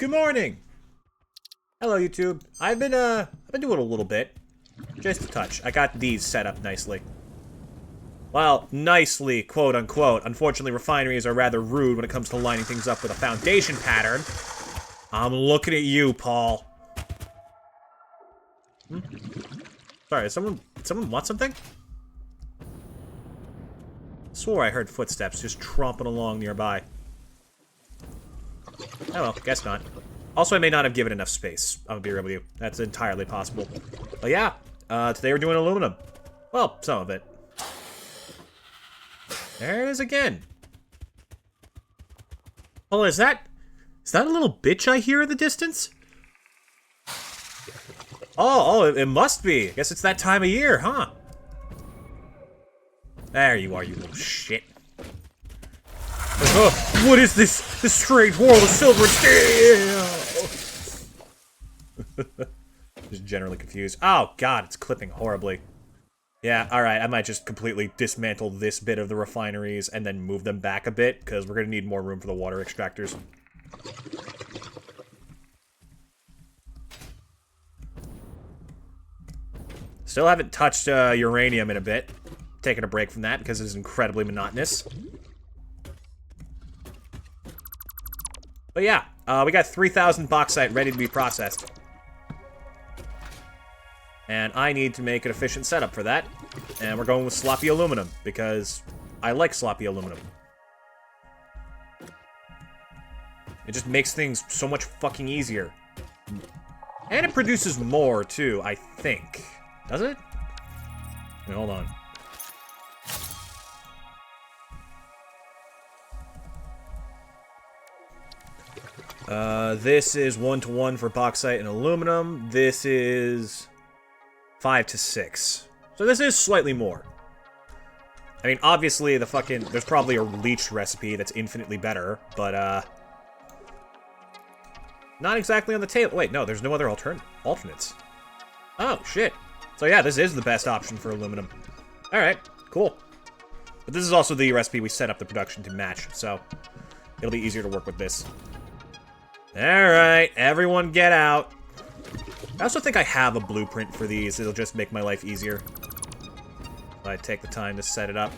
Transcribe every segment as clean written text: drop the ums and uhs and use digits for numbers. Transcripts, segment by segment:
Good morning. Hello, YouTube. I've been doing a little bit. Just a touch. I got these set up nicely. Well, nicely, quote unquote. Unfortunately, refineries are rather rude when it comes to lining things up with a foundation pattern. I'm looking at you, Paul. Sorry, someone want something? Swore I heard footsteps just tromping along nearby. Oh well, guess not. Also, I may not have given enough space. I'm gonna be real with you. That's entirely possible. But yeah, today we're doing aluminum. Well, some of it. There it is again. Oh, is that a little bitch I hear in the distance? Oh, it must be. I guess it's that time of year, huh? There you are, you little shit. What is this strange world of silver and steel? Just generally confused. Oh god, it's clipping horribly. Yeah, alright, I might just completely dismantle this bit of the refineries and then move them back a bit, because we're going to need more room for the water extractors. Still haven't touched uranium in a bit. Taking a break from that because it's incredibly monotonous. But yeah, we got 3,000 bauxite ready to be processed. And I need to make an efficient setup for that. And we're going with sloppy aluminum, because I like sloppy aluminum. It just makes things so much fucking easier. And it produces more, too, I think. Does it? Wait, hold on. This is 1-to-1 for bauxite and aluminum. This is 5-to-6. So this is slightly more. I mean, obviously, there's probably a leached recipe that's infinitely better, but, not exactly on the table. Wait, no, there's no other alternates. Oh, shit. So yeah, this is the best option for aluminum. Alright, cool. But this is also the recipe we set up the production to match, so it'll be easier to work with this. Alright, everyone get out. I also think I have a blueprint for these. It'll just make my life easier if I take the time to set it up.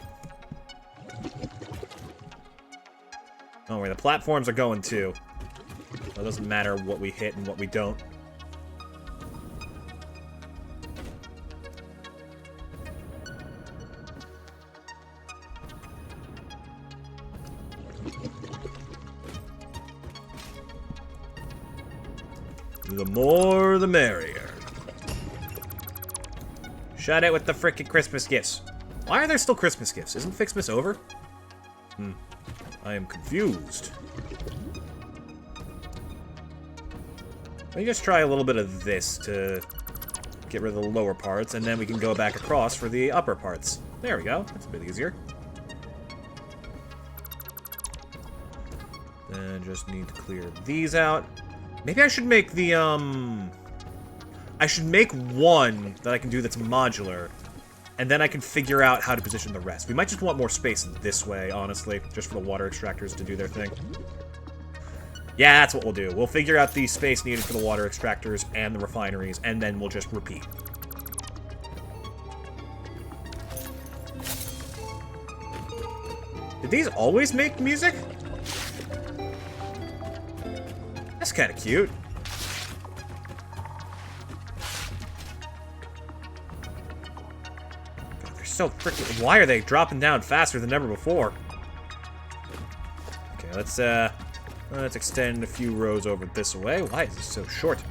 Don't worry, the platforms are going too. So it doesn't matter what we hit and what we don't. The more, the merrier. Shut it with the frickin' Christmas gifts. Why are there still Christmas gifts? Isn't Fixmas over? I am confused. Let me just try a little bit of this to get rid of the lower parts, and then we can go back across for the upper parts. There we go. That's a bit easier. Then just need to clear these out. Maybe I should make the, I should make one that I can do that's modular, and then I can figure out how to position the rest. We might just want more space this way, honestly, just for the water extractors to do their thing. Yeah, that's what we'll do. We'll figure out the space needed for the water extractors and the refineries, and then we'll just repeat. Did these always make music? That's kind of cute. God, they're so freaking... Why are they dropping down faster than ever before? Okay, let's extend a few rows over this way. Why is this so short?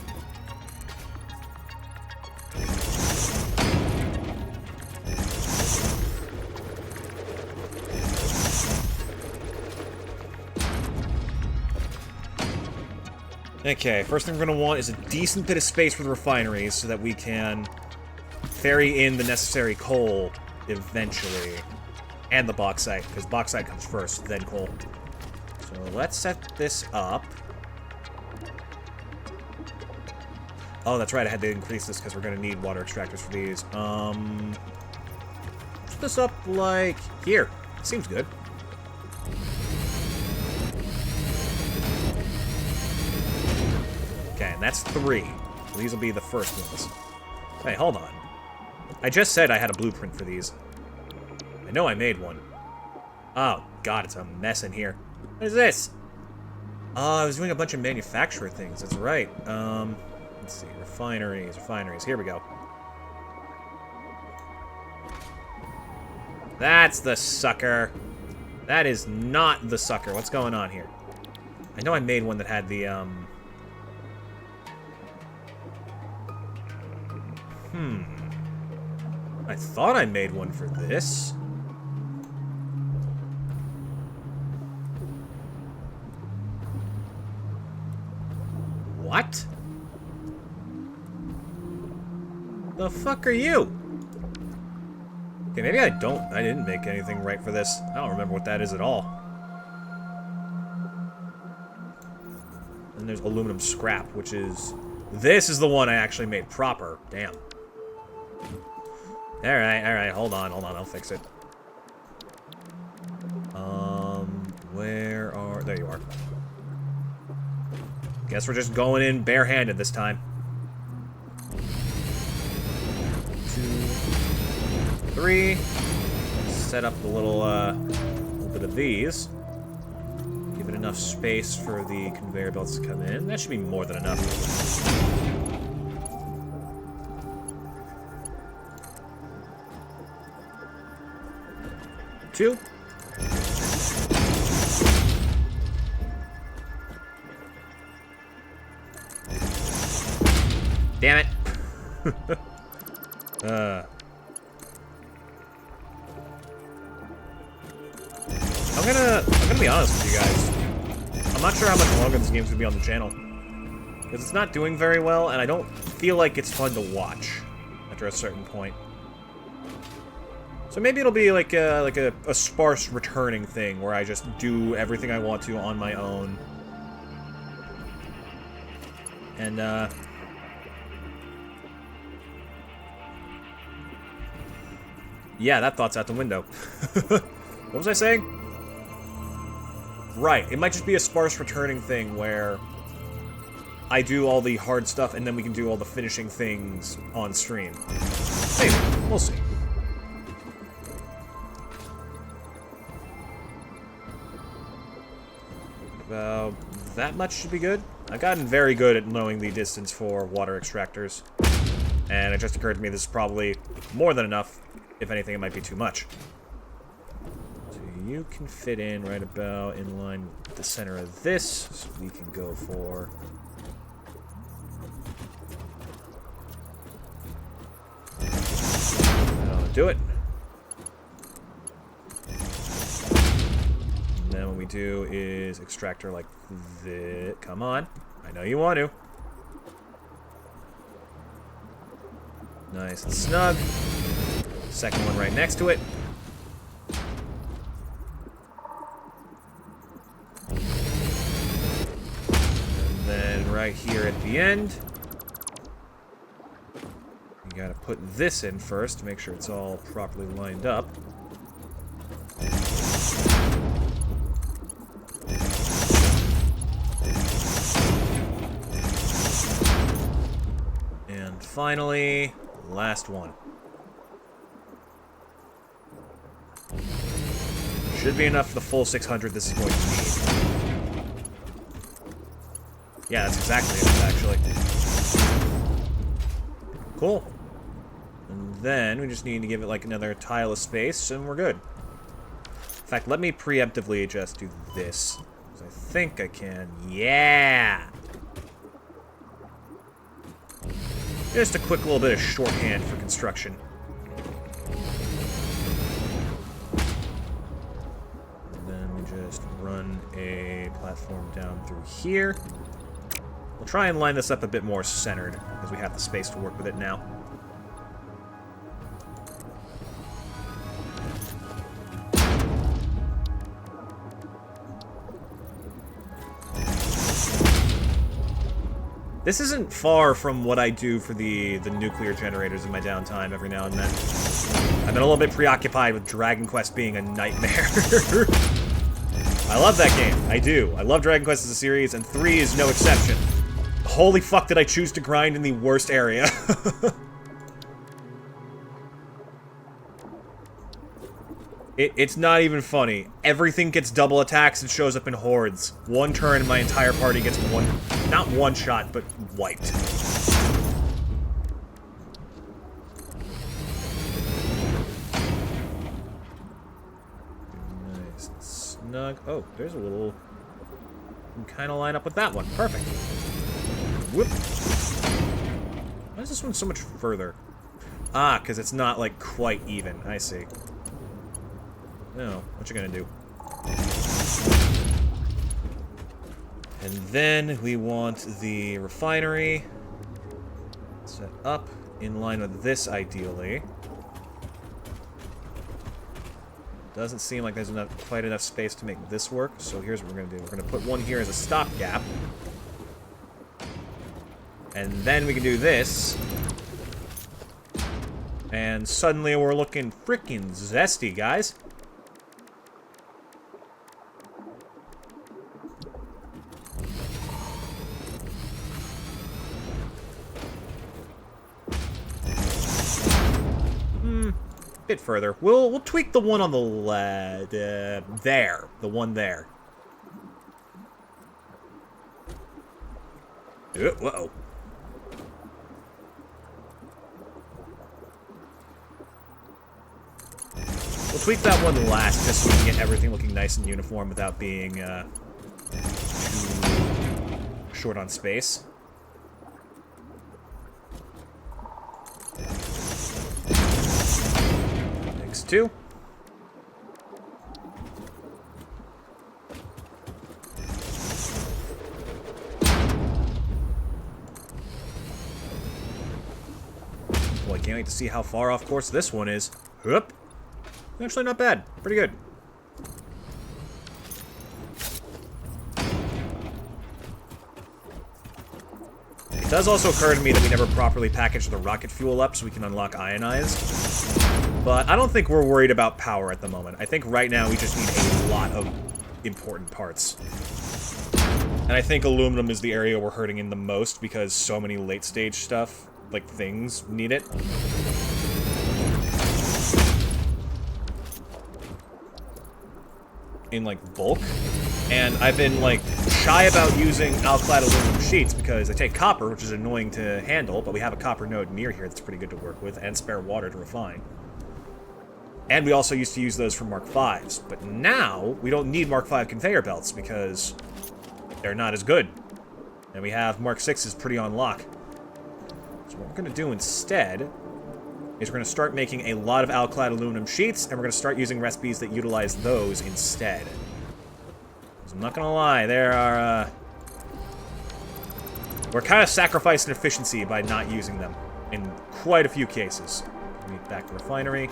Okay, first thing we're going to want is a decent bit of space for the refineries so that we can ferry in the necessary coal eventually. And the bauxite, because bauxite comes first, then coal. So let's set this up. Oh, that's right, I had to increase this because we're going to need water extractors for these. Put this up like here. Seems good. And that's 3. So these will be the first ones. Hey, hold on. I just said I had a blueprint for these. I know I made one. Oh, God, it's a mess in here. What is this? Oh, I was doing a bunch of manufacturer things. That's right. Let's see. Refineries. Here we go. That's the sucker. That is not the sucker. What's going on here? I know I made one that had the, I thought I made one for this. What? The fuck are you? Okay, maybe I didn't make anything right for this. I don't remember what that is at all. And there's aluminum scrap, which is... This is the one I actually made proper. Damn. Alright, hold on, I'll fix it. Where are... There you are. Guess we're just going in barehanded this time. 2, 3. Set up the little bit of these. Give it enough space for the conveyor belts to come in. That should be more than enough. 2. Damn it. I'm gonna be honest with you guys. I'm not sure how much longer this game's gonna be on the channel. Because it's not doing very well, and I don't feel like it's fun to watch after a certain point. So maybe it'll be like a sparse returning thing where I just do everything I want to on my own. And yeah, that thought's out the window. What was I saying? Right, it might just be a sparse returning thing where I do all the hard stuff and then we can do all the finishing things on stream. Maybe, we'll see. About that much should be good. I've gotten very good at knowing the distance for water extractors. And it just occurred to me this is probably more than enough. If anything, it might be too much. So you can fit in right about in line with the center of this. So we can go for... That'll do it. And then what we do is extractor like this. Come on. I know you want to. Nice and snug. Second one right next to it. And then right here at the end, you gotta put this in first to make sure it's all properly lined up. And finally, last one. Should be enough for the full 600 this is going to need. Yeah, that's exactly it, actually. Cool. And then we just need to give it like another tile of space, and we're good. In fact, let me preemptively just do this. Because I think I can. Yeah! Just a quick little bit of shorthand for construction. Just run a platform down through here. We'll try and line this up a bit more centered, because we have the space to work with it now. This isn't far from what I do for the nuclear generators in my downtime every now and then. I've been a little bit preoccupied with Dragon Quest being a nightmare. I love that game. I do. I love Dragon Quest as a series, and 3 is no exception. Holy fuck, did I choose to grind in the worst area. It's not even funny. Everything gets double attacks and shows up in hordes. One turn and my entire party gets not one shot, but wiped. Nice and snug. Oh, there's a little... You can kind of line up with that one. Perfect. Whoop. Why is this one so much further? Ah, because it's not, like, quite even. I see. No, what you gonna do? And then we want the refinery set up in line with this, ideally. Doesn't seem like there's quite enough space to make this work, so here's what we're gonna do. We're gonna put one here as a stopgap. And then we can do this. And suddenly we're looking freaking zesty, guys. Bit further. We'll tweak the one on the left. There. The one there. Whoa. We'll tweak that one last, just so we can get everything looking nice and uniform without being too short on space. Next two. Boy, I can't wait to see how far off course this one is. Whoop. Actually, not bad. Pretty good. It does also occur to me that we never properly packaged the rocket fuel up so we can unlock ionized. But I don't think we're worried about power at the moment. I think right now we just need a lot of important parts. And I think aluminum is the area we're hurting in the most because so many late-stage stuff, like things, need it. In like bulk, and I've been like shy about using alclad aluminum sheets because they take copper, which is annoying to handle, but we have a copper node near here that's pretty good to work with, and spare water to refine. And we also used to use those for Mark Vs, but now we don't need Mark V conveyor belts because they're not as good, and we have Mark 6s pretty on lock. So what we're going to do instead is we're going to start making a lot of alclad aluminum sheets, and we're going to start using recipes that utilize those instead. Because I'm not going to lie, there are, we're kind of sacrificing efficiency by not using them in quite a few cases. Back to refinery.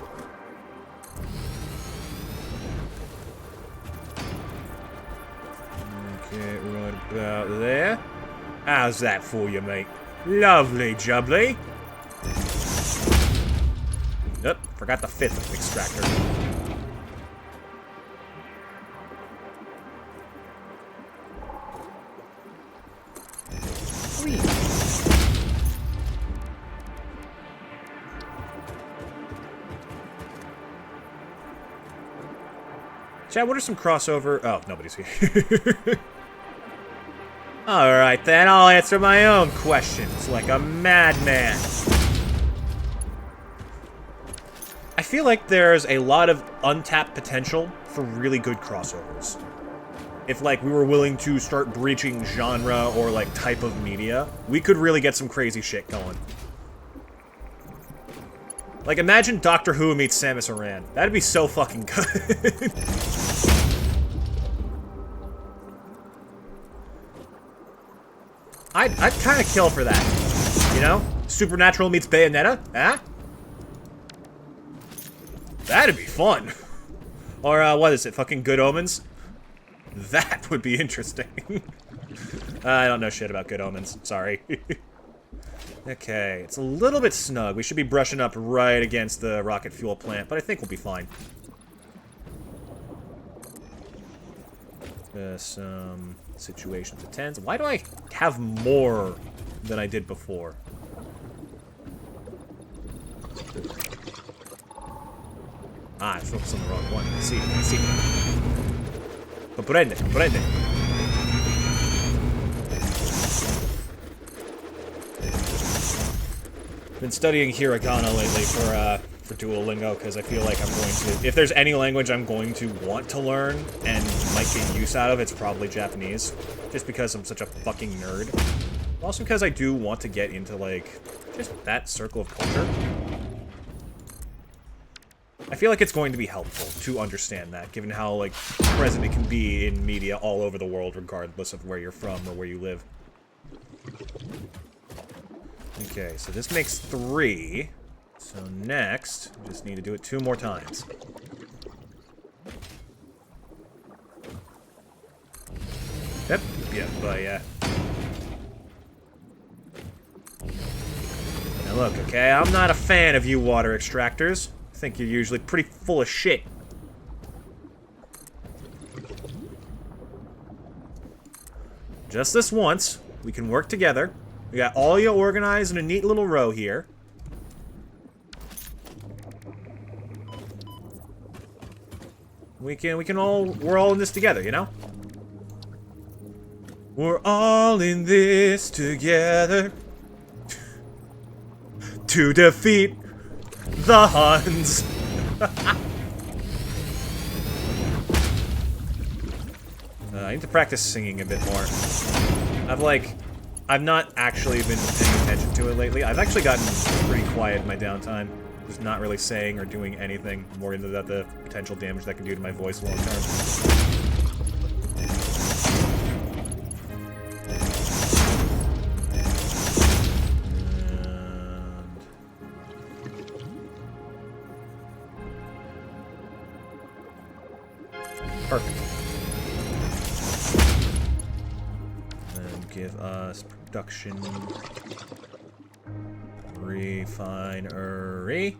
Okay, right about there. How's that for you, mate? Lovely jubbly. Oop, forgot the fifth extractor. Sweet. Chad, what are some crossover... Oh, nobody's here. Alright then, I'll answer my own questions like a madman. I feel like there's a lot of untapped potential for really good crossovers. If, like, we were willing to start breaching genre or, like, type of media, we could really get some crazy shit going. Like, imagine Doctor Who meets Samus Aran. That'd be so fucking good. I'd kind of kill for that. You know? Supernatural meets Bayonetta? Huh? That'd be fun. Or, what is it? Fucking Good Omens? That would be interesting. I don't know shit about Good Omens. Sorry. Okay, it's a little bit snug. We should be brushing up right against the rocket fuel plant, but I think we'll be fine. Some situations of tense. Why do I have more than I did before? Ah, I focused on the wrong one. I see. Comprende. Been studying Hiragana lately for Duolingo, because I feel like I'm going to... If there's any language I'm going to want to learn and might get use out of, it's probably Japanese. Just because I'm such a fucking nerd. Also because I do want to get into, like, just that circle of culture. I feel like it's going to be helpful to understand that, given how, like, present it can be in media all over the world, regardless of where you're from or where you live. Okay, so this makes 3. So next, we just need to do it 2 more times. Yep, yeah. Now look, okay, I'm not a fan of you water extractors. I think you're usually pretty full of shit. Just this once, we can work together. We got all you organized in a neat little row here. We're all in this together, you know? We're all in this together to defeat the Huns. I need to practice singing a bit more. I've not actually been paying attention to it lately. I've actually gotten pretty quiet in my downtime. Just not really saying or doing anything more into the potential damage that can do to my voice long term. Perfect. And give us production refinery.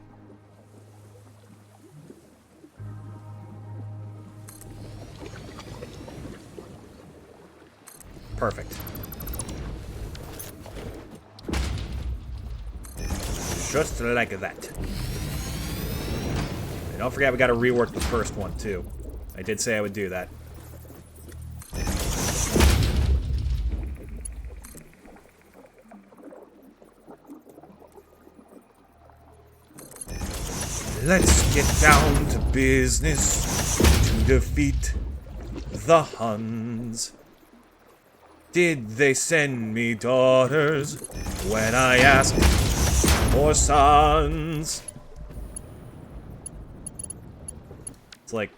Perfect. Just like that. And don't forget we gotta rework the first one too. I did say I would do that. Let's get down to business to defeat the Huns. Did they send me daughters when I asked for sons? It's like,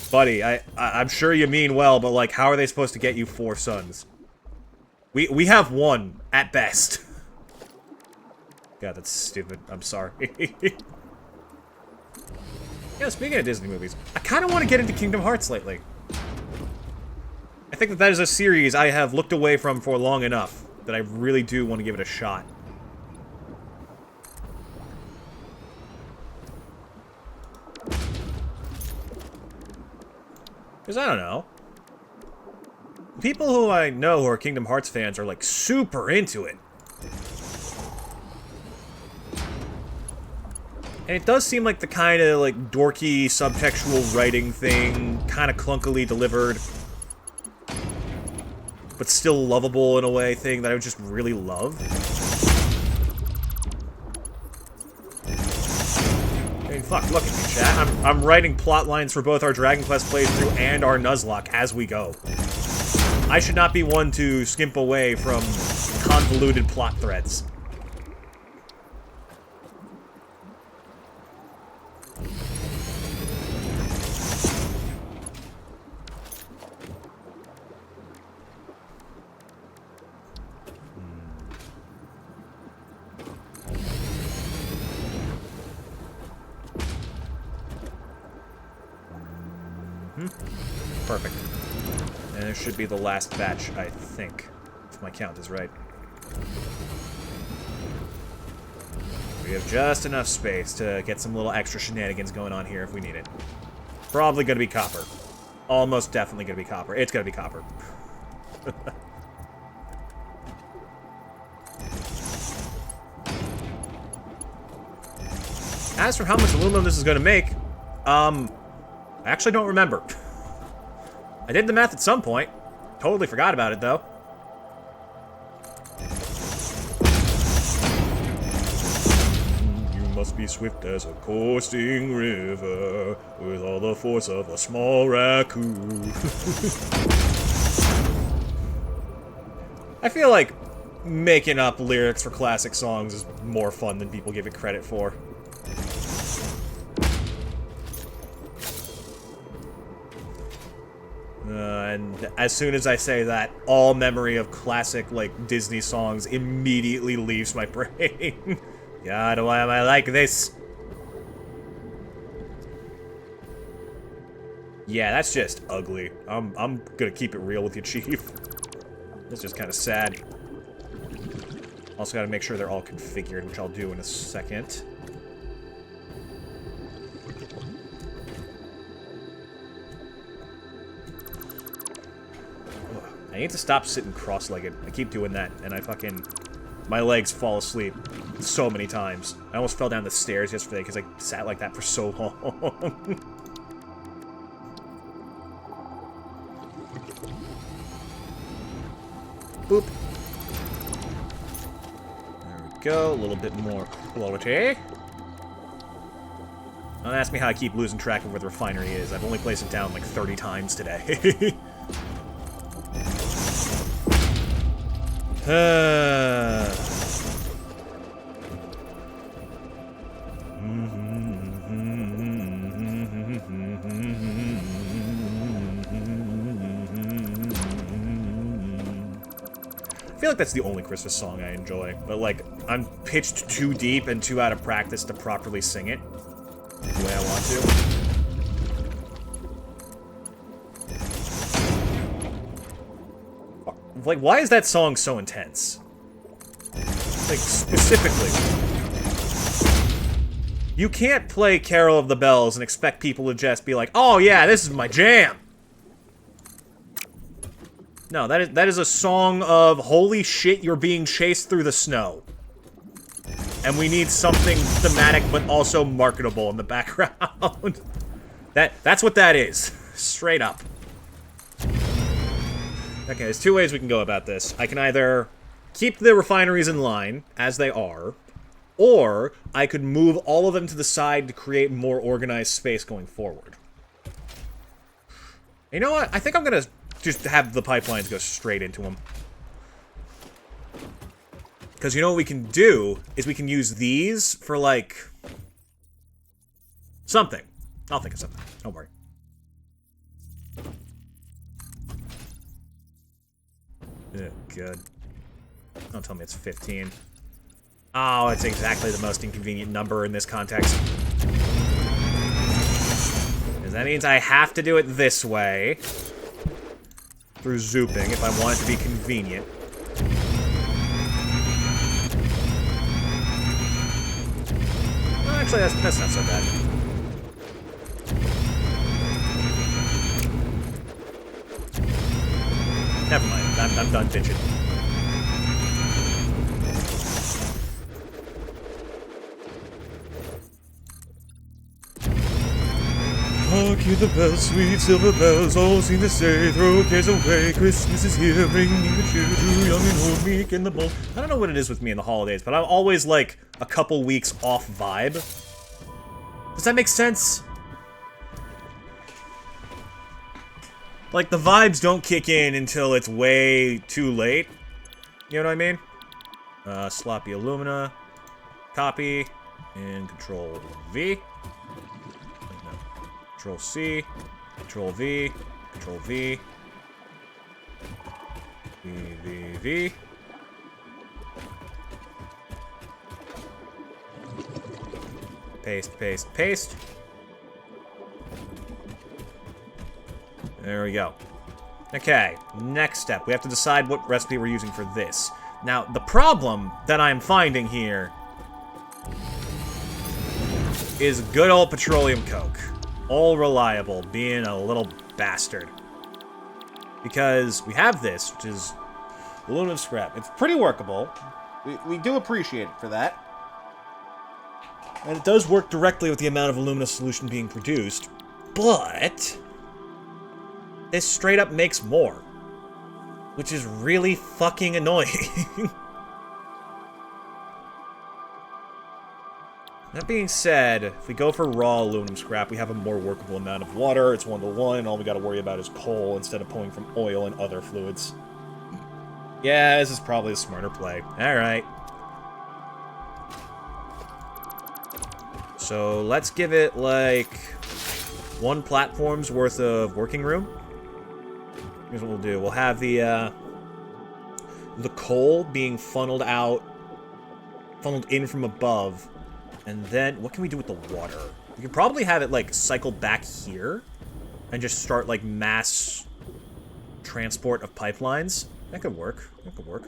buddy, I'm sure you mean well, but like, how are they supposed to get you 4 sons? We have 1 at best. God, that's stupid. I'm sorry. Yeah, speaking of Disney movies, I kind of want to get into Kingdom Hearts lately. I think that is a series I have looked away from for long enough that I really do want to give it a shot. Because I don't know. People who I know who are Kingdom Hearts fans are like super into it. And it does seem like the kind of, like, dorky, subtextual writing thing, kind of clunkily delivered, but still lovable in a way thing that I would just really love. I mean, fuck, look at me, chat. I'm writing plot lines for both our Dragon Quest playthrough and our Nuzlocke as we go. I should not be one to skimp away from convoluted plot threads. Perfect. And it should be the last batch, I think, if my count is right. We have just enough space to get some little extra shenanigans going on here if we need it. Probably gonna be copper. almost definitely gonna be copper. It's gonna be copper. As for how much aluminum this is gonna make, I actually don't remember. I did the math at some point. Totally forgot about it, though. You must be swift as a coursing river, with all the force of a small raccoon. I feel like making up lyrics for classic songs is more fun than people give it credit for. And as soon as I say that, all memory of classic, like, Disney songs immediately leaves my brain. God, why am I like this? Yeah, that's just ugly. I'm gonna keep it real with you, Chief. That's just kind of sad. Also gotta make sure they're all configured, which I'll do in a second. I need to stop sitting cross-legged. I keep doing that, and my legs fall asleep so many times. I almost fell down the stairs yesterday because I sat like that for so long. Boop. There we go. A little bit more quality. Don't ask me how I keep losing track of where the refinery is. I've only placed it down like 30 times today. I feel like that's the only Christmas song I enjoy, but like, I'm pitched too deep and too out of practice to properly sing it the way I want to. Like, why is that song so intense? Like, specifically. You can't play Carol of the Bells and expect people to just be like, oh yeah, this is my jam! No, that is a song of, holy shit, you're being chased through the snow. And we need something thematic but also marketable in the background. That's what that is. Straight up. Okay, there's two ways we can go about this. I can either keep the refineries in line, as they are, or I could move all of them to the side to create more organized space going forward. You know what? I think I'm gonna just have the pipelines go straight into them. Because you know what we can do, is we can use these for, like, something. I'll think of something. Don't worry. Oh, good. Don't tell me it's 15. Oh, it's exactly the most inconvenient number in this context. Because that means I have to do it this way. Through zooping, if I want it to be convenient. Well, actually, that's not so bad. Never mind. I'm done bitching. Hark, hear the bells, sweet silver bells, all seem to say, throw cares away, Christmas is here, bringing the cheer to young and old, meek and the bold. I don't know what it is with me in the holidays, but I'm always, like, a couple weeks off vibe. Does that make sense? Like, the vibes don't kick in until it's way too late. You know what I mean? Sloppy alumina. Copy. And Control V. No. Control C. Control V. Control V. V, V, V. Paste, paste, paste. There we go. Okay, next step. We have to decide what recipe we're using for this. Now, the problem that I'm finding here is good old petroleum coke. All reliable, being a little bastard. Because we have this, which is aluminum scrap. It's pretty workable. We do appreciate it for that. And it does work directly with the amount of alumina solution being produced. But this straight up makes more. Which is really fucking annoying. That being said, if we go for raw aluminum scrap, we have a more workable amount of water. It's 1-to-1, and all we gotta worry about is coal instead of pulling from oil and other fluids. Yeah, this is probably a smarter play. Alright. So, let's give it, like, 1 platform's worth of working room. Here's what we'll do. We'll have the coal being funneled in from above. And then, what can we do with the water? We can probably have it, like, cycle back here. And just start, like, mass transport of pipelines. That could work. That could work.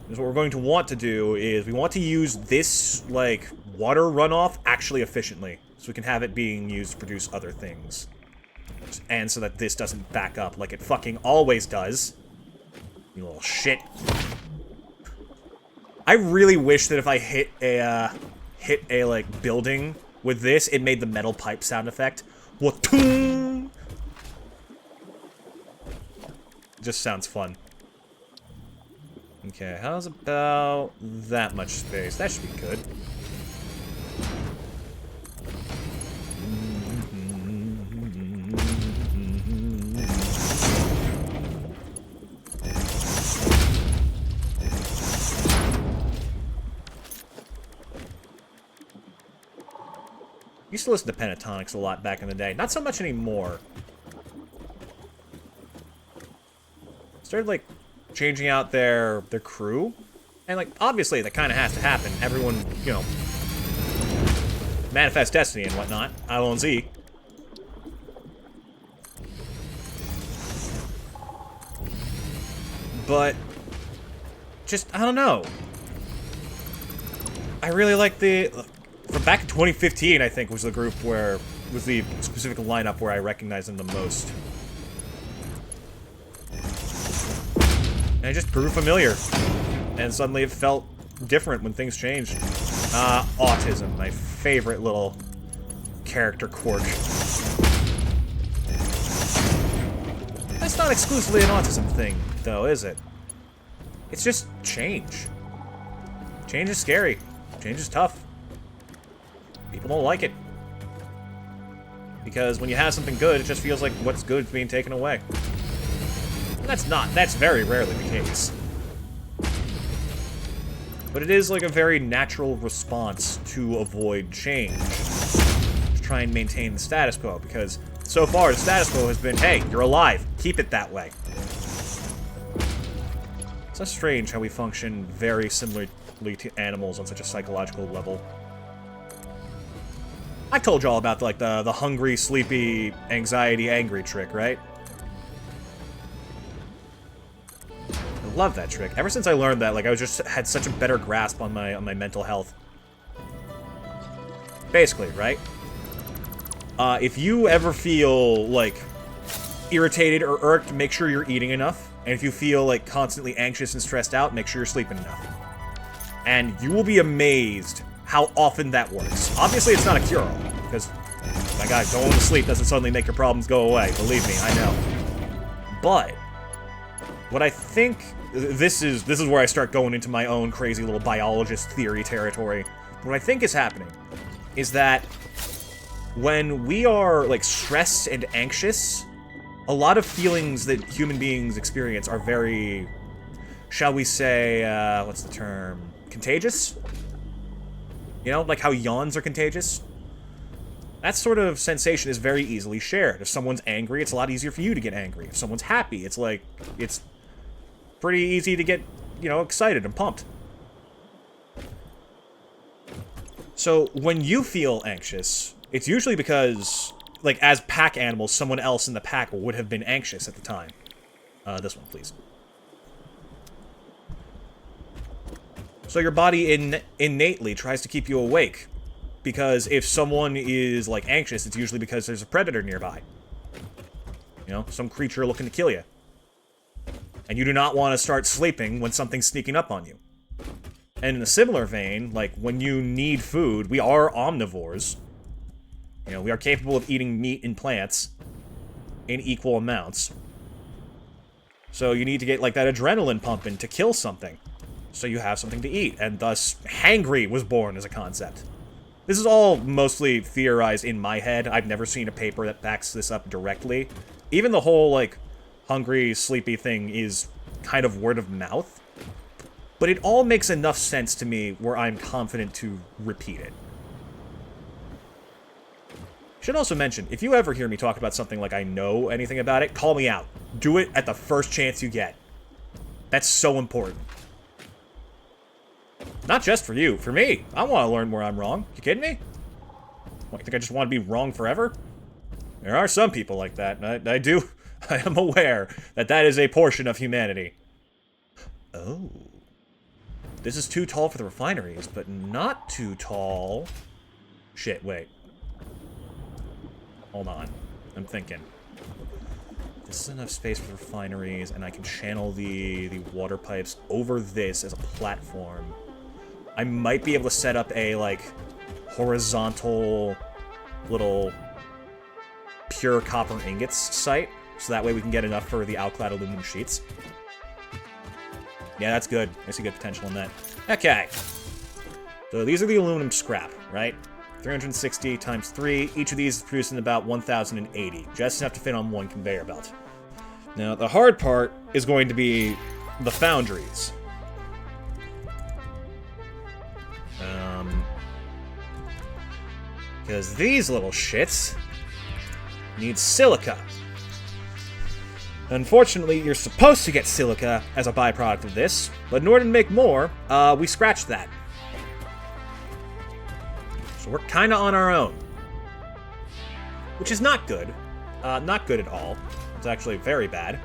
Because what we're going to want to do is, we want to use this, like, water runoff actually efficiently. So we can have it being used to produce other things. And so that this doesn't back up like it fucking always does. You little shit. I really wish that if I hit a like building with this, it made the metal pipe sound effect. Watoong! Just sounds fun. Okay, how's about that much space? That should be good. Used to listen to Pentatonics a lot back in the day. Not so much anymore. Started, like, changing out their crew. And, like, obviously that kind of has to happen. Everyone, you know, manifest destiny and whatnot. I Z. But, just, I don't know. I really like the... From back in 2015, I think, was the group where... was the specific lineup where I recognized them the most. And it just grew familiar. And suddenly it felt different when things changed. Autism, my favorite little character quirk. That's not exclusively an autism thing, though, is it? It's just change. Change is scary. Change is tough. People don't like it. Because when you have something good, it just feels like what's good is being taken away. And that's very rarely the case. But it is like a very natural response to avoid change. To try and maintain the status quo, because so far the status quo has been, hey, you're alive, keep it that way. It's so strange how we function very similarly to animals on such a psychological level. I told you all about, like, the hungry, sleepy, anxiety, angry trick, right? I love that trick. Ever since I learned that, like, I just had such a better grasp on my mental health. Basically, right? If you ever feel, like, irritated or irked, make sure you're eating enough. And if you feel, like, constantly anxious and stressed out, make sure you're sleeping enough. And you will be amazed how often that works. Obviously, it's not a cure-all, because, my God, going to sleep doesn't suddenly make your problems go away. Believe me, I know. But what I think, this is where I start going into my own crazy little biologist theory territory. What I think is happening is that when we are, like, stressed and anxious, a lot of feelings that human beings experience are very, shall we say, what's the term? Contagious? You know, like how yawns are contagious? That sort of sensation is very easily shared. If someone's angry, it's a lot easier for you to get angry. If someone's happy, it's like, it's pretty easy to get, you know, excited and pumped. So, when you feel anxious, it's usually because, like, as pack animals, someone else in the pack would have been anxious at the time. This one, please. So your body innately tries to keep you awake. Because if someone is, like, anxious, it's usually because there's a predator nearby. You know, some creature looking to kill you. And you do not want to start sleeping when something's sneaking up on you. And in a similar vein, like, when you need food, we are omnivores. You know, we are capable of eating meat and plants in equal amounts. So you need to get, like, that adrenaline pumping to kill something. So you have something to eat, and thus, hangry was born as a concept. This is all mostly theorized in my head. I've never seen a paper that backs this up directly. Even the whole, like, hungry, sleepy thing is kind of word of mouth. But it all makes enough sense to me where I'm confident to repeat it. Should also mention, if you ever hear me talk about something like I know anything about it, call me out. Do it at the first chance you get. That's so important. Not just for you, for me. I want to learn where I'm wrong. You kidding me? What, you think I just want to be wrong forever? There are some people like that, and I am aware that that is a portion of humanity. Oh. This is too tall for the refineries, but not too tall. Shit, wait. Hold on. I'm thinking. This is enough space for refineries, and I can channel the water pipes over this as a platform. I might be able to set up a, like, horizontal little pure copper ingots site, so that way we can get enough for the outclad aluminum sheets. Yeah, that's good. I see good potential in that. Okay. So these are the aluminum scrap, right? 360 times 3. Each of these is producing about 1,080. Just enough to fit on one conveyor belt. Now, the hard part is going to be the foundries. Because these little shits need silica. Unfortunately, you're supposed to get silica as a byproduct of this, but in order to make more, we scratched that. So we're kind of on our own. Which is not good. Not good at all. It's actually very bad.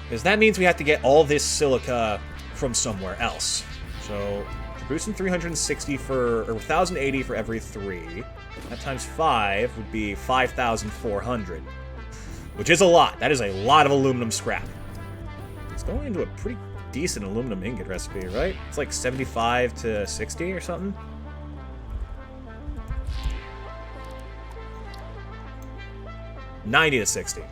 Because that means we have to get all this silica from somewhere else. So, producing 360 or 1,080 for every 3. That times 5 would be 5,400. Which is a lot. That is a lot of aluminum scrap. It's going into a pretty decent aluminum ingot recipe, right? It's like 75 to 60 or something. $90 to 60.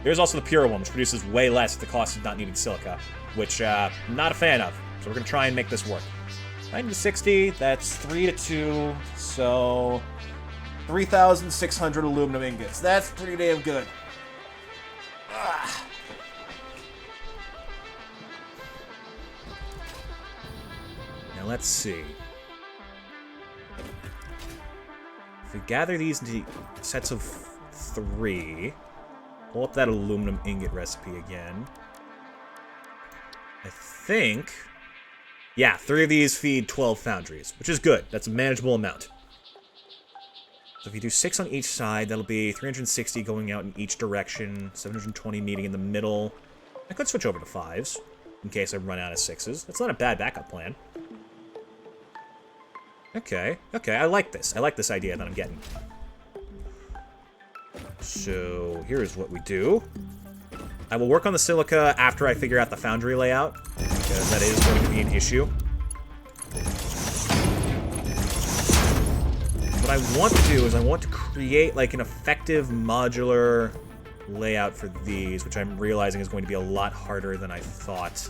There's also the pure one, which produces way less at the cost of not needing silica, which I'm not a fan of. So we're going to try and make this work. 90 to 60, that's 3 to 2, so 3,600 aluminum ingots. That's pretty damn good. Now let's see. If we gather these into sets of 3, pull up that aluminum ingot recipe again. I think... yeah, 3 of these feed 12 foundries, which is good. That's a manageable amount. So if you do 6 on each side, that'll be 360 going out in each direction, 720 meeting in the middle. I could switch over to 5s, in case I run out of 6s. That's not a bad backup plan. Okay, I like this. I like this idea that I'm getting. So, here's what we do. I will work on the silica after I figure out the foundry layout, because that is going to be an issue. What I want to do is I want to create, like, an effective modular layout for these, which I'm realizing is going to be a lot harder than I thought.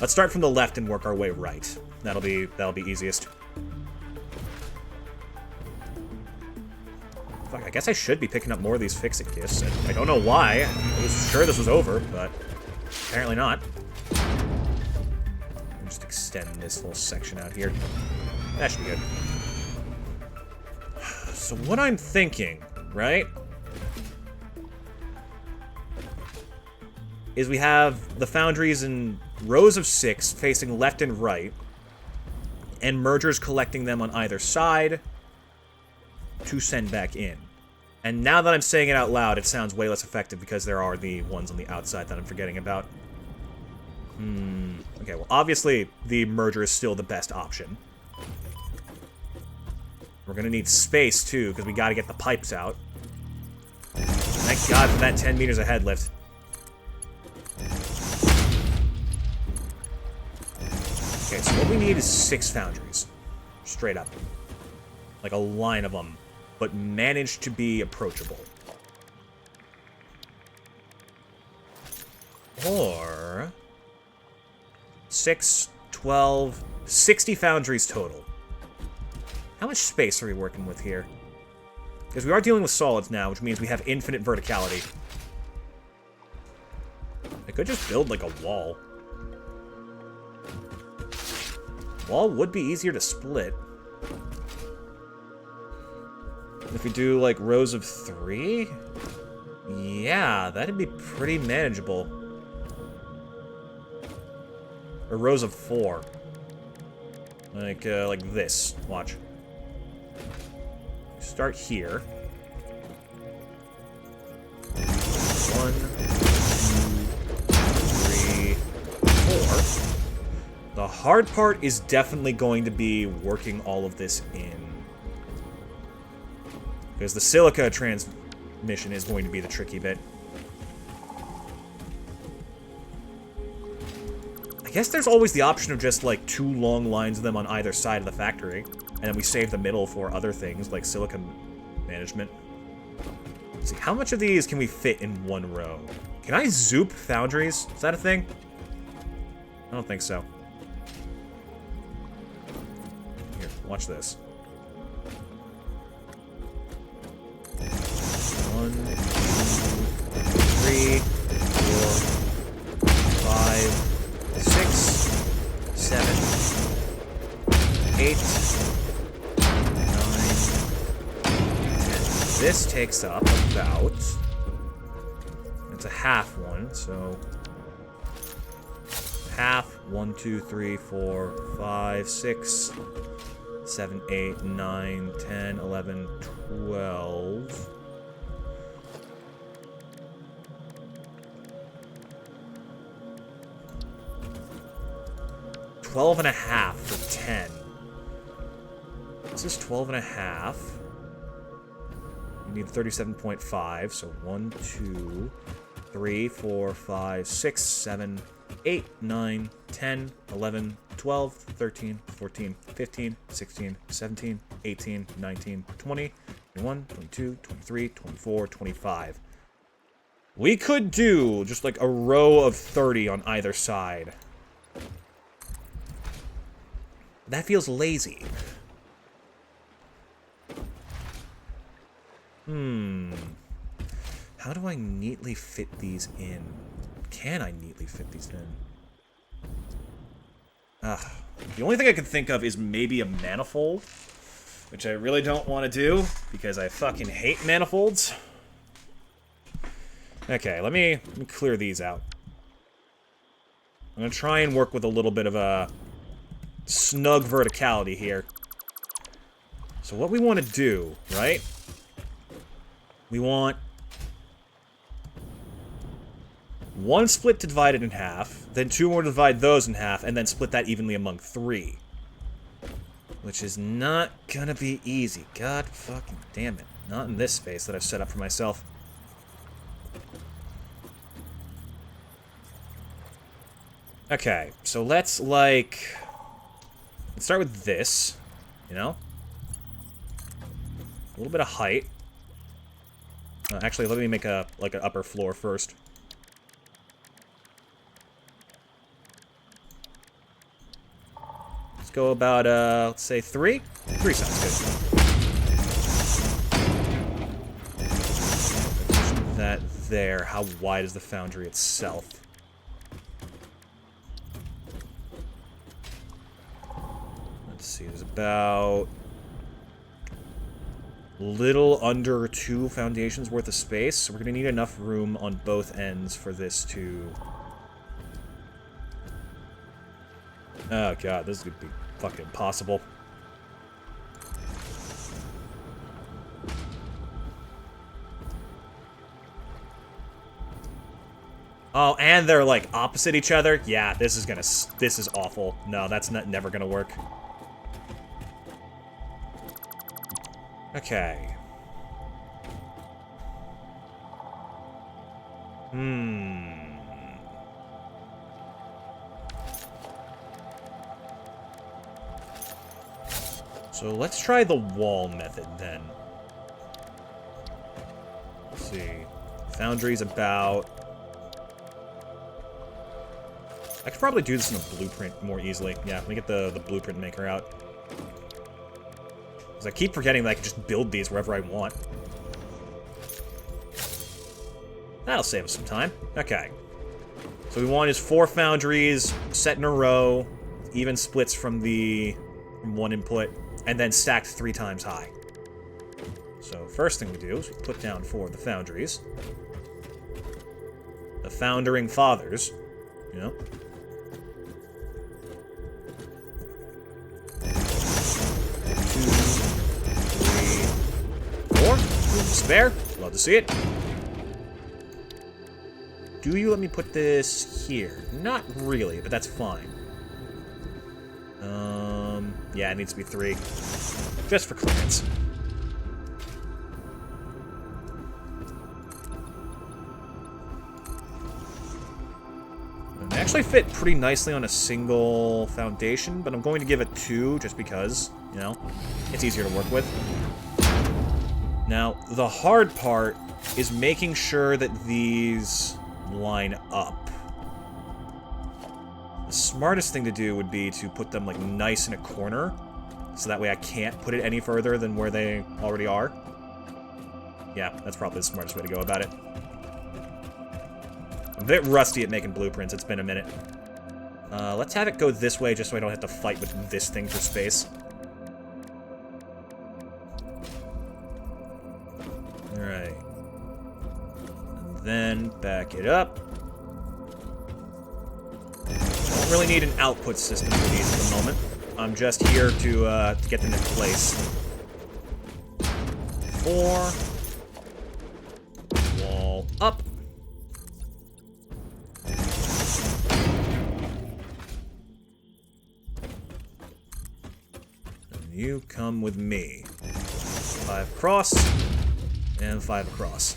Let's start from the left and work our way right. That'll be easiest. Fuck, I guess I should be picking up more of these fix-it gifts. I don't know why. I was sure this was over, but apparently not. I'll just extend this whole section out here. That should be good. So what I'm thinking, right, is we have the foundries in rows of 6 facing left and right, and mergers collecting them on either side to send back in. And now that I'm saying it out loud, it sounds way less effective because there are the ones on the outside that I'm forgetting about. Okay, well, obviously, the merger is still the best option. We're gonna need space, too, because we gotta get the pipes out. Thank God for that 10 meters ahead lift. Okay, so what we need is 6 foundries. Straight up. Like a line of them. But managed to be approachable. Or 6, 12, 60 foundries total. How much space are we working with here? Because we are dealing with solids now, which means we have infinite verticality. I could just build, like, a wall. Wall would be easier to split. If we do, like, rows of 3? Yeah, that'd be pretty manageable. Or rows of 4. Like this. Watch. Start here. 1, 2, 3, 4. The hard part is definitely going to be working all of this in. Because the silica transmission is going to be the tricky bit. I guess there's always the option of just, like, 2 long lines of them on either side of the factory. And then we save the middle for other things, like silica management. Let's see, how much of these can we fit in one row? Can I zoop foundries? Is that a thing? I don't think so. Here, watch this. 1, 2, 3, 4, 5, 6, 7, 8, 9, 10. This takes up about... It's a half one, so... Half, 1, 2, 3, 4, 5, 6, 7, 8, 9, 10, 11, 12... 12 and a half for 10. This is 12 and a half. We need 37.5, so 1, 2, 3, 4, 5, 6, 7, 8, 9, 10, 11, 12, 13, 14, 15, 16, 17, 18, 19, 20, 21, 22, 23, 24, 25. We could do just like a row of 30 on either side. That feels lazy. How do I neatly fit these in? Can I neatly fit these in? The only thing I can think of is maybe a manifold, which I really don't want to do, because I fucking hate manifolds. Okay, let me clear these out. I'm gonna try and work with a little bit of a snug verticality here. So what we want to do, right? We want one split to divide it in half, then 2 more to divide those in half, and then split that evenly among 3. Which is not gonna be easy. God fucking damn it. Not in this space that I've set up for myself. Okay, so let's start with this, you know? A little bit of height. Actually, let me make an upper floor first. Let's go about, let's say 3? 3 sounds good. Position that there. How wide is the foundry itself? Let's see, there's about little under 2 foundations worth of space, so we're going to need enough room on both ends for this to... Oh god, this is going to be fucking impossible. Oh, and they're, like, opposite each other? Yeah, this is awful. No, that's never gonna work. Okay. So let's try the wall method, then. Let's see. Foundry's about... I could probably do this in a blueprint more easily. Yeah, let me get the blueprint maker out. Because I keep forgetting that I can just build these wherever I want. That'll save us some time. Okay. So we want is 4 foundries set in a row, even splits from one input, and then stacked 3 times high. So first thing we do is we put down 4 of the foundries. The foundering fathers, you know. 2, 3, 4. Room to spare. Love to see it. Do you let me put this here? Not really, but that's fine. Yeah, it needs to be 3. Just for clearance. They actually fit pretty nicely on a single foundation, but I'm going to give it 2 just because, you know, it's easier to work with. Now, the hard part is making sure that these line up. The smartest thing to do would be to put them, like, nice in a corner, so that way I can't put it any further than where they already are. Yeah, that's probably the smartest way to go about it. I'm a bit rusty at making blueprints, it's been a minute. Let's have it go this way, just so I don't have to fight with this thing for space. Alright. And then back it up. Don't really need an output system for these at the moment. I'm just here to get them in place. 4. Wall up. And you come with me. 5 across, and 5 across.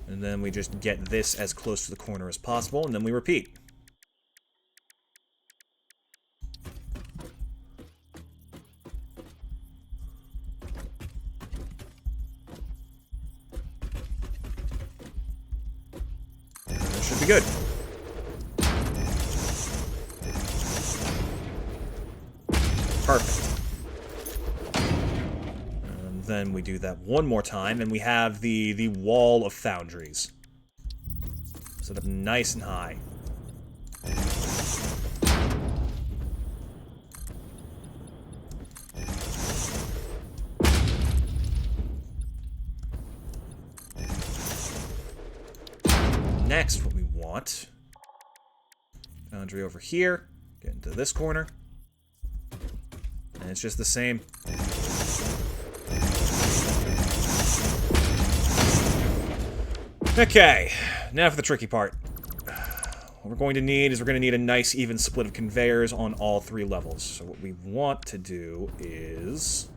And then we just get this as close to the corner as possible, and then we repeat. And that should be good. Perfect. Then we do that one more time, and we have the wall of foundries. Set up nice and high. Next, what we want... Foundry over here. Get into this corner. And it's just the same. Okay, now for the tricky part. What we're going to need is we're going to need a nice even split of conveyors on all 3 levels. So what we want to do is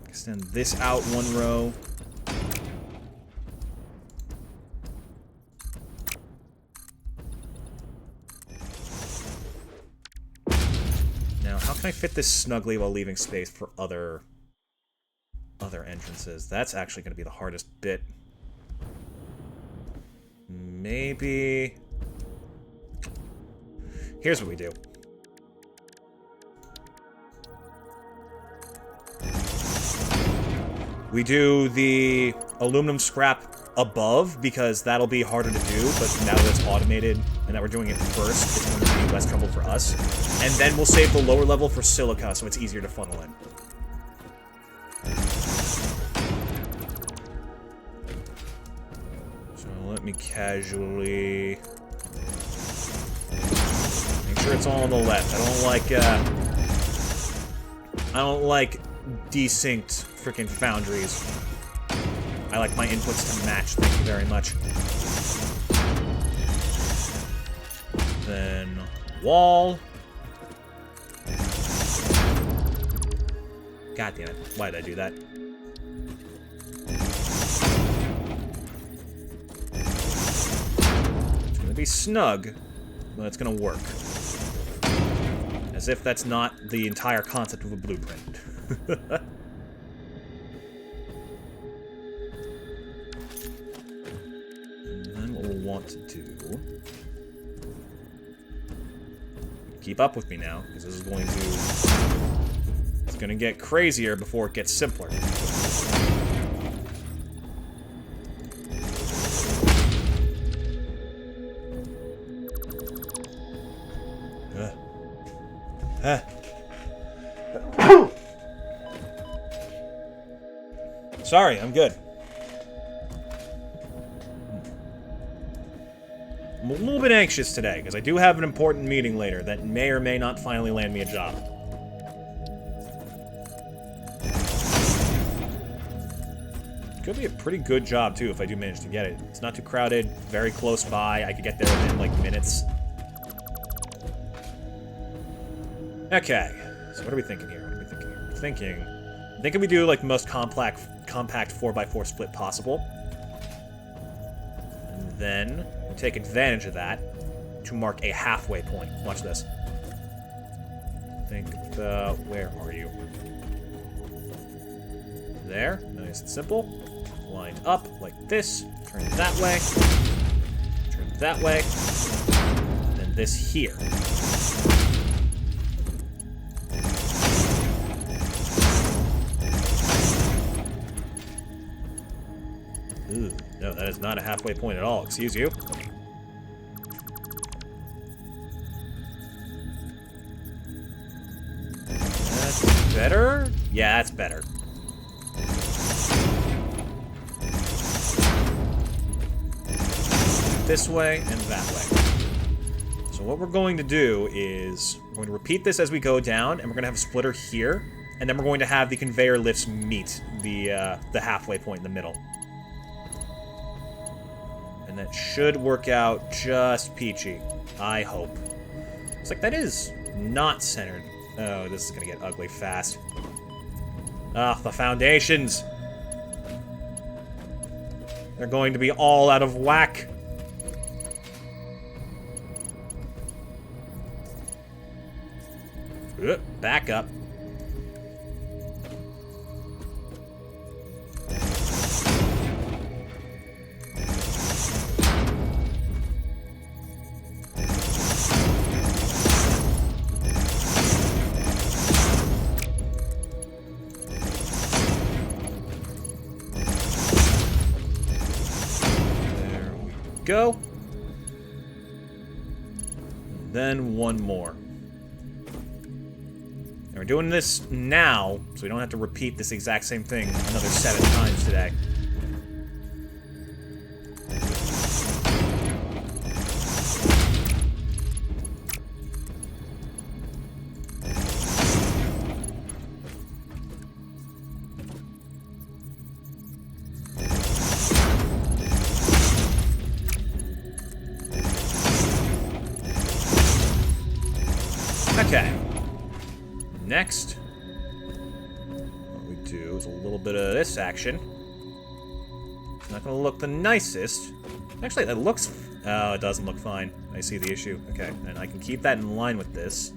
extend this out 1 row. Now, how can I fit this snugly while leaving space for other entrances? That's actually going to be the hardest bit. Maybe... Here's what we do. We do the aluminum scrap above, because that'll be harder to do, but now that it's automated and that we're doing it first, it's going to be less trouble for us. And then we'll save the lower level for silica, so it's easier to funnel in. Let me casually make sure it's all on the left. I don't like desynced freaking foundries. I like my inputs to match. Thank you very much. Then wall. God damn it. Why did I do that? It's gonna be snug, but it's gonna work. As if that's not the entire concept of a blueprint. And then what we'll want to do... Keep up with me now, because this is going to... It's gonna get crazier before it gets simpler. Sorry, I'm good. I'm a little bit anxious today, because I do have an important meeting later that may or may not finally land me a job. Could be a pretty good job, too, if I do manage to get it. It's not too crowded, very close by. I could get there within, like, minutes. Okay. So what are we thinking here? What are we thinking here? We're thinking we do, like, the most compact 4x4 split possible. And then we take advantage of that to mark a halfway point. Watch this. Where are you? There. Nice and simple. Lined up like this. Turn that way. Turn that way. And then this here. Ooh, no, that is not a halfway point at all. Excuse you. That's better? Yeah, that's better. This way and that way. So what we're going to do is we're going to repeat this as we go down, and we're going to have a splitter here, and then we're going to have the conveyor lifts meet the halfway point in the middle. And that should work out just peachy. I hope. It's like that is not centered. Oh, this is going to get ugly fast. Ah, the foundations. They're going to be all out of whack. Back up. There we go. Then one more. And we're doing this now, so we don't have to repeat this exact same thing another 7 times today. Okay. Next, what we do is a little bit of this action. It's not going to look the nicest. Actually, it looks... Oh, it doesn't look fine. I see the issue. Okay, and I can keep that in line with this.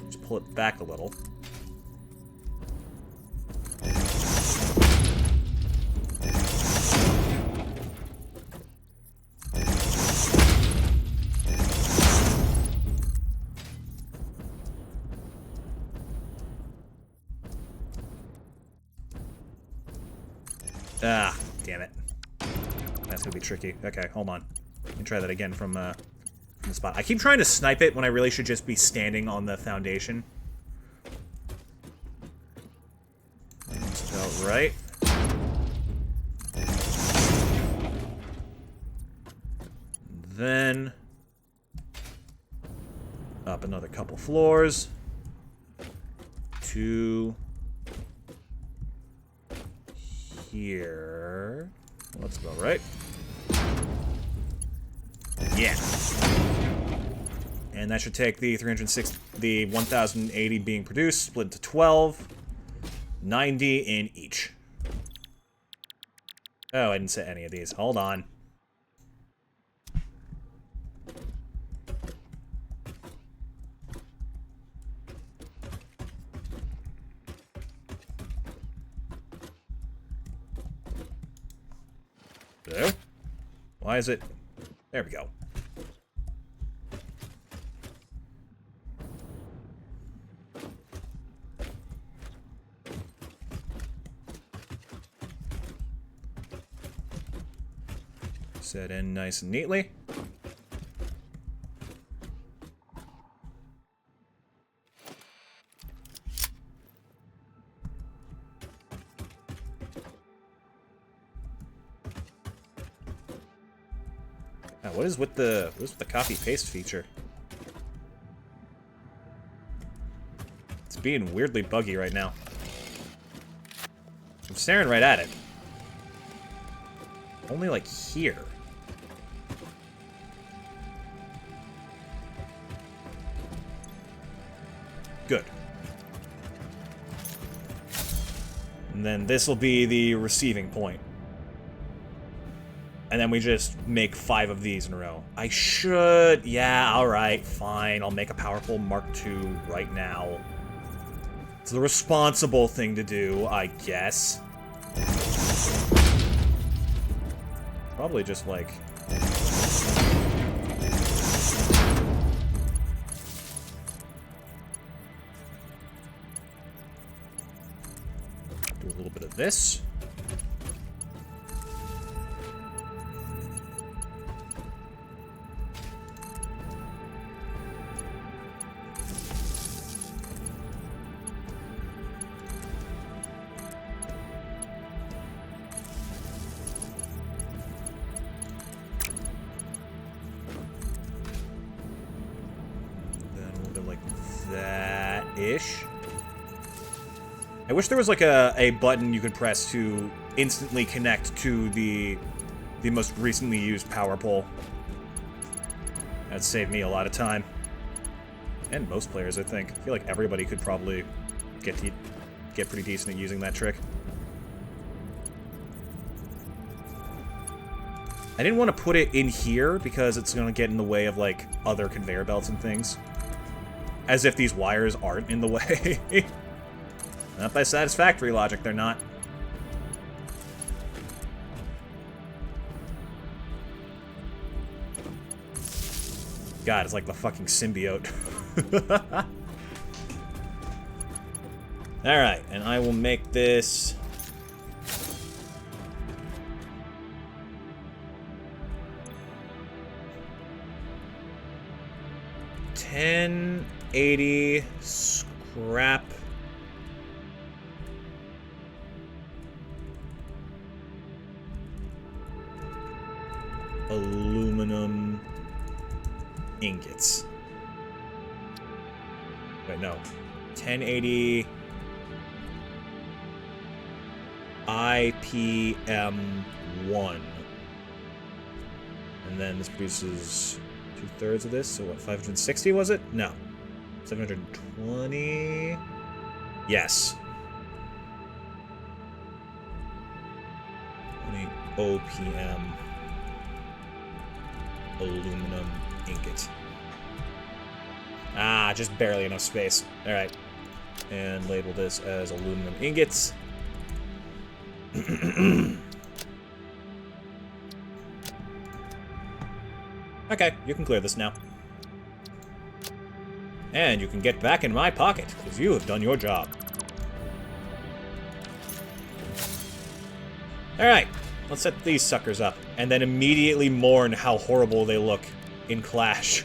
Just pull it back a little. Ah, damn it. That's gonna be tricky. Okay, hold on. Let me try that again from the spot. I keep trying to snipe it when I really should just be standing on the foundation. That's about right. Then up another couple floors. 2 here. Let's go right. Yeah. And that should take the 1080 being produced, split into 12. 90 in each. Oh, I didn't set any of these. Hold on. So, why is it? There we go. Set in nice and neatly. Now, what is with the copy paste feature? It's being weirdly buggy right now. I'm staring right at it. Only like here. Good. And then this will be the receiving point. And then we just make 5 of these in a row. I should... Yeah, alright, fine. I'll make a powerful Mark II right now. It's the responsible thing to do, I guess. Probably just, like... do a little bit of this. Ish. I wish there was like a button you could press to instantly connect to the most recently used power pole. That'd save me a lot of time. And most players, I think. I feel like everybody could probably get pretty decent at using that trick. I didn't want to put it in here because it's going to get in the way of like other conveyor belts and things. As if these wires aren't in the way. Not by Satisfactory logic, they're not. God, it's like the fucking symbiote. Alright, and I will make this... $10.80 scrap. Aluminum ingots. Wait, no. 1080 IPM1. And then this produces 2/3 of this, so what, 560 was it? No. 720? Yes. 20 OPM aluminum ingot. Ah, just barely enough space. Alright. And label this as aluminum ingots. Okay, you can clear this now. And you can get back in my pocket, because you have done your job. Alright, let's set these suckers up, and then immediately mourn how horrible they look in Clash.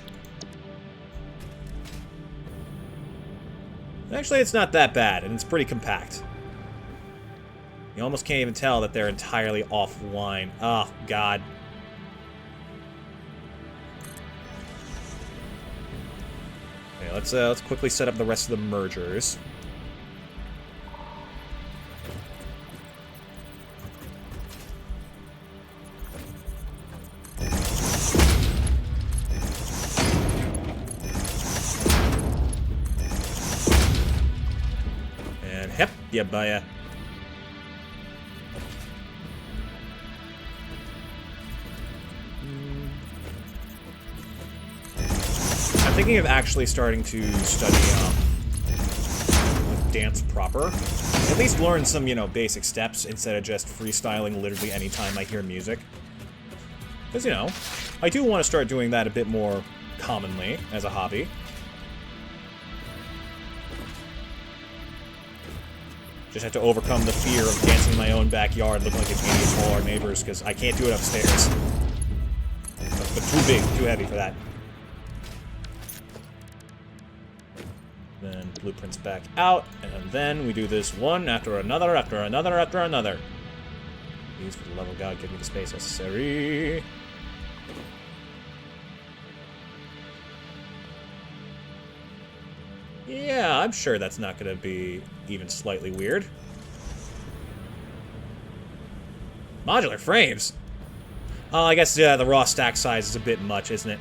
Actually, it's not that bad, and it's pretty compact. You almost can't even tell that they're entirely offline. Oh, God. Okay, let's quickly set up the rest of the mergers. Yeah, baya. I'm thinking of actually starting to study like dance proper. At least learn some, you know, basic steps instead of just freestyling literally anytime I hear music. Because, you know, I do want to start doing that a bit more commonly as a hobby. Just have to overcome the fear of dancing in my own backyard, looking like an idiot to all our neighbors, because I can't do it upstairs. But too big, too heavy for that. Then blueprints back out, and then we do this one after another, after another, after another. Please, for the love of God, give me the space necessary. Yeah, I'm sure that's not going to be even slightly weird. Modular frames? Oh, I guess, yeah, the raw stack size is a bit much, isn't it?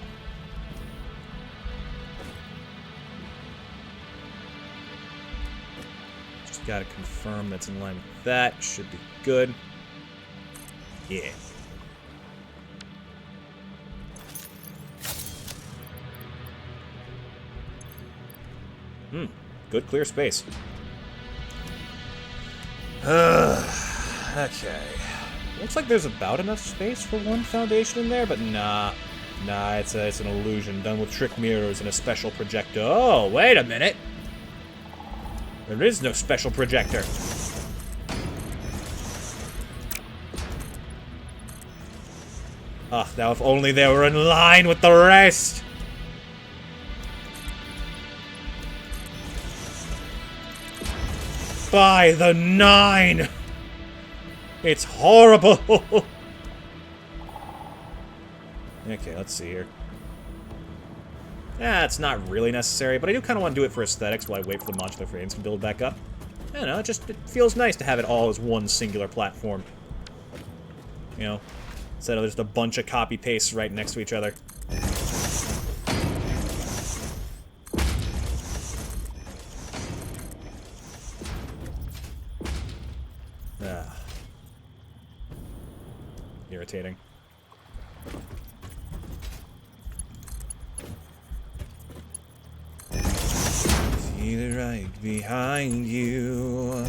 Just gotta confirm that's in line with that. Should be good. Yeah. Good clear space. Okay. Looks like there's about enough space for one foundation in there, but nah. Nah, it's an illusion done with trick mirrors and a special projector. Oh, wait a minute. There is no special projector. Ah, now if only they were in line with the rest. By the 9! It's horrible! Okay, let's see here. Yeah, it's not really necessary, but I do kind of want to do it for aesthetics while I wait for the modular frames to build back up. I don't know, it feels nice to have it all as one singular platform. You know, instead of just a bunch of copy-pastes right next to each other. Irritating. See the right behind you,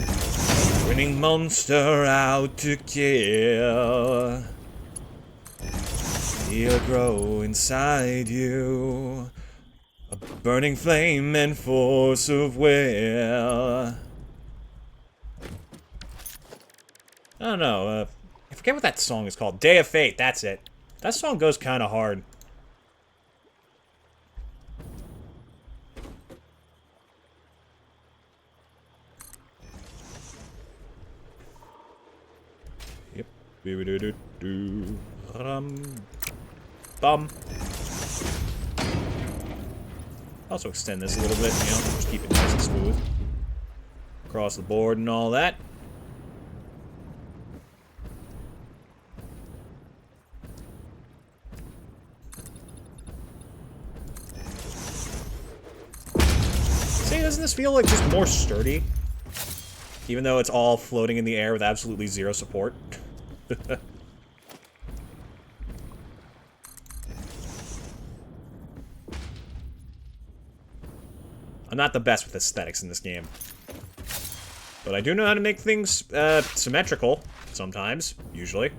grinning monster out to kill. Feel grow inside you, a burning flame and force of will. I don't know, I forget what that song is called. Day of Fate, that's it. That song goes kind of hard. Yep. Boo-doo-doo-doo. Bum. Also extend this a little bit, you know, just keep it nice and smooth. Across the board and all that. Doesn't this feel like just more sturdy? Even though it's all floating in the air with absolutely zero support. I'm not the best with aesthetics in this game. But I do know how to make things symmetrical sometimes, usually.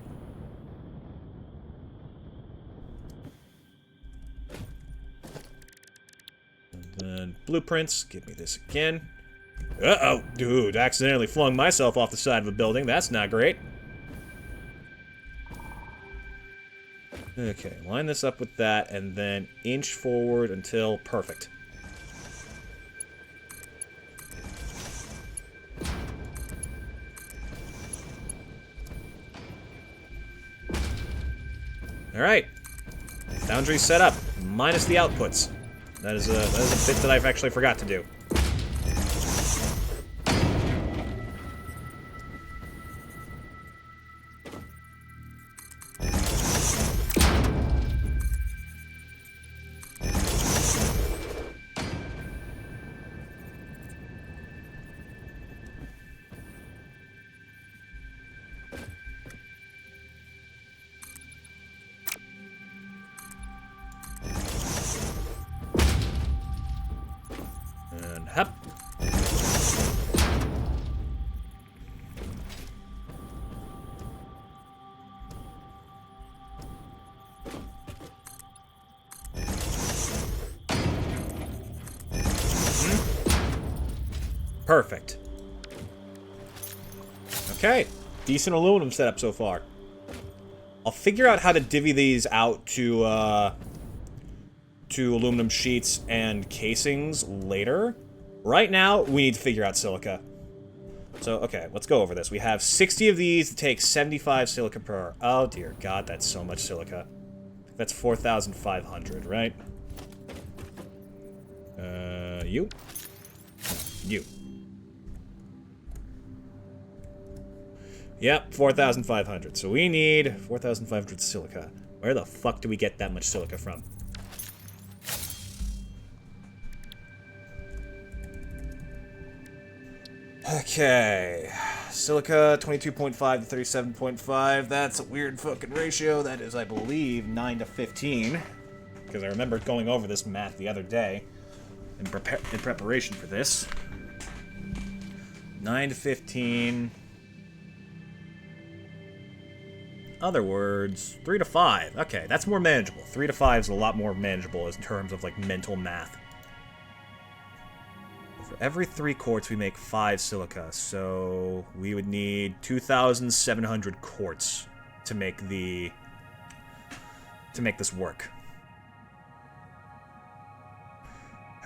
And blueprints, give me this again. Uh-oh, dude, accidentally flung myself off the side of a building. That's not great. Okay, line this up with that, and then inch forward until perfect. Alright. Foundry set up, minus the outputs. That is a bit that I've actually forgot to do. Hup. Perfect. Okay, decent aluminum setup so far. I'll figure out how to divvy these out to aluminum sheets and casings later. Right now, we need to figure out silica. So, okay, let's go over this. We have 60 of these to take 75 silica per hour. Oh, dear God, that's so much silica. That's 4,500, right? You? You. Yep, 4,500. So we need 4,500 silica. Where the fuck do we get that much silica from? Okay. Silica, 22.5 to 37.5. That's a weird fucking ratio. That is, I believe, 9 to 15. Because I remember going over this math the other day in preparation for this. 9 to 15. Other words, 3 to 5. Okay, that's more manageable. 3 to 5 is a lot more manageable in terms of, like, mental math. For every 3 quartz, we make 5 silica, so we would need 2,700 quartz to make this work.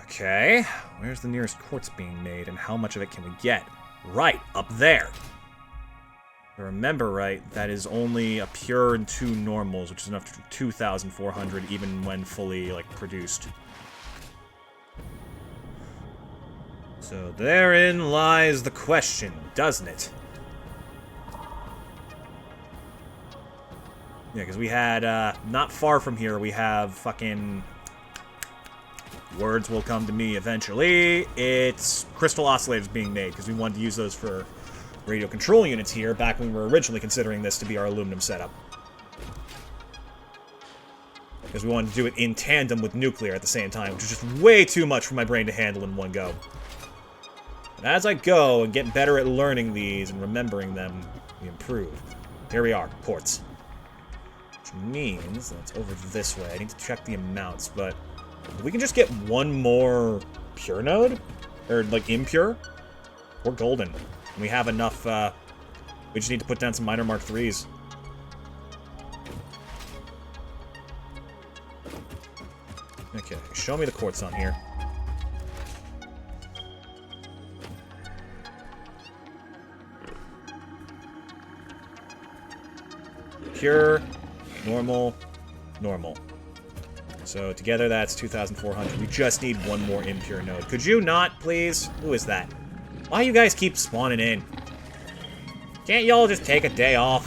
Okay, where's the nearest quartz being made, and how much of it can we get? Right, up there. If I remember right, that is only a pure and 2 normals, which is enough for 2,400 even when fully, like, produced. So therein lies the question, doesn't it? Yeah, because we had, not far from here, we have fucking... Words will come to me eventually. It's crystal oscillators being made, because we wanted to use those for radio control units here, back when we were originally considering this to be our aluminum setup. Because we wanted to do it in tandem with nuclear at the same time, which is just way too much for my brain to handle in one go. But as I go and get better at learning these and remembering them, we improve. Here we are, quartz. Which means that's over this way. I need to check the amounts, but we can just get one more pure node, or like impure, or golden. And we have enough, we just need to put down some minor Mark 3s. Okay, show me the quartz on here. Pure, normal, normal. So together that's 2,400. We just need one more impure node. Could you not, please? Who is that? Why you guys keep spawning in? Can't y'all just take a day off?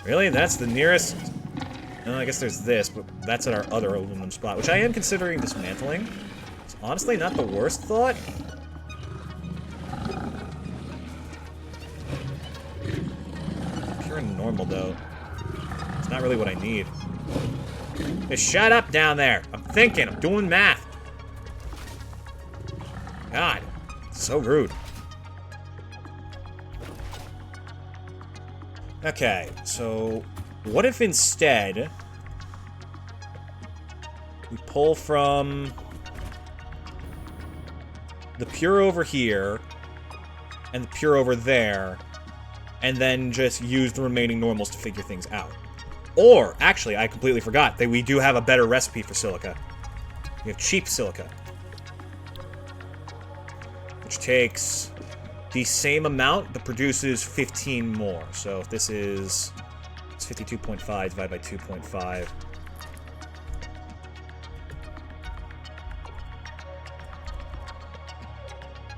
Really? That's the nearest? No, I guess there's this, but that's at our other aluminum spot, which I am considering dismantling. It's honestly not the worst thought. Pure and normal, though. It's not really what I need. Just shut up down there. I'm thinking. I'm doing math. God. So rude. Okay, so what if instead we pull from the pure over here and the pure over there, and then just use the remaining normals to figure things out? Or, actually, I completely forgot that we do have a better recipe for silica. We have cheap silica, which takes the same amount, but produces 15 more. So if this is... it's 52.5 divided by 2.5.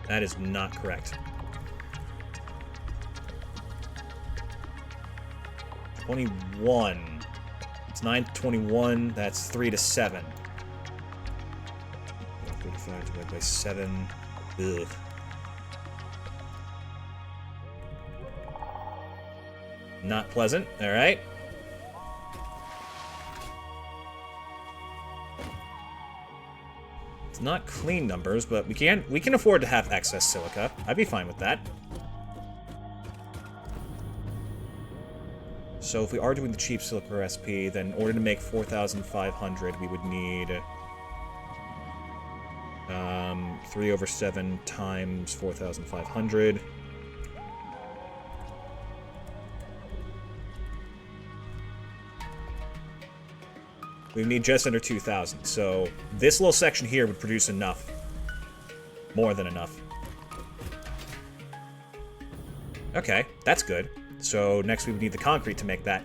That is not correct. 21. It's 9 to 21. That's 3 to 7. 35 divided by 7. Ugh. Not pleasant. Alright. It's not clean numbers, but we can afford to have excess silica. I'd be fine with that. So if we are doing the cheap silica recipe, then in order to make 4,500, we would need 3/7 times 4,500. We need just under 2,000, so this little section here would produce enough. More than enough. Okay, that's good. So next we would need the concrete to make that.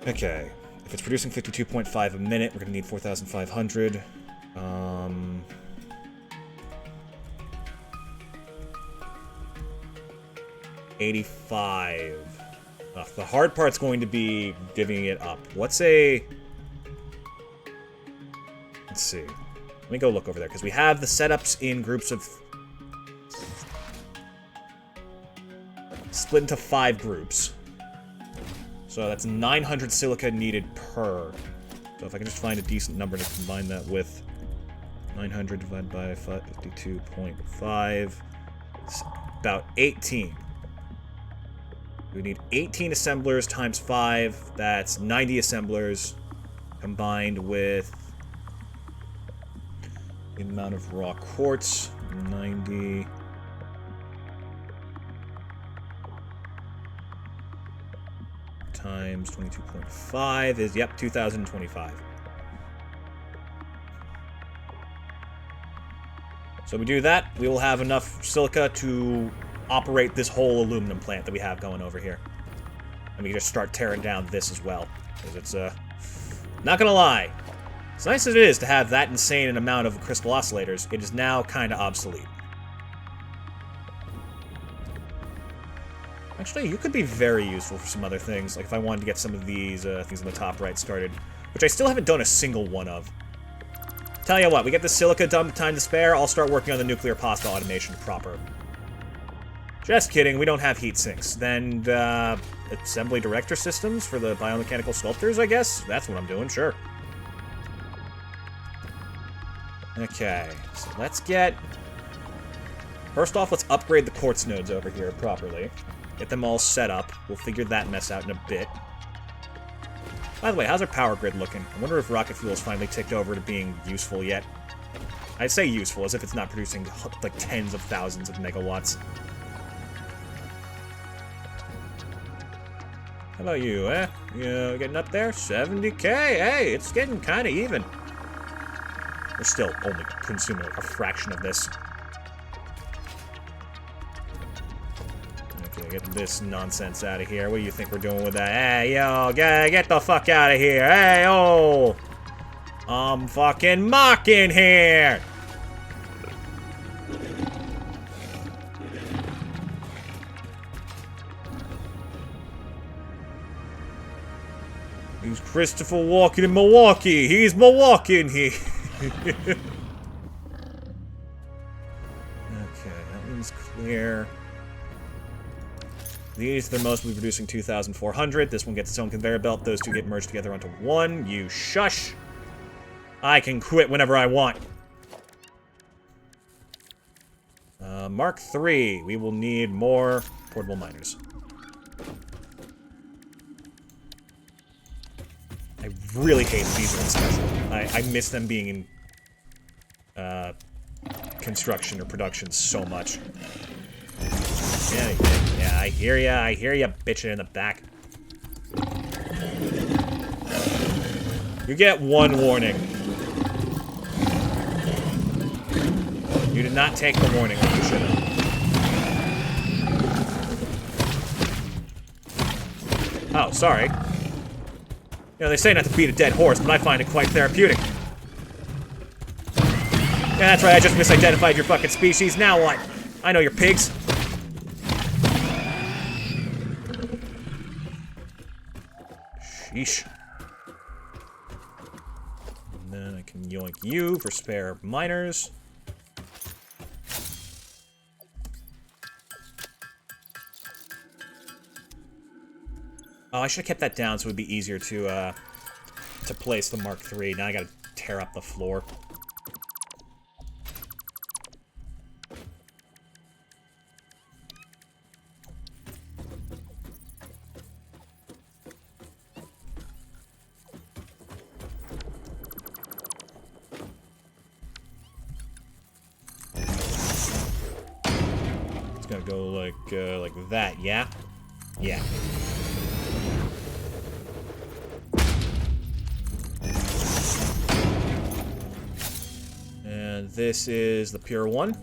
Okay, if it's producing 52.5 a minute, we're going to need 4,500. 85. The hard part's going to be divvying it up. Let's see. Let me go look over there, because we have the setups in groups of... split into 5 groups. So that's 900 silica needed per. So if I can just find a decent number to combine that with... 900 divided by 52.5... it's about 18. We need 18 assemblers times 5. That's 90 assemblers combined with the amount of raw quartz. 90 times 22.5 is, yep, 2,025. So we do that, we will have enough silica to operate this whole aluminum plant that we have going over here. And we can just start tearing down this as well. Because it's, not gonna lie, as nice as it is to have that insane an amount of crystal oscillators, it is now kind of obsolete. Actually, you could be very useful for some other things. Like if I wanted to get some of these things on the top right started. Which I still haven't done a single one of. Tell you what, we get the silica done with time to spare, I'll start working on the nuclear pasta automation proper. Just kidding, we don't have heat sinks. Then, assembly director systems for the biomechanical sculptors, I guess? That's what I'm doing, sure. Okay, so let's get... First off, let's upgrade the quartz nodes over here properly. Get them all set up. We'll figure that mess out in a bit. By the way, how's our power grid looking? I wonder if rocket fuel's finally ticked over to being useful yet. I say useful, as if it's not producing, like, tens of thousands of megawatts. How about you, eh? You getting up there? 70k? Hey, it's getting kind of even. We're still only consuming like a fraction of this. Okay, get this nonsense out of here. What do you think we're doing with that? Hey, yo, get the fuck out of here. Hey, oh! I'm fucking mocking here! He's Christopher walking in Milwaukee. He's Milwaukee in here. Okay, that one's clear. These, the most, will be producing 2,400. This one gets its own conveyor belt. Those two get merged together onto one. You shush. I can quit whenever I want. Mark 3. We will need more portable miners. I really hate these ones special. I miss them being in construction or production so much. Yeah, I hear ya bitching in the back. You get one warning. You did not take the warning like you should have. Oh, sorry. You know, they say not to beat a dead horse, but I find it quite therapeutic. Yeah, that's right, I just misidentified your fucking species. Now what? I know you're pigs. Sheesh. And then I can yoink you for spare miners. Oh, I should have kept that down so it would be easier to place the Mark III. Now I gotta tear up the floor. It's gonna go like that, yeah? Yeah. And this is the pure one.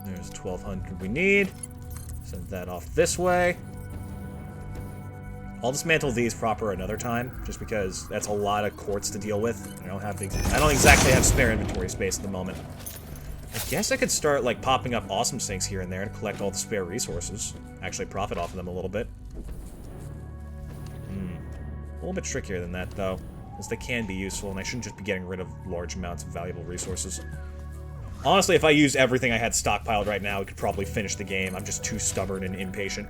There's 1,200 we need. Send that off this way. I'll dismantle these proper another time, just because that's a lot of quartz to deal with. I don't exactly have spare inventory space at the moment. I guess I could start, like, popping up awesome sinks here and there and collect all the spare resources. Actually profit off of them a little bit. A little bit trickier than that, though, as they can be useful, and I shouldn't just be getting rid of large amounts of valuable resources. Honestly, if I used everything I had stockpiled right now, I could probably finish the game. I'm just too stubborn and impatient.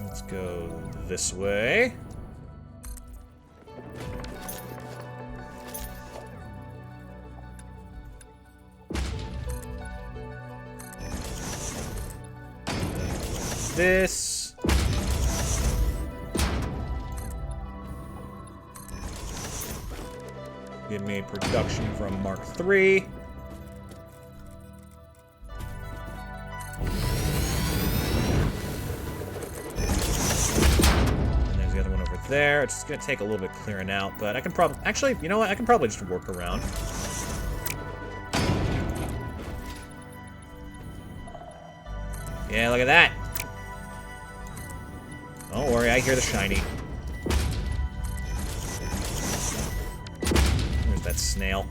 Let's go this way. This. Give me production from Mark III. And there's the other one over there. It's gonna take a little bit clearing out, but I can probably... Actually, you know what? I can probably just work around. Yeah, look at that. Don't worry, I hear the shiny. There's that snail.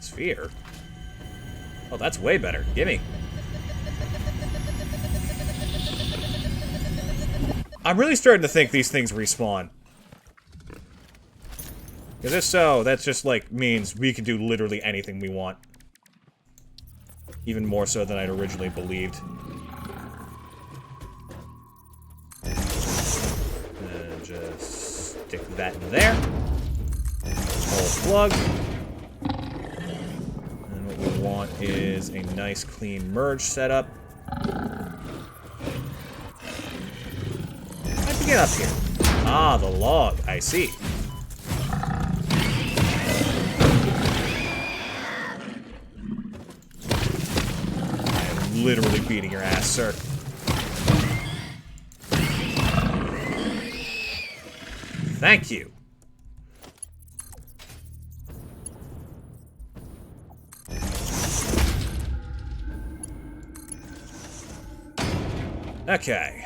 Sphere? Oh, that's way better. Gimme. I'm really starting to think these things respawn. Because if so, that's just, like, means we can do literally anything we want. Even more so than I'd originally believed. And just stick that in there. Whole plug. And what we want is a nice, clean merge setup. How'd you get up here? Ah, the log. I see. Literally beating your ass, sir. Thank you. Okay.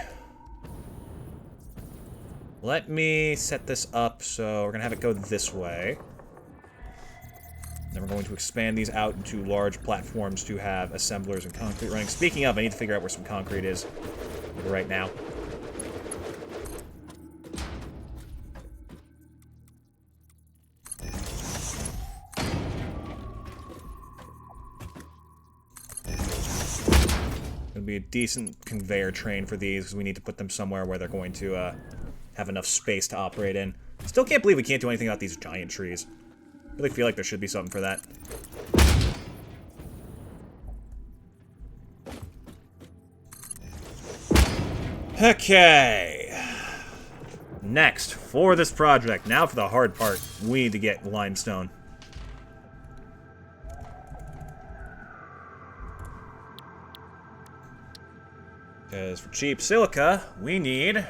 Let me set this up, so we're gonna have it go this way. Then we're going to expand these out into large platforms to have assemblers and concrete running. Speaking of, I need to figure out where some concrete is right now. It'll be a decent conveyor train for these, because we need to put them somewhere where they're going to have enough space to operate in. Still can't believe we can't do anything about these giant trees. I really feel like there should be something for that. Okay. Next, for this project, now for the hard part, we need to get limestone. Because for cheap silica, we need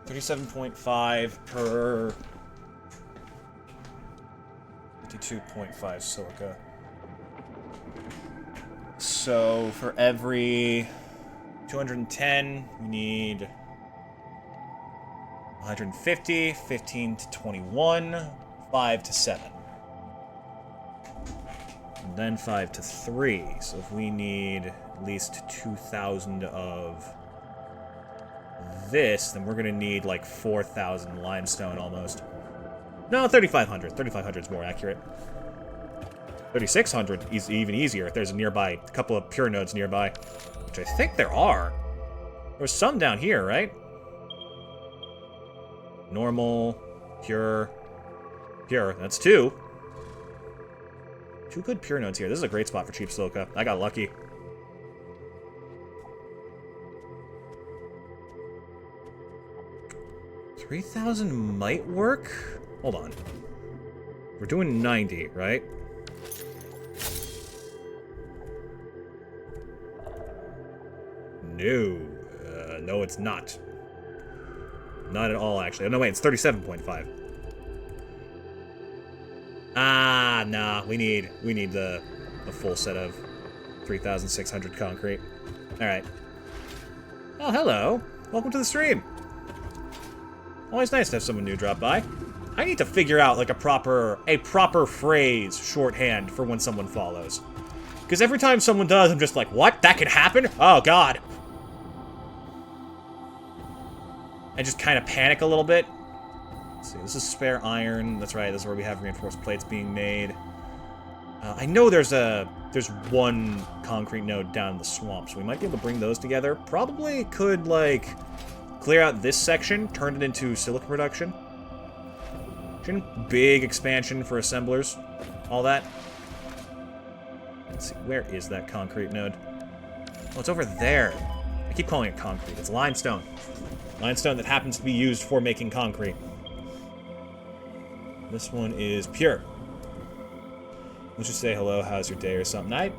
37.5 per 52.5 silica. So for every 210, we need 150, 15 to 21, 5 to 7. And then 5 to 3. So if we need at least 2,000 of this, then we're going to need like 4,000 limestone almost. No, 3,500. 3,500 is more accurate. 3,600 is even easier if there's a couple of pure nodes nearby. Which I think there are. There's some down here, right? Normal, pure, that's 2. 2 good pure nodes here. This is a great spot for cheap silica. I got lucky. $3,000 might work? Hold on. We're doing 90, right? No. No, it's not. Not at all, actually. Oh, no, wait, it's 37.5. Ah, nah. We need the full set of 3,600 concrete. Alright. Oh, hello. Welcome to the stream. Always nice to have someone new drop by. I need to figure out, like, a proper phrase shorthand for when someone follows. Because every time someone does, I'm just like, what? That could happen? Oh, God. I just kind of panic a little bit. Let's see, this is spare iron. That's right, this is where we have reinforced plates being made. I know there's one concrete node down in the swamp, so we might be able to bring those together. Probably could, like, clear out this section, turn it into silica production. Big expansion for assemblers. All that. Let's see, where is that concrete node? Oh, it's over there. I keep calling it concrete. It's limestone. Limestone that happens to be used for making concrete. This one is pure. Let's just say hello, how's your day or something. I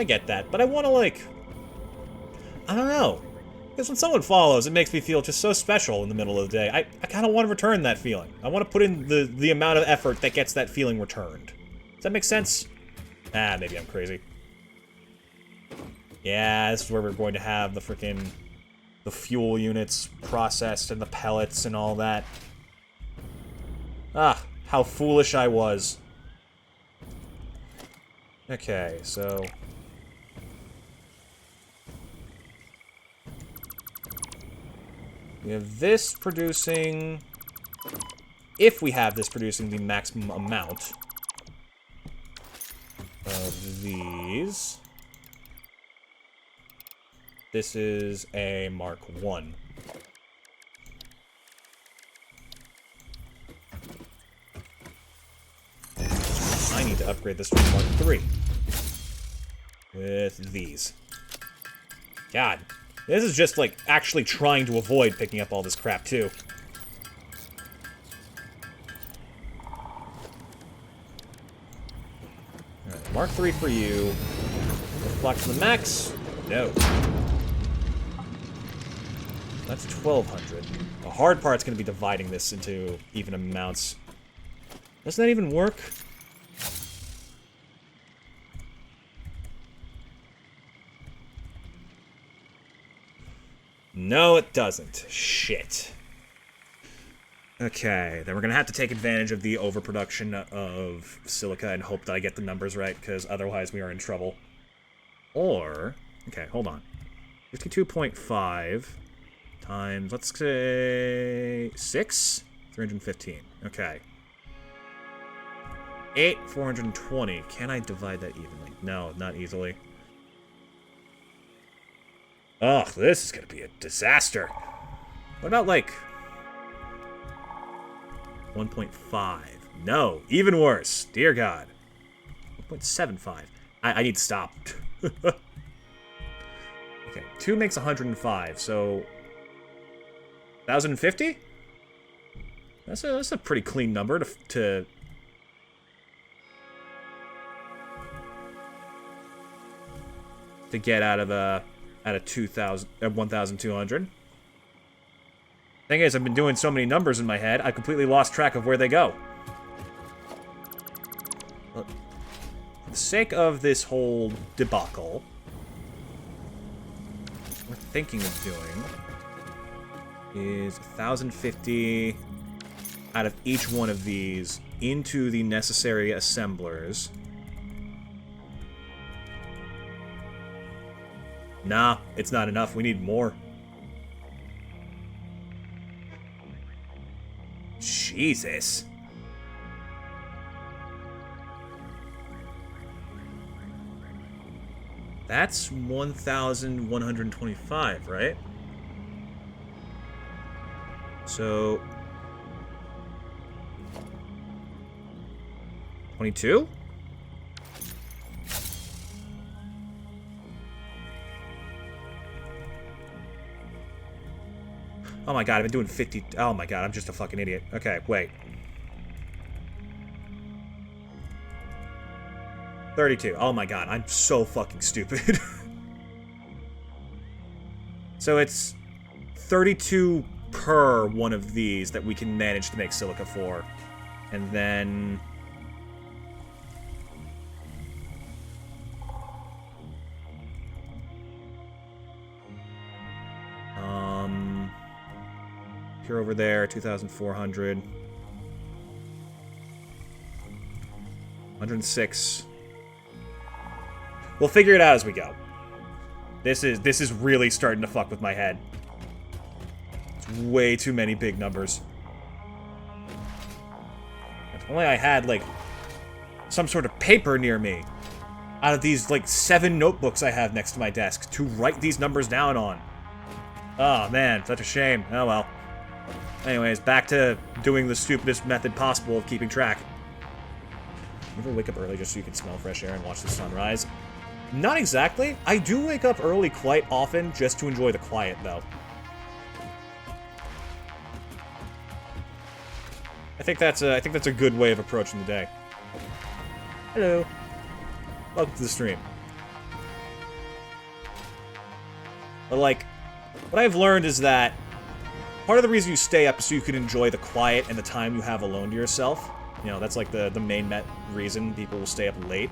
get that, but I want to, like, I don't know. Because when someone follows, it makes me feel just so special in the middle of the day. I kind of want to return that feeling. I want to put in the amount of effort that gets that feeling returned. Does that make sense? Ah, maybe I'm crazy. Yeah, this is where we're going to have the fuel units processed and the pellets and all that. Ah, how foolish I was. Okay, so... we have this producing... if we have this producing the maximum amount of these... this is a Mark 1. I need to upgrade this to a Mark 3. With these. God. This is just, like, actually trying to avoid picking up all this crap, too. Alright, Mark 3 for you. Reflect to the max. No. That's 1,200. The hard part's going to be dividing this into even amounts. Doesn't that even work? No, it doesn't. Shit. Okay, then we're gonna have to take advantage of the overproduction of silica and hope that I get the numbers right, because otherwise we are in trouble. Or... okay, hold on. 52.5 times, let's say... 6? 315. Okay. 8, 420. Can I divide that evenly? No, not easily. Ugh, this is gonna be a disaster. What about, like... 1.5? No, even worse. Dear God. 1.75. I need to stop. Okay, 2 makes 105, so... 1,050? That's a pretty clean number to get out of 1,200. Thing is, I've been doing so many numbers in my head, I completely lost track of where they go. For the sake of this whole debacle, what we're thinking of doing is 1,050 out of each one of these into the necessary assemblers. Nah, it's not enough. We need more. Jesus. That's 1,125, right? So 22? Oh my god, I've been doing 50. Oh my god, I'm just a fucking idiot. Okay, wait. 32. Oh my god, I'm so fucking stupid. So it's 32 per one of these that we can manage to make silica for. And then... Here over there, 2,400. 106. We'll figure it out as we go. This is really starting to fuck with my head. It's way too many big numbers. If only I had, like, some sort of paper near me. Out of these, like, 7 notebooks I have next to my desk to write these numbers down on. Oh, man, such a shame. Oh, well. Anyways, back to doing the stupidest method possible of keeping track. You ever wake up early just so you can smell fresh air and watch the sunrise? Not exactly. I do wake up early quite often just to enjoy the quiet, though. I think that's a good way of approaching the day. Hello. Welcome to the stream. But, like, what I've learned is that part of the reason you stay up is so you can enjoy the quiet and the time you have alone to yourself. You know, that's like the main reason people will stay up late.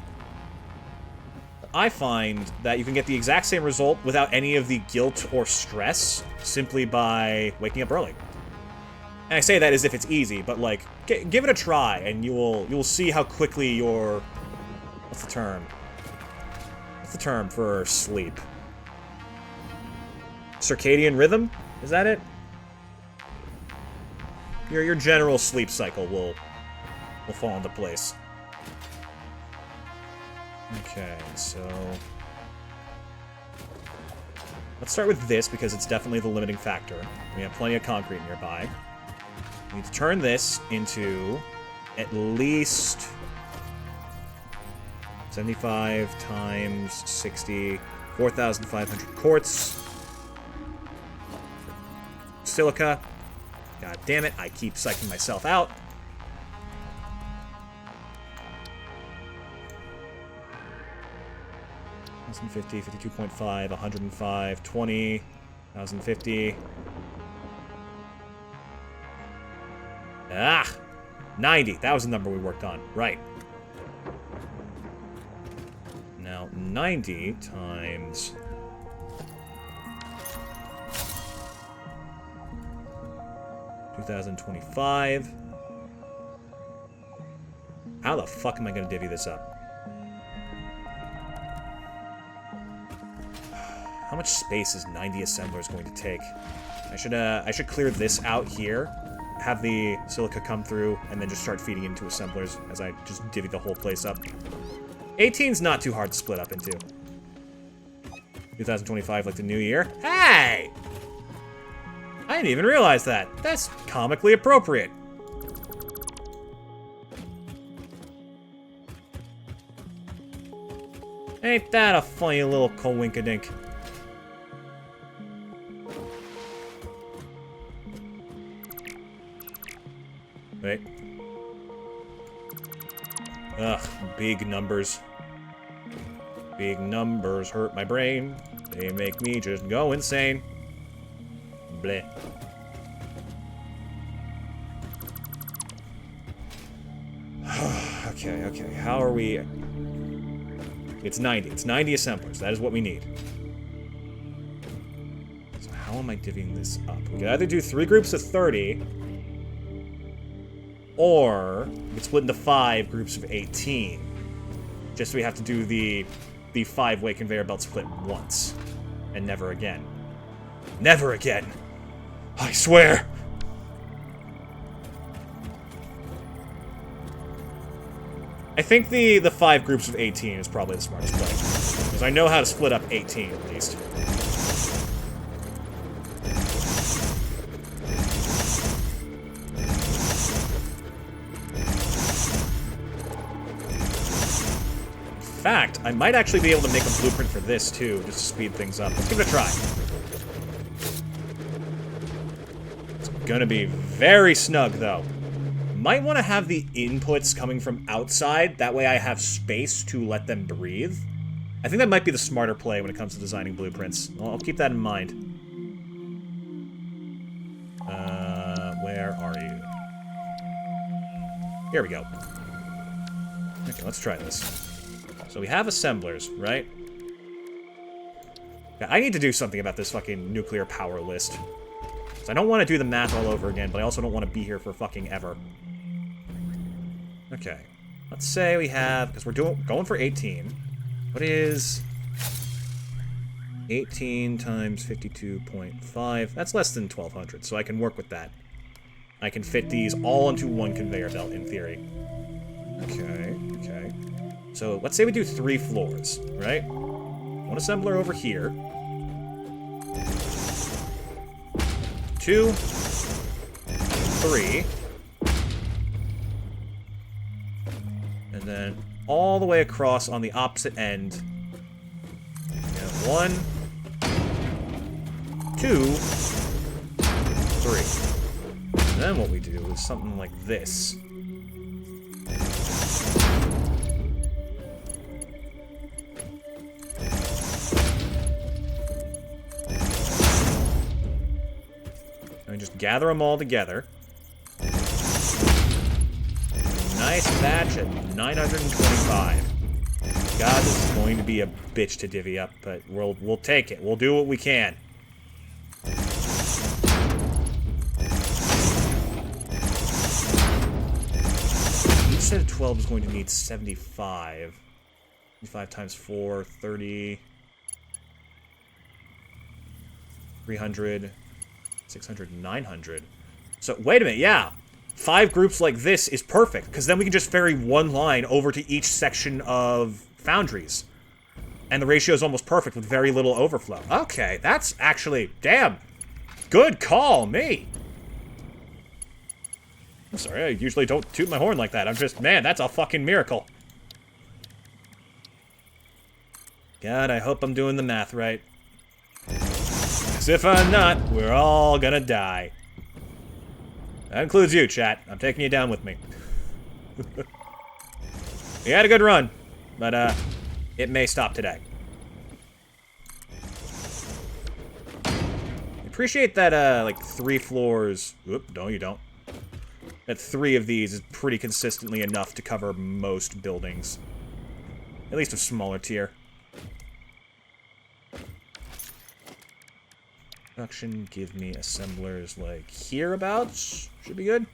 I find that you can get the exact same result without any of the guilt or stress simply by waking up early. And I say that as if it's easy, but like, give it a try and you will see how quickly your... What's the term? What's the term for sleep? Circadian rhythm? Is that it? Your general sleep cycle will fall into place. Okay, so... Let's start with this, because it's definitely the limiting factor. We have plenty of concrete nearby. We need to turn this into at least 75 times 60, 4,500 quartz. Silica. God damn it, I keep psyching myself out. $1,050, 52.5, 105, 20, 1,050. Ah! 90. That was the number we worked on. Right. Now, 90 times... 2025. How the fuck am I going to divvy this up? How much space is 90 assemblers going to take? I should clear this out here, have the silica come through, and then just start feeding into assemblers as I just divvy the whole place up. 18's not too hard to split up into. 2025, like the new year. Hey! I didn't even realize that. That's comically appropriate. Ain't that a funny little coinkadink? Wait. Ugh, big numbers. Big numbers hurt my brain. They make me just go insane. Bleh. Okay, how are we... It's 90. It's 90 assemblers. That is what we need. So how am I divvying this up? We can either do 3 groups of 30, or we can split into 5 groups of 18. Just so we have to do the 5-way conveyor belt split once. And never again. Never again! I swear! I think the 5 groups of 18 is probably the smartest play. Because I know how to split up 18, at least. In fact, I might actually be able to make a blueprint for this, too, just to speed things up. Let's give it a try. It's gonna be very snug, though. Might want to have the inputs coming from outside, that way I have space to let them breathe. I think that might be the smarter play when it comes to designing blueprints. I'll keep that in mind. Where are you? Here we go. Okay, let's try this. So we have assemblers, right? Yeah, I need to do something about this fucking nuclear power list. So I don't want to do the math all over again, but I also don't want to be here for fucking ever. Okay. Let's say we have... Because we're going for 18. What is... 18 times 52.5? That's less than 1,200, so I can work with that. I can fit these all into one conveyor belt, in theory. Okay, okay. So let's say we do 3 floors, right? One assembler over here. 2. 3. And then all the way across on the opposite end. We have 1, 2, 3. And then what we do is something like this. And we just gather them all together. Nice batch at 925. God, this is going to be a bitch to divvy up, but we'll take it. We'll do what we can. Each set of 12 is going to need 75. 75 times 4, 30. 300. 600, 900. So, wait a minute, yeah. 5 groups like this is perfect, because then we can just ferry one line over to each section of foundries. And the ratio is almost perfect with very little overflow. Okay, that's actually, damn, good call, me. I'm sorry, I usually don't toot my horn like that. I'm just, man, that's a fucking miracle. God, I hope I'm doing the math right. Because if I'm not, we're all gonna die. That includes you, chat. I'm taking you down with me. We had a good run, but, it may stop today. Appreciate that, like, 3 floors... Oop, no, you don't. That 3 of these is pretty consistently enough to cover most buildings. At least a smaller tier. Production, give me assemblers like hereabouts. Should be good.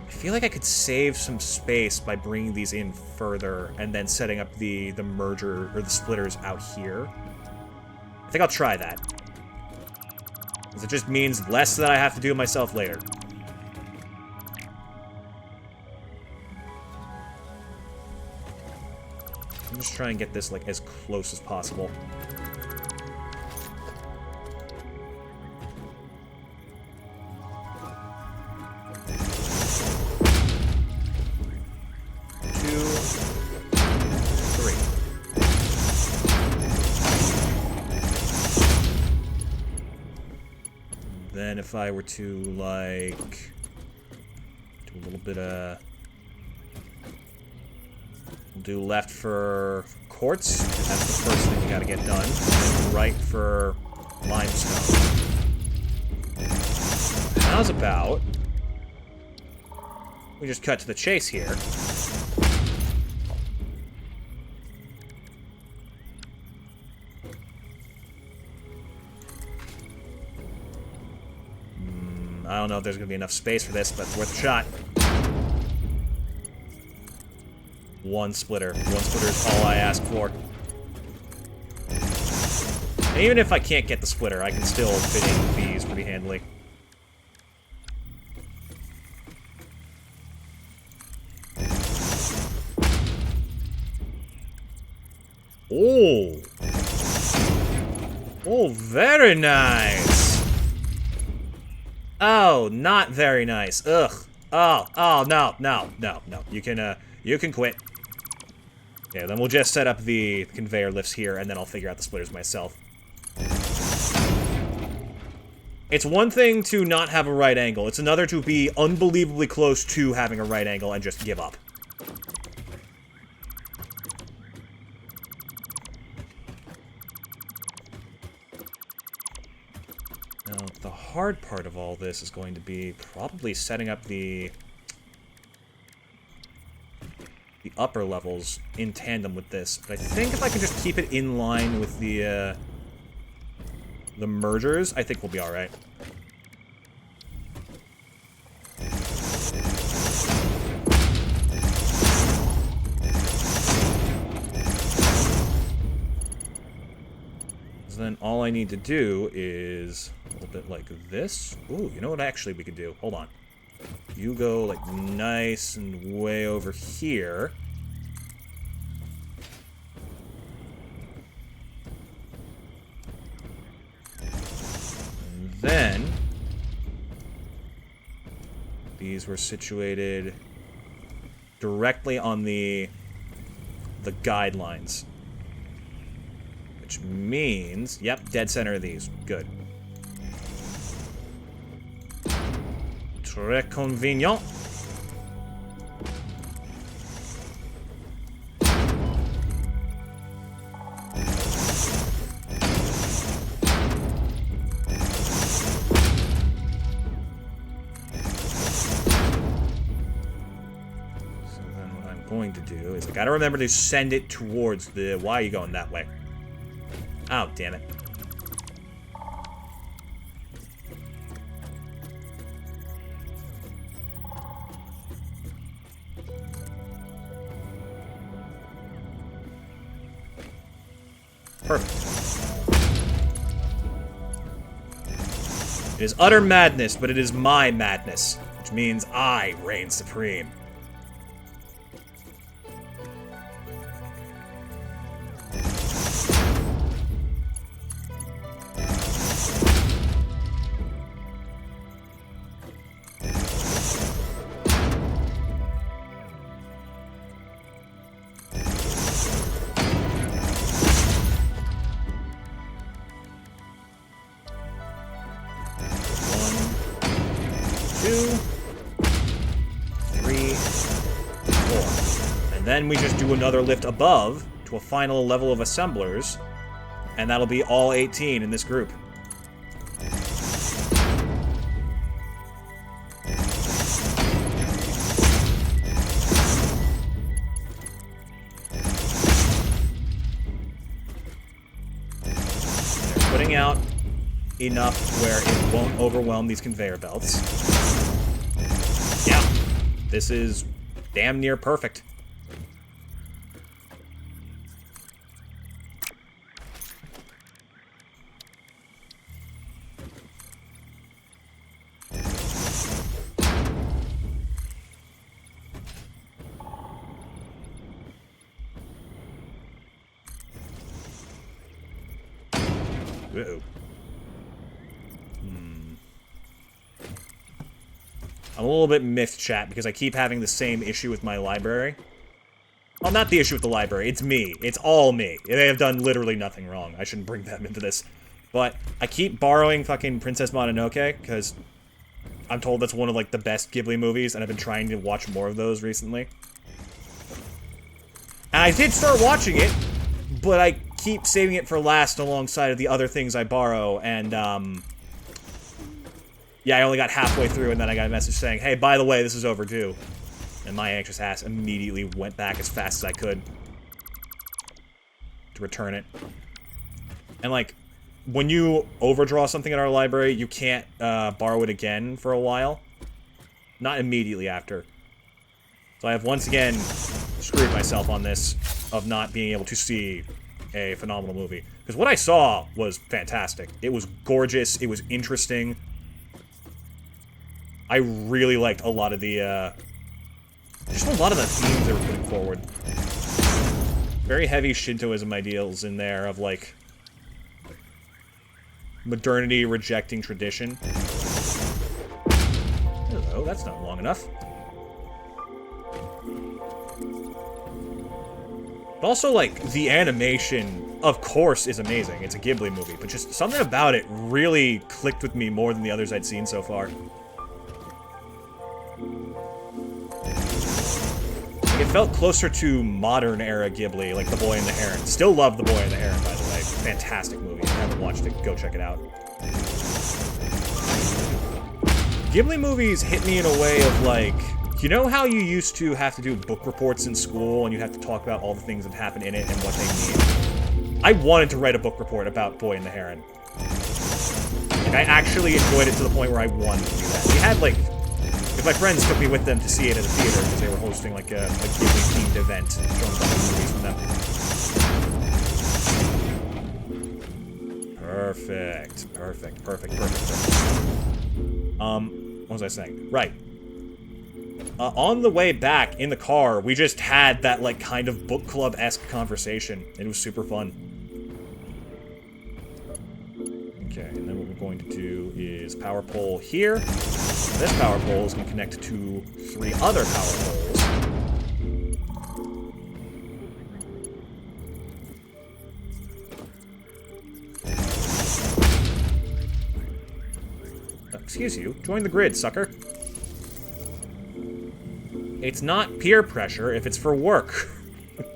I feel like I could save some space by bringing these in further and then setting up the merger or the splitters out here. I think I'll try that. Because it just means less that I have to do myself later. I'm just trying to get this, like, as close as possible. Then if I were to, like, do a little bit of... We'll do left for quartz, because that's the first thing we gotta get done. And then right for limestone. How's about... we just cut to the chase here. I don't know if there's going to be enough space for this, but it's worth a shot. 1 splitter. 1 splitter is all I ask for. And even if I can't get the splitter, I can still fit in these pretty handily. Oh! Oh, very nice! Oh, not very nice. Ugh. Oh, no. You can quit. Yeah, then we'll just set up the conveyor lifts here, and then I'll figure out the splitters myself. It's one thing to not have a right angle. It's another to be unbelievably close to having a right angle and just give up. Now, the hard part of all this is going to be probably setting up the upper levels in tandem with this. But I think if I can just keep it in line with the mergers, I think we'll be alright. So then all I need to do is a little bit like this. Ooh, you know what actually we could do? Hold on. You go like nice and way over here. And then these were situated directly on the guidelines. Which means, yep, dead center of these. Good. Très convenient. Going to do is I gotta remember to send it towards the... Why are you going that way? Oh, damn it. Perfect. It is utter madness, but it is my madness, which means I reign supreme. Then we just do another lift above to a final level of assemblers, and that'll be all 18 in this group. They're putting out enough where it won't overwhelm these conveyor belts. Yeah, this is damn near perfect. Uh-oh. I'm a little bit miffed, chat, because I keep having the same issue with my library. Well, not the issue with the library. It's me. It's all me. They have done literally nothing wrong. I shouldn't bring them into this. But I keep borrowing fucking Princess Mononoke, because I'm told that's one of, like, the best Ghibli movies, and I've been trying to watch more of those recently. And I did start watching it, but I keep saving it for last alongside of the other things I borrow, and, yeah, I only got halfway through, and then I got a message saying, hey, by the way, this is overdue. And my anxious ass immediately went back as fast as I could to return it. And, like, when you overdraw something in our library, you can't, borrow it again for a while. Not immediately after. So I have once again screwed myself on this, of not being able to see a phenomenal movie. Because what I saw was fantastic. It was gorgeous. It was interesting. I really liked a lot of the, just a lot of the themes they were putting forward. Very heavy Shintoism ideals in there of, like, modernity rejecting tradition. Hello, that's not long enough. But also, like, the animation, of course, is amazing. It's a Ghibli movie, but just something about it really clicked with me more than the others I'd seen so far. Like, it felt closer to modern-era Ghibli, like The Boy and the Heron. Still love The Boy and the Heron, by the way. Fantastic movie. If you haven't watched it, go check it out. Ghibli movies hit me in a way of, like... You know how you used to have to do book reports in school and you have to talk about all the things that happen in it and what they mean? I wanted to write a book report about Boy and the Heron. Like, I actually enjoyed it to the point where I wanted to do that. We had, like... If my friends took me with them to see it at a theater because they were hosting, like, a Ghibli-themed event, showing a bunch of movies from them. Perfect. Perfect. Perfect. Perfect. Perfect. What was I saying? Right. On the way back in the car, we just had that, like, kind of book club-esque conversation. It was super fun. Okay, and then what we're going to do is power pole here. This power pole is going to connect to 3 other power poles. Excuse you. Join the grid, sucker. It's not peer pressure if it's for work.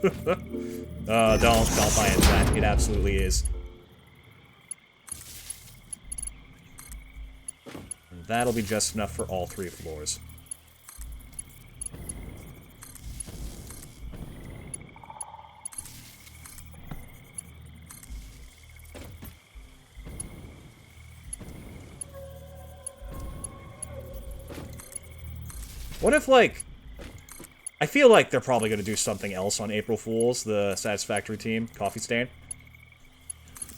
Don't buy into that. It absolutely is. And that'll be just enough for all 3 floors. What if, like... I feel like they're probably going to do something else on April Fool's, the Satisfactory team, Coffee Stain.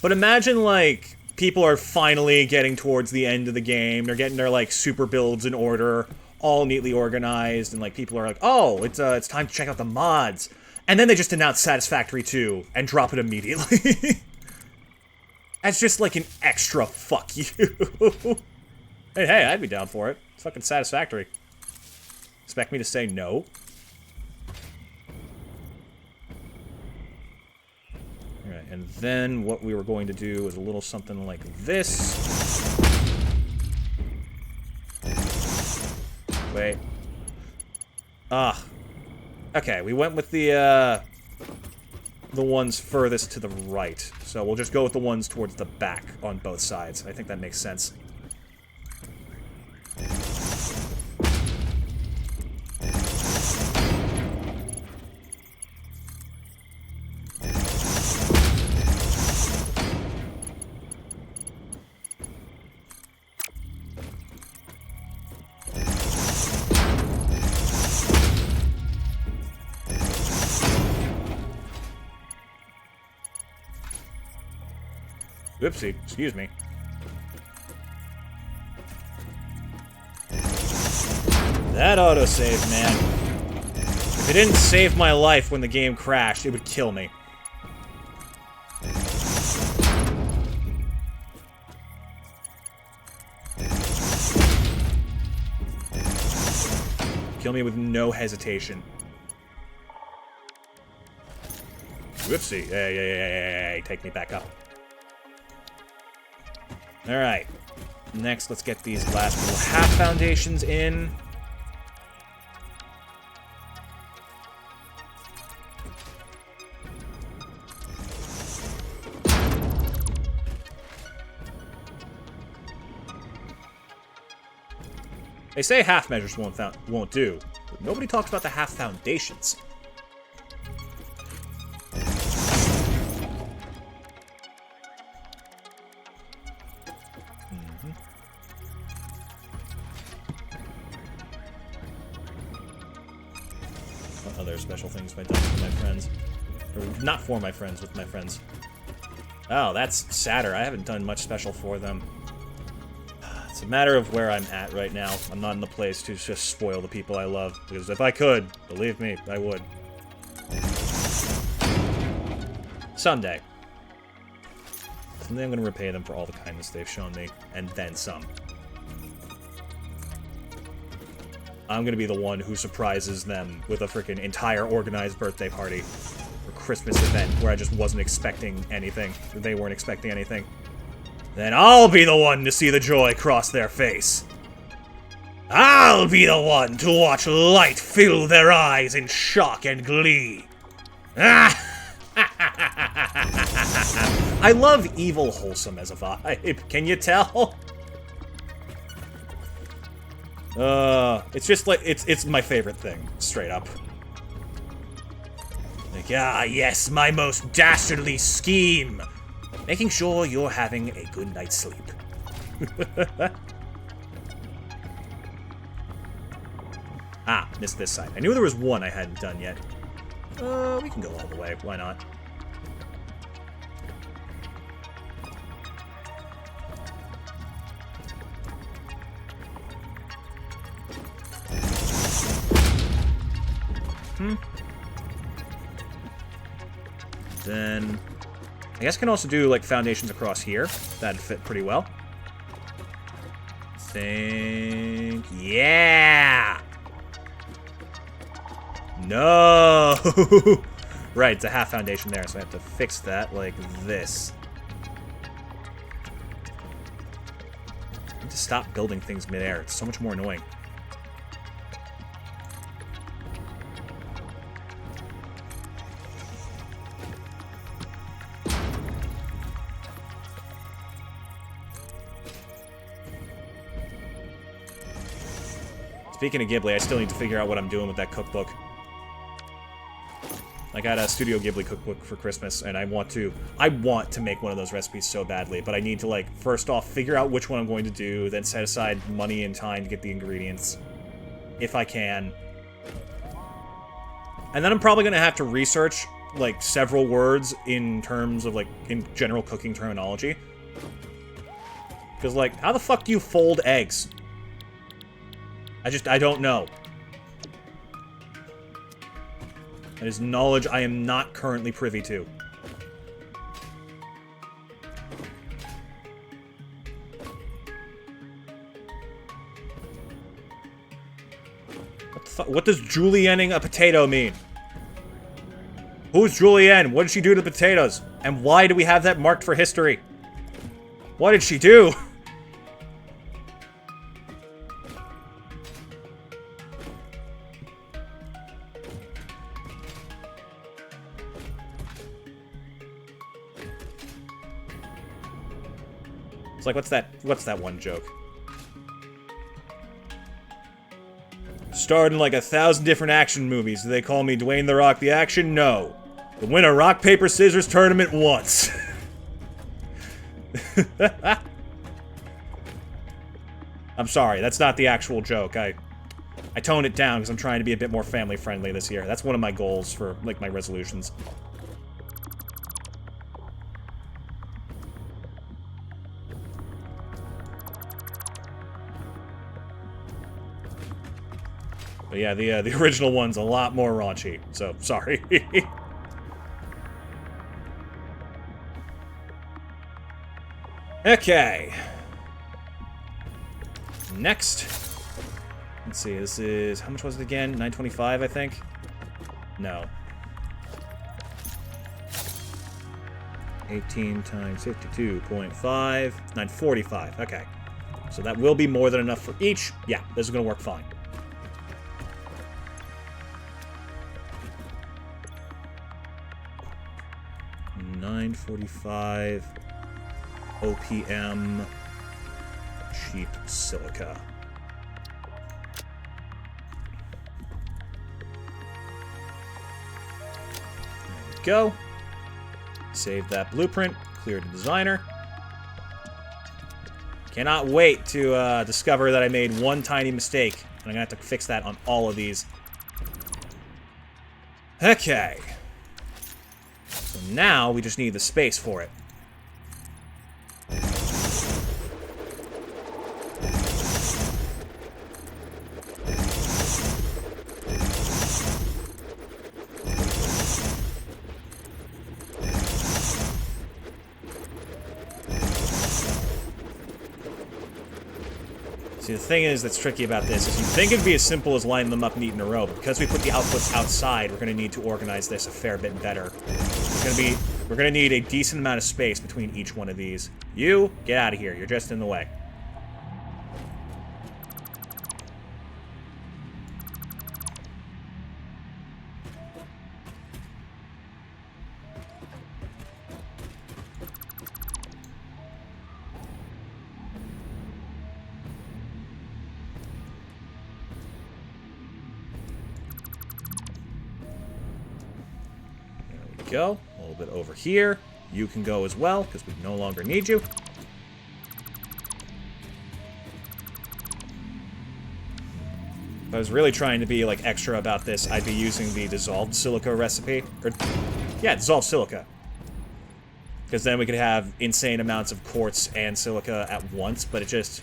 But imagine, like, people are finally getting towards the end of the game. They're getting their, like, super builds in order, all neatly organized, and, like, people are like, oh, it's time to check out the mods. And then they just announce Satisfactory 2 and drop it immediately. That's just, like, an extra fuck you. Hey, I'd be down for it. It's fucking Satisfactory. Expect me to say no? Alright, and then what we were going to do is a little something like this. Wait. Okay, we went with the ones furthest to the right. So we'll just go with the ones towards the back on both sides. I think that makes sense. Whoopsie, excuse me. That autosave, man. If it didn't save my life when the game crashed, it would kill me. Kill me with no hesitation. Whoopsie. Hey, take me back up. Alright. Next, let's get these last little half foundations in. They say half measures won't do, but nobody talks about the half foundations. What other special things have I done for my friends? Or not for my friends, with my friends. Oh, that's sadder. I haven't done much special for them. It's a matter of where I'm at right now. I'm not in the place to just spoil the people I love. Because if I could, believe me, I would. Someday. Someday I'm going to repay them for all the kindness they've shown me. And then some. I'm going to be the one who surprises them with a freaking entire organized birthday party. Or Christmas event where I just wasn't expecting anything. Or they weren't expecting anything. Then I'll be the one to see the joy cross their face. I'll be the one to watch light fill their eyes in shock and glee. Ah! I love evil wholesome as a vibe. Can you tell? It's just like, it's my favorite thing, straight up. Like, ah, yes, my most dastardly scheme. Making sure you're having a good night's sleep. Ah, missed this side. I knew there was one I hadn't done yet. We can go all the way. Why not? Then I guess I can also do, like, foundations across here. That'd fit pretty well. Yeah! No! Right, it's a half foundation there, so I have to fix that like this. I need to stop building things midair. It's so much more annoying. Speaking of Ghibli, I still need to figure out what I'm doing with that cookbook. I got a Studio Ghibli cookbook for Christmas, and I want to make one of those recipes so badly, but I need to, like, first off, figure out which one I'm going to do, then set aside money and time to get the ingredients, if I can. And then I'm probably going to have to research, like, several words in terms of, like, in general cooking terminology. Because, like, how the fuck do you fold eggs? I don't know. That is knowledge I am not currently privy to. What does julienning a potato mean? Who's Julienne? What did she do to the potatoes? And why do we have that marked for history? What did she do? Like, what's that one joke? Starred in like 1,000 different action movies. Do they call me Dwayne The Rock the Action? No. But win a rock, paper, scissors tournament once. I'm sorry, that's not the actual joke. I toned it down because I'm trying to be a bit more family friendly this year. That's one of my goals for, like, my resolutions. But yeah, the original one's a lot more raunchy, so sorry. Okay. Next. Let's see, this is... How much was it again? 925, I think? No. 18 times 52.5. 945. Okay. So that will be more than enough for each. Yeah, this is going to work fine. $945 OPM cheap silica. There we go. Save that blueprint. Clear to designer. Cannot wait to discover that I made one tiny mistake. And I'm gonna have to fix that on all of these. Okay. Now we just need the space for it. See, the thing is that's tricky about this is you'd think it'd be as simple as lining them up neat in a row, but because we put the outputs outside, we're going to need to organize this a fair bit better. We're going to need a decent amount of space between each one of these. You, get out of here. You're just in the way. Go. A little bit over here. You can go as well, because we no longer need you. If I was really trying to be, like, extra about this, I'd be using the dissolved silica recipe. Or, yeah, dissolved silica. Because then we could have insane amounts of quartz and silica at once, but it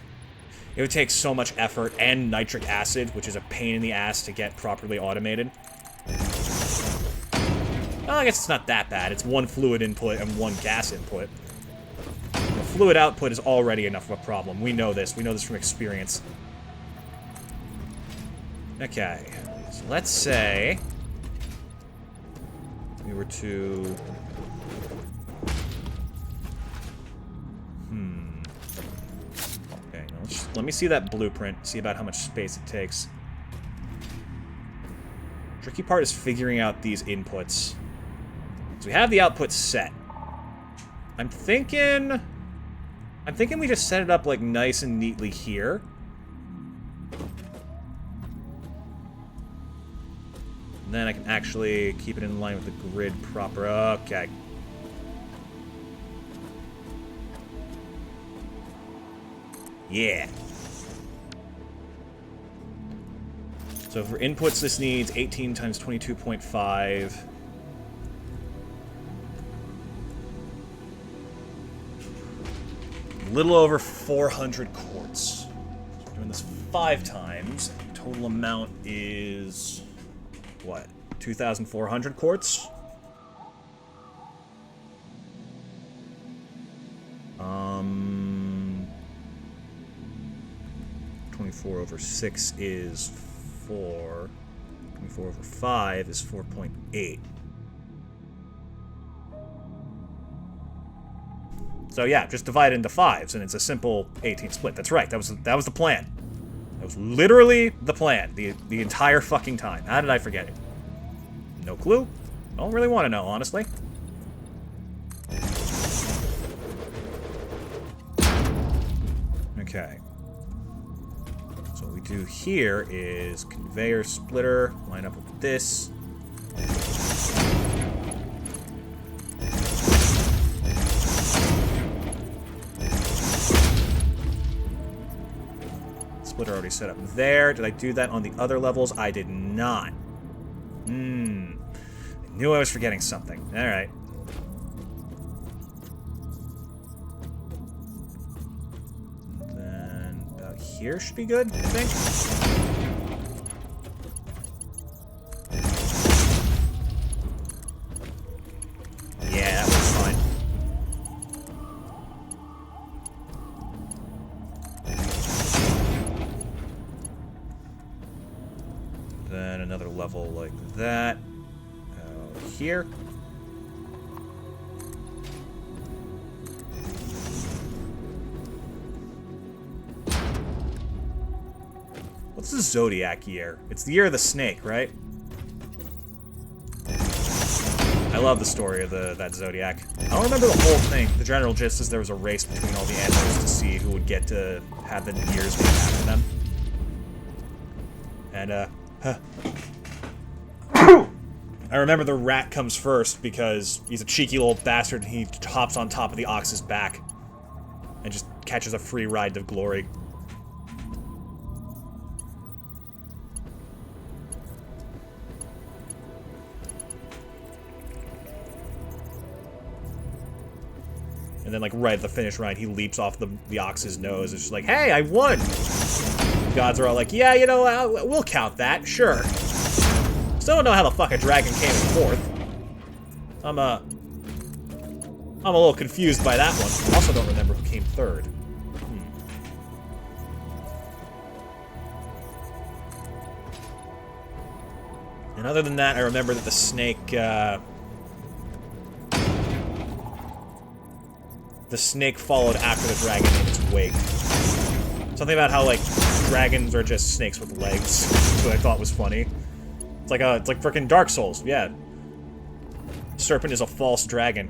would take so much effort, and nitric acid, which is a pain in the ass to get properly automated. Well, I guess it's not that bad. It's one fluid input and one gas input. The fluid output is already enough of a problem. We know this. We know this from experience. Okay. So let's say we were to... Okay, let me see that blueprint. See about how much space it takes. Tricky part is figuring out these inputs. So we have the output set. I'm thinking we just set it up like nice and neatly here. And then I can actually keep it in line with the grid proper. Okay. Yeah. So for inputs, this needs 18 times 22.5. A little over 400 quartz. Doing this 5 times. Total amount is... what? 2,400 quartz? 24 over 6 is 4. 24 over 5 is 4.8. So yeah, just divide it into 5s, and it's a simple 18 split. That's right. That was the plan. That was literally the plan. The entire fucking time. How did I forget it? No clue. Don't really want to know, honestly. Okay. So what we do here is conveyor splitter, line up with this. Splitter already set up there. Did I do that on the other levels? I did not. I knew I was forgetting something. Alright. Then about here should be good, I think. Yeah, that was fine. Then another level like that. Out here. What's the Zodiac year? It's the year of the snake, right? I love the story of that Zodiac. I don't remember the whole thing. The general gist is there was a race between all the animals to see who would get to have the years named after them. And, I remember the rat comes first because he's a cheeky little bastard and he hops on top of the ox's back and just catches a free ride to glory. And then, like, right at the finish line, he leaps off the ox's nose. It's just like, hey, I won! The gods are all like, yeah, you know, we'll count that, sure. Still don't know how the fuck a dragon came in fourth. I'm a little confused by that one. Also don't remember who came third. And other than that, I remember that the snake, the snake followed after the dragon in its wake. Something about how, like, dragons are just snakes with legs, which I thought was funny. It's like frickin' Dark Souls, yeah. Serpent is a false dragon.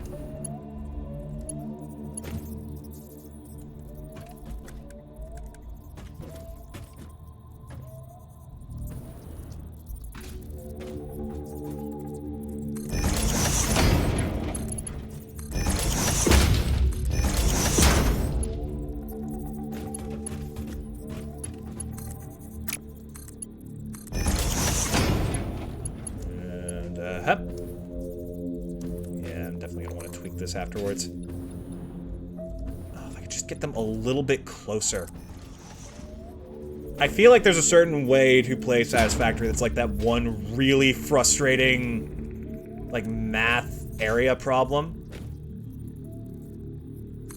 Afterwards. Oh, if I could just get them a little bit closer. I feel like there's a certain way to play Satisfactory that's like that one really frustrating, like, math area problem.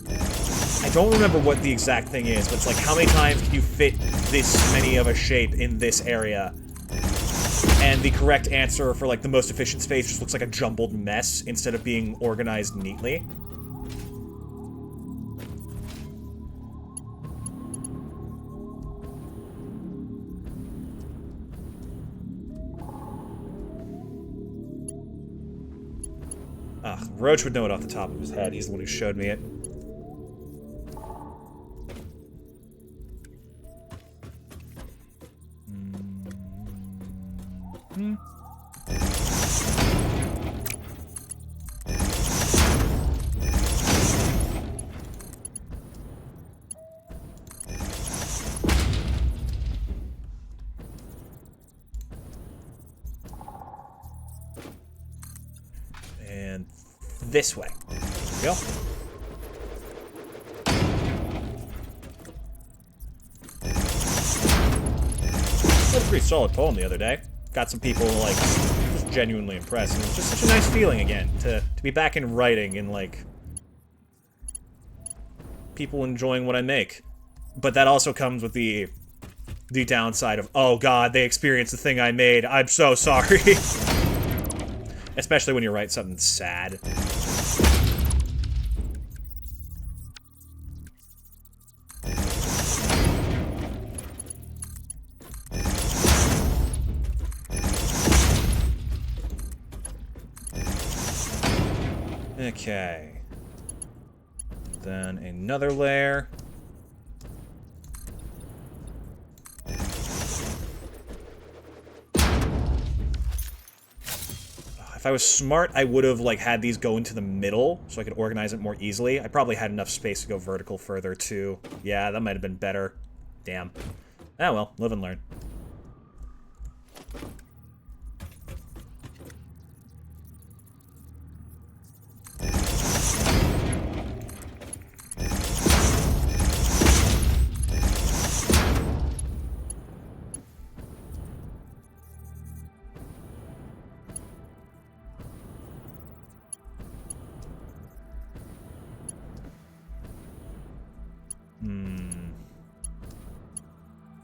I don't remember what the exact thing is, but it's like, how many times can you fit this many of a shape in this area? And the correct answer for, like, the most efficient space just looks like a jumbled mess instead of being organized neatly. Roach would know it off the top of his head. He's the one who showed me it. And this way. There we go. That was a pretty solid poem the other day. Got some people, like, just genuinely impressed. And it was just such a nice feeling again to be back in writing and, like, people enjoying what I make. But that also comes with the downside of, oh god, they experienced the thing I made. I'm so sorry. Especially when you write something sad. Okay. Then another layer. If I was smart, I would have, like, had these go into the middle so I could organize it more easily. I probably had enough space to go vertical further, too. Yeah, that might have been better. Damn. Ah, well. Live and learn.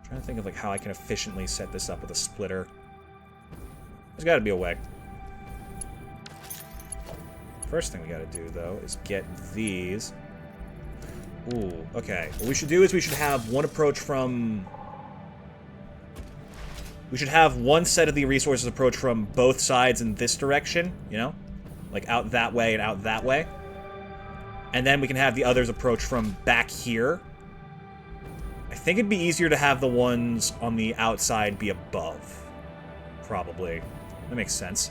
Trying to think of, like, how I can efficiently set this up with a splitter. There's gotta be a way. First thing we gotta do, though, is get these. Ooh, okay. What we should do is we should have one approach from... We should have one set of the resources approach from both sides in this direction, you know? Like, out that way and out that way. And then we can have the others approach from back here. I think it'd be easier to have the ones on the outside be above. Probably. That makes sense.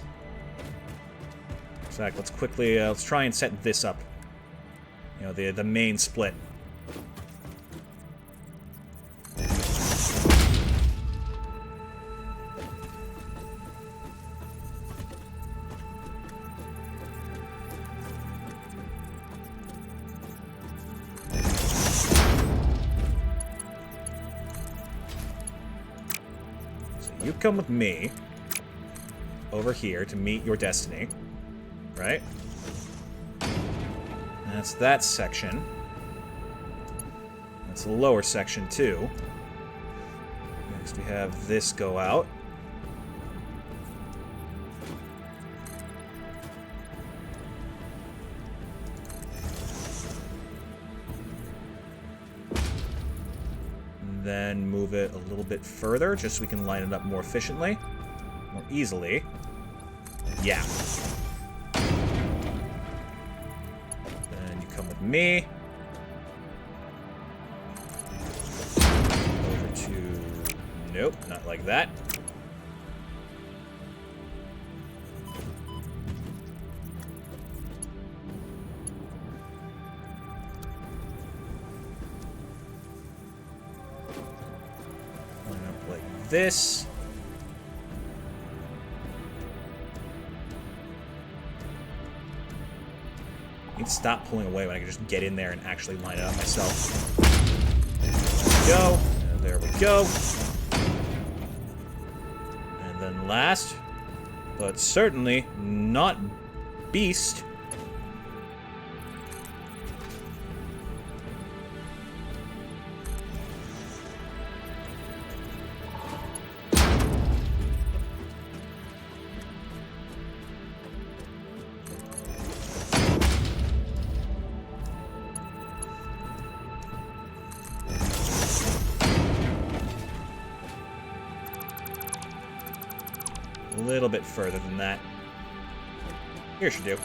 So let's quickly, let's try and set this up. You know, the main split. you come with me over here to meet your destiny. Right? That's that section. That's the lower section, too. Next, we have this go out. And then move it a little bit further, just so we can line it up more efficiently, more easily. Yeah. Then you come with me. Over to... Nope, not like that. Line up like this. I need to stop pulling away when I can just get in there and actually line it up myself. There we go. And there we go. And then last, but certainly not beast, a little bit further than that. Here should do.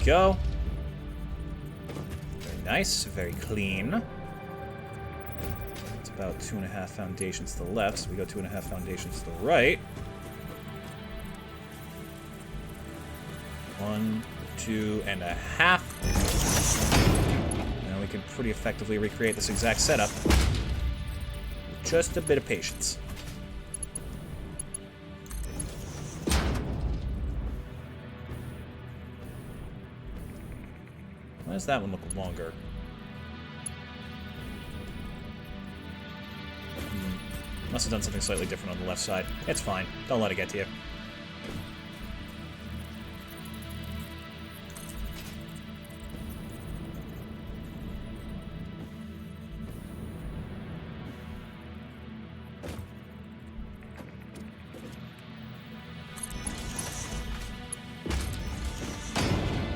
Go. Very nice, very clean. It's about 2.5 foundations to the left, so we go 2.5 foundations to the right. 1, 2.5. Now we can pretty effectively recreate this exact setup with just a bit of patience. Why does that one look longer? Must have done something slightly different on the left side. It's fine. Don't let it get to you.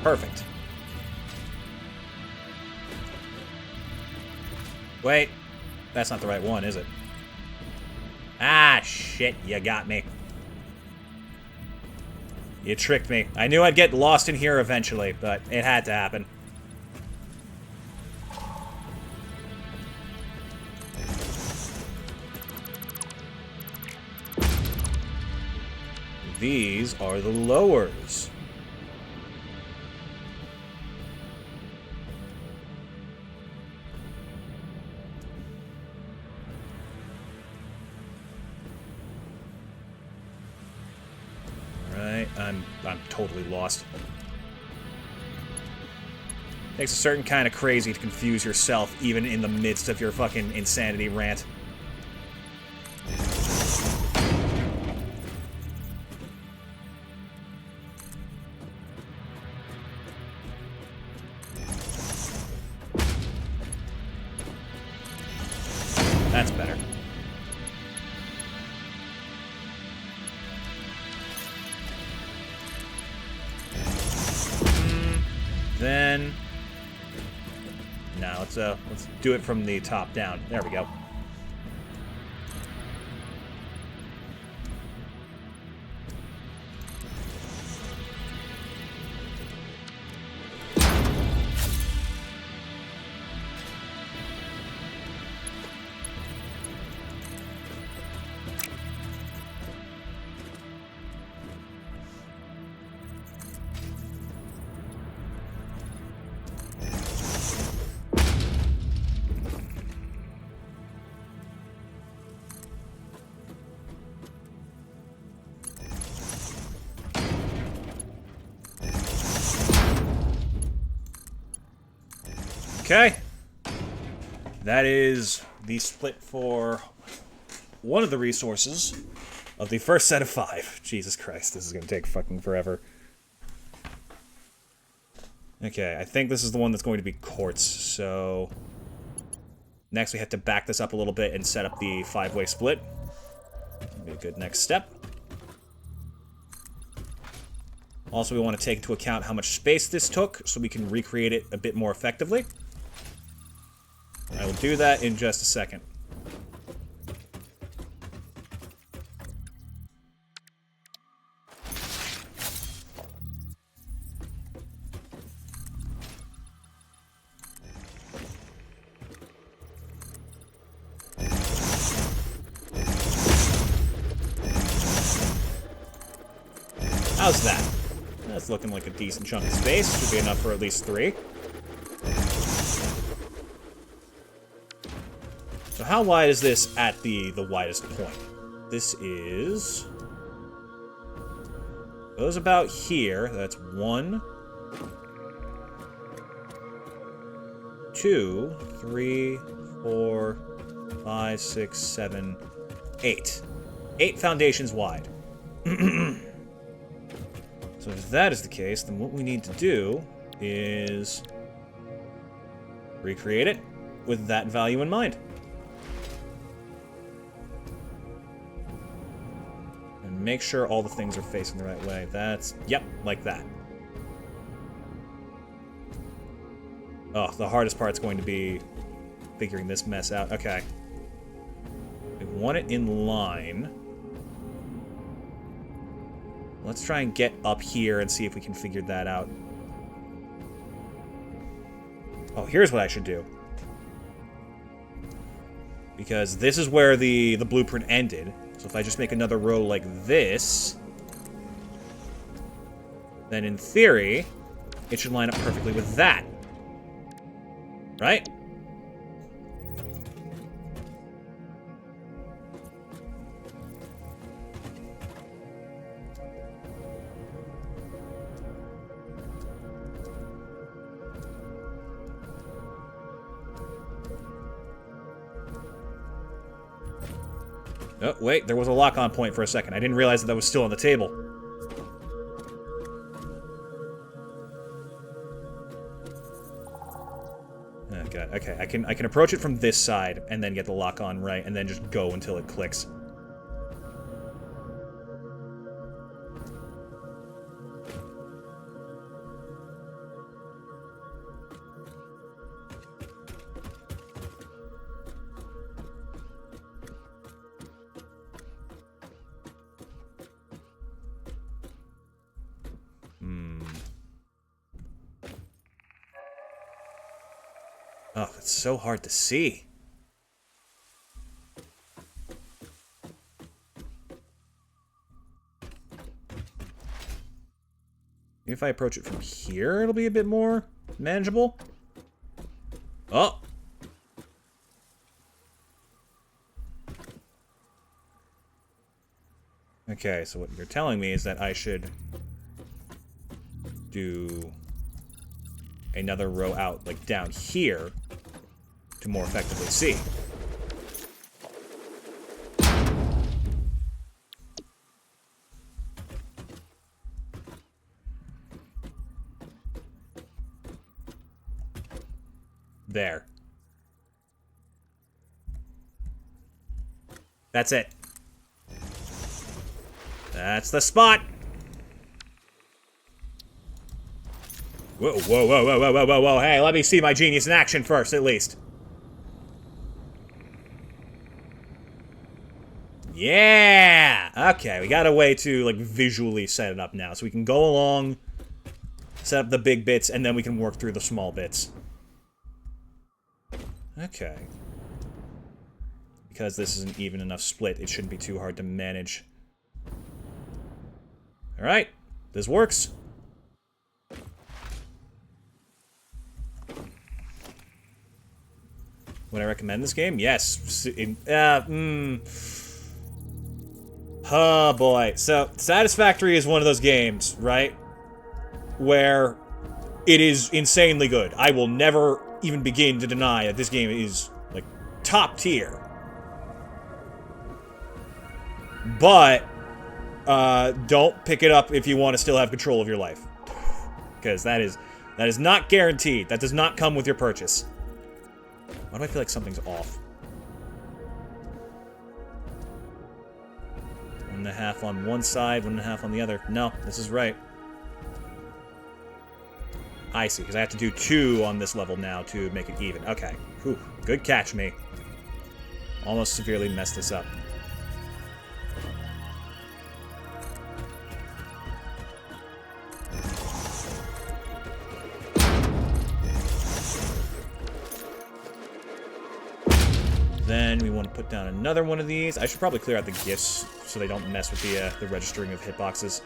Perfect. Wait, that's not the right one, is it? Ah, shit, you got me. You tricked me. I knew I'd get lost in here eventually, but it had to happen. These are the lowers. I'm totally lost. Takes a certain kind of crazy to confuse yourself even in the midst of your fucking insanity rant. That's better. Then, now let's do it from the top down. There we go. Okay. That is the split for one of the resources of the first set of 5. Jesus Christ, this is going to take fucking forever. Okay, I think this is the one that's going to be quartz, so... Next we have to back this up a little bit and set up the 5-way split. That'd be a good next step. Also, we want to take into account how much space this took, so we can recreate it a bit more effectively. I will do that in just a second. How's that? That's looking like a decent chunk of space. Should be enough for at least 3. So how wide is this at the widest point? This is... goes about here. That's 1, 2, 3, 4, 5, 6, 7, 8. 8 foundations wide. So if that is the case, then what we need to do is recreate it with that value in mind. And make sure all the things are facing the right way. That's, yep, like that. Oh, the hardest part's going to be figuring this mess out. Okay. We want it in line. Let's try and get up here and see if we can figure that out. Oh, here's what I should do. Because this is where the blueprint ended. So if I just make another row like this, then in theory, it should line up perfectly with that. Right? Oh, wait, there was a lock-on point for a second. I didn't realize that was still on the table. Oh, God. Okay, I can approach it from this side, and then get the lock-on right, and then just go until it clicks. Oh, it's so hard to see. Maybe if I approach it from here, it'll be a bit more manageable. Oh! Okay, so what you're telling me is that I should do another row out, like down here, to more effectively see. There. That's it. That's the spot. Whoa, whoa, whoa, whoa, whoa, whoa, whoa, whoa. Hey, let me see my genius in action first, at least. Yeah! Okay, we got a way to, like, visually set it up now. So we can go along, set up the big bits, and then we can work through the small bits. Okay. Because this is an even enough split, it shouldn't be too hard to manage. Alright, this works. Would I recommend this game? Yes. Oh boy. So, Satisfactory is one of those games, right? Where it is insanely good. I will never, even begin to deny that this game is, like, top tier. But, don't pick it up if you want to still have control of your life. Because that is not guaranteed. That does not come with your purchase. Why do I feel like something's off? 1.5 on one side, 1.5 on the other. No, this is right. I see, because I have to do 2 on this level now to make it even. Okay. Whew. Good catch, me. Almost severely messed this up. Then we want to put down another one of these. I should probably clear out the gifts so they don't mess with the registering of hitboxes.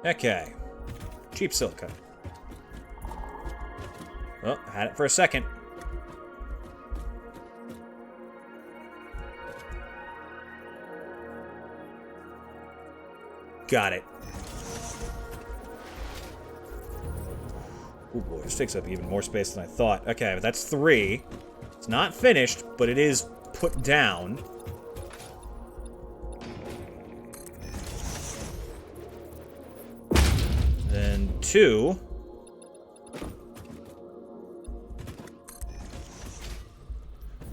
Okay. Cheap silica. Oh, I had it for a second. Got it. Oh boy, this takes up even more space than I thought. Okay, but that's 3. It's not finished, but it is put down. Then 2.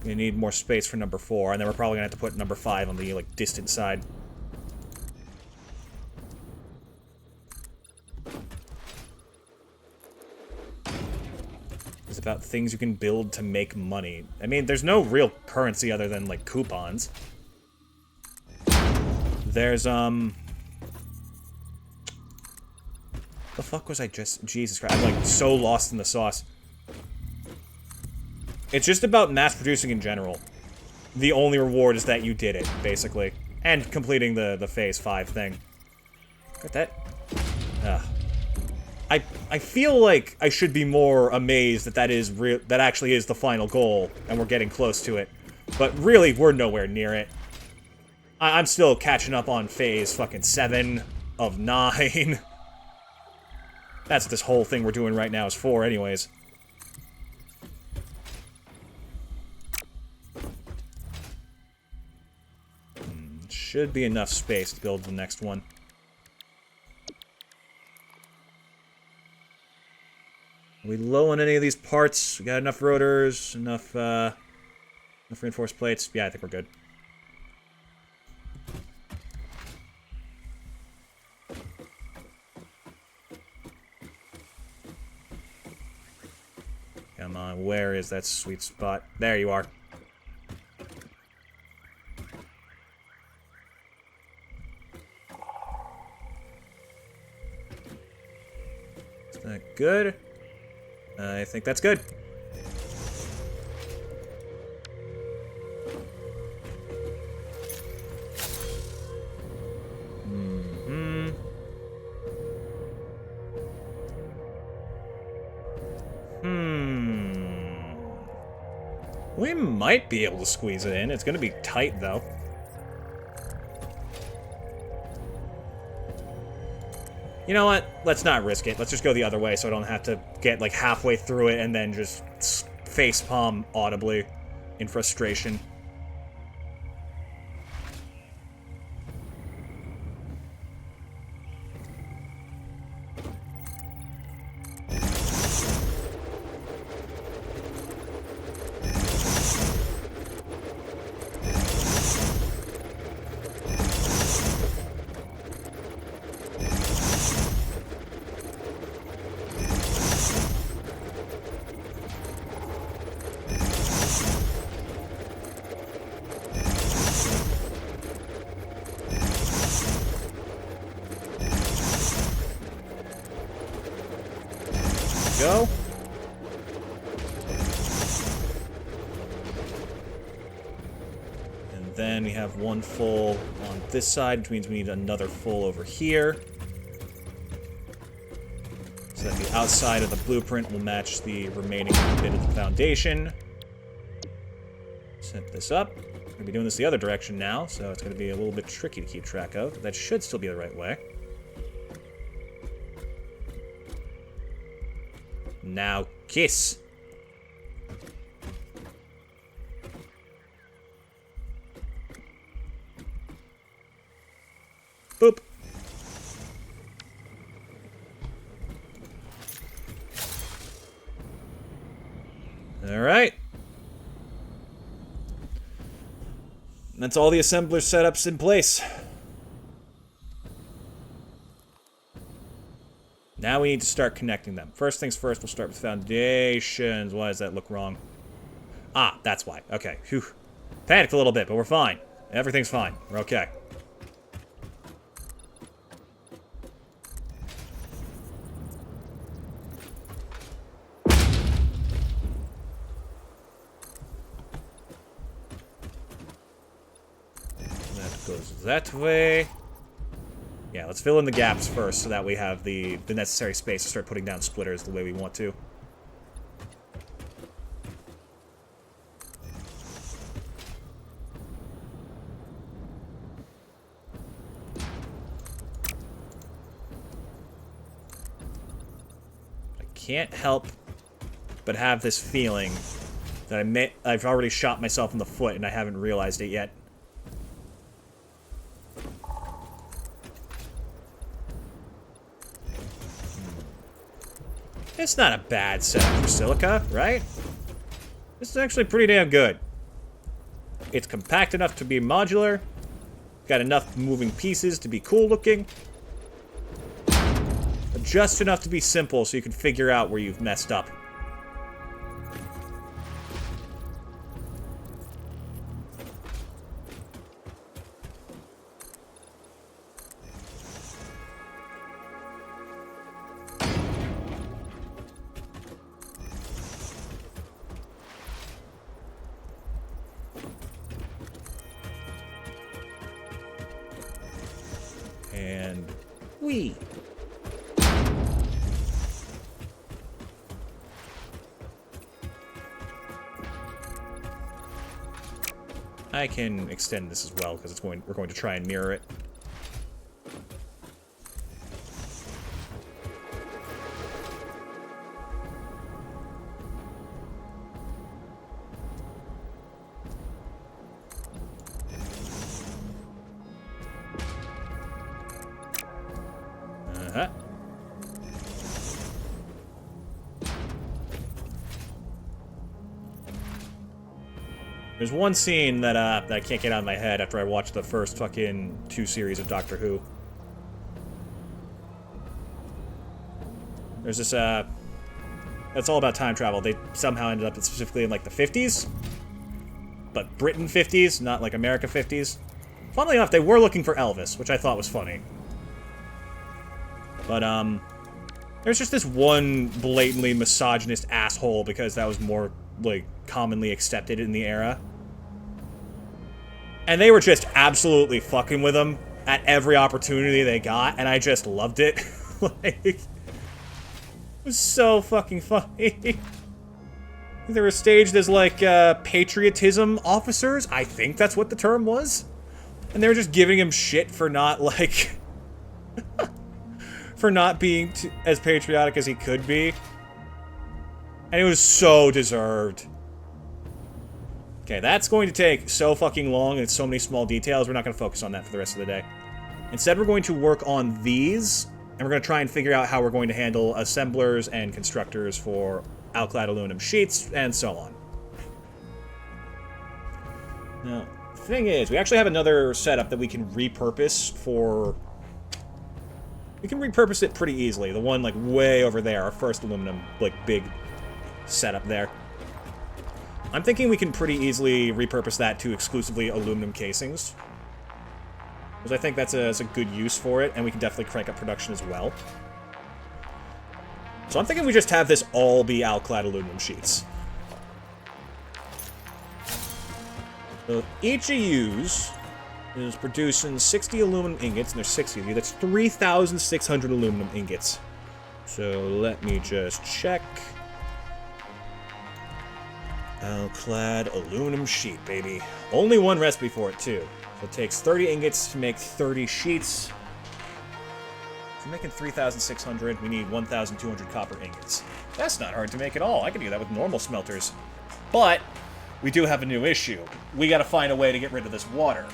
We need more space for number 4, and then we're probably gonna have to put number 5 on the, like, distant side. About things you can build to make money. I mean, there's no real currency other than, like, coupons. There's, The fuck was I just... Jesus Christ, I'm, like, so lost in the sauce. It's just about mass-producing in general. The only reward is that you did it, basically. And completing the Phase 5 thing. Got that? Ugh. I feel like I should be more amazed that that actually is the final goal, and we're getting close to it. But really, we're nowhere near it. I'm still catching up on Phase fucking 7 of 9. That's what this whole thing we're doing right now is for, anyways. Should be enough space to build the next one. Are we low on any of these parts? We got enough rotors, enough reinforced plates? Yeah, I think we're good. Come on, where is that sweet spot? There you are. Is that good? I think that's good. We might be able to squeeze it in. It's gonna be tight, though. You know what? Let's not risk it. Let's just go the other way so I don't have to get, like, halfway through it and then just facepalm audibly in frustration. Go. And then we have one full on this side, which means we need another full over here. So that the outside of the blueprint will match the remaining bit of the foundation. Set this up. going to be doing this the other direction now, so it's going to be a little bit tricky to keep track of. That should still be the right way. Now, kiss. Boop. All right. That's all the assembler setups in place. Now we need to start connecting them. First things first, we'll start with foundations. Why does that look wrong? Ah, that's why. Okay. Phew. Panicked a little bit, but we're fine. Everything's fine. We're okay. Goes that way. Yeah, let's fill in the gaps first so that we have the necessary space to start putting down splitters the way we want to. I can't help but have this feeling that I've already shot myself in the foot and I haven't realized it yet. It's not a bad setup for silica, right? This is actually pretty damn good. It's compact enough to be modular. Got enough moving pieces to be cool looking. But just enough to be simple so you can figure out where you've messed up. And whee! I can extend this as well because we're going to try and mirror it. There's one scene that I can't get out of my head after I watched the first fucking 2 series of Doctor Who. There's this, it's all about time travel. They somehow ended up specifically in, like, the 50s. But Britain 50s, not, like, America 50s. Funnily enough, they were looking for Elvis, which I thought was funny. But, there's just this one blatantly misogynist asshole because that was more, like, commonly accepted in the era. And they were just absolutely fucking with him at every opportunity they got, and I just loved it. Like, it was so fucking funny. They were staged as, like, patriotism officers. I think that's what the term was. And they were just giving him shit for not, like... for not being as patriotic as he could be. And it was so deserved. Okay, that's going to take so fucking long, and it's so many small details, we're not going to focus on that for the rest of the day. Instead, we're going to work on these, and we're going to try and figure out how we're going to handle assemblers and constructors for alclad aluminum sheets, and so on. Now, the thing is, we actually have another setup that we can repurpose for... We can repurpose it pretty easily. The one, like, way over there, our first aluminum, like, big setup there. I'm thinking we can pretty easily repurpose that to exclusively aluminum casings. Because I think that's a good use for it, and we can definitely crank up production as well. So I'm thinking we just have this all be alclad aluminum sheets. So each of yous is producing 60 aluminum ingots, and there's 60 of you. That's 3,600 aluminum ingots. So let me just check. Clad aluminum sheet, baby. Only one recipe for it, too. So it takes 30 ingots to make 30 sheets. If we're making 3,600, we need 1,200 copper ingots. That's not hard to make at all. I can do that with normal smelters. But we do have a new issue. We gotta find a way to get rid of this water.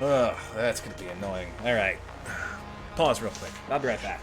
Ugh, that's gonna be annoying. Alright. Pause real quick. I'll be right back.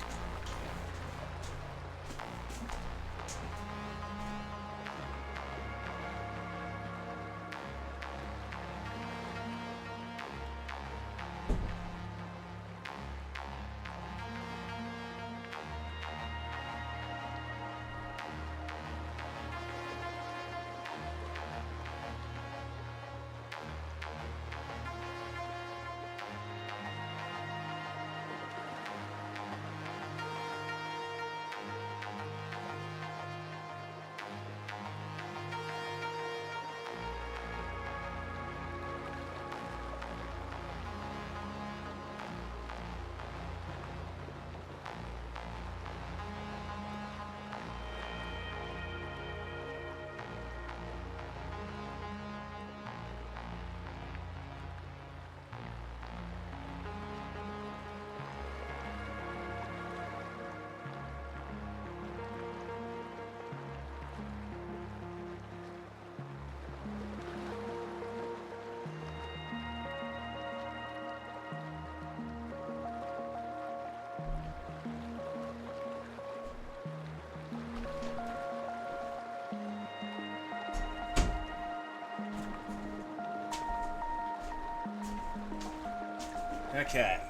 Okay.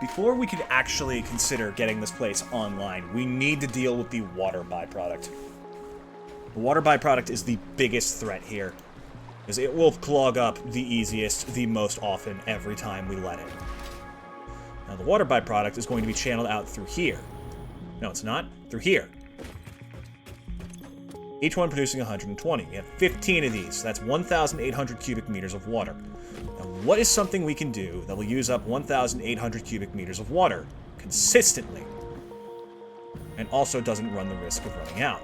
Before we could actually consider getting this place online, we need to deal with the water byproduct. The water byproduct is the biggest threat here, because it will clog up the easiest, the most often, every time we let it. Now, the water byproduct is going to be channeled out through here. No, it's not. Through here. Each one producing 120. We have 15 of these, so that's 1,800 cubic meters of water. Now, what is something we can do that will use up 1,800 cubic meters of water consistently, and also doesn't run the risk of running out?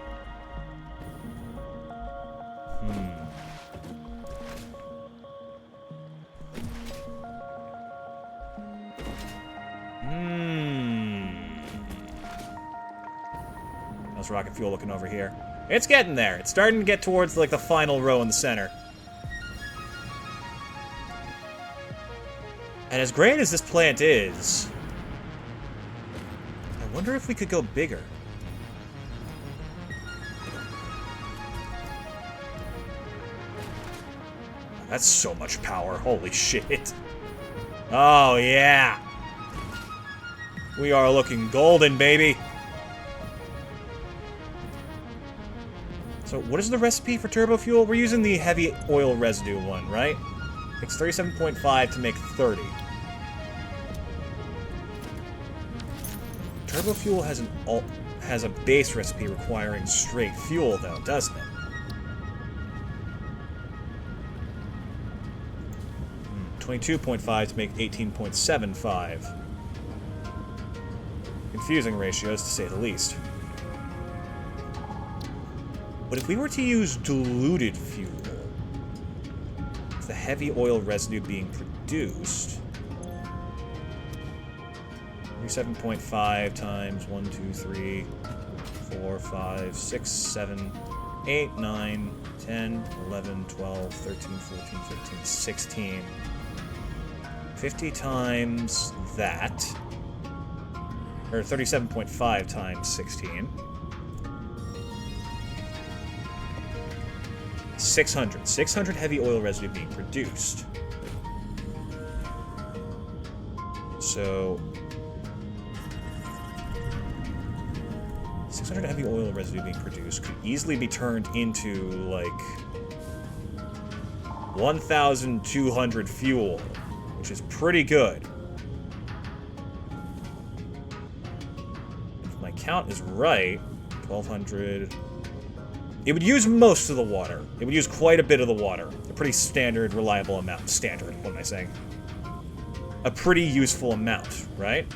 How's rocket fuel looking over here? It's getting there. It's starting to get towards, like, the final row in the center. And as great as this plant is, I wonder if we could go bigger. That's so much power. Holy shit. Oh, yeah. We are looking golden, baby. So, what is the recipe for turbo fuel? We're using the heavy oil residue one, right? Takes 37.5 to make 30. Turbo fuel has a base recipe requiring straight fuel, though, doesn't it? 22.5 to make 18.75. Confusing ratios, to say the least. But if we were to use diluted fuel, with the heavy oil residue being produced, 37.5 times 1, 2, 3, 4, 5, 6, 7, 8, 9, 10, 11, 12, 13, 14, 15, 16. 50 times that, or 37.5 times 16. 600. 600 heavy oil residue being produced. So 600 heavy oil residue being produced could easily be turned into, like, 1,200 fuel, which is pretty good. If my count is right, 1,200... It would use most of the water. It would use quite a bit of the water. A pretty standard, reliable amount. Standard, what am I saying? A pretty useful amount, right?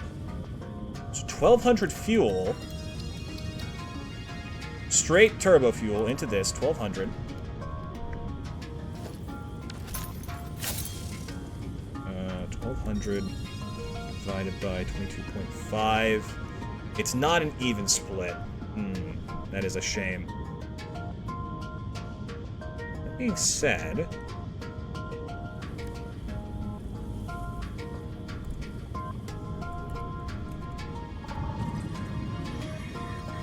So 1,200 fuel straight turbo fuel into this, 1200. 1200 divided by 22.5. It's not an even split. That is a shame. That being said,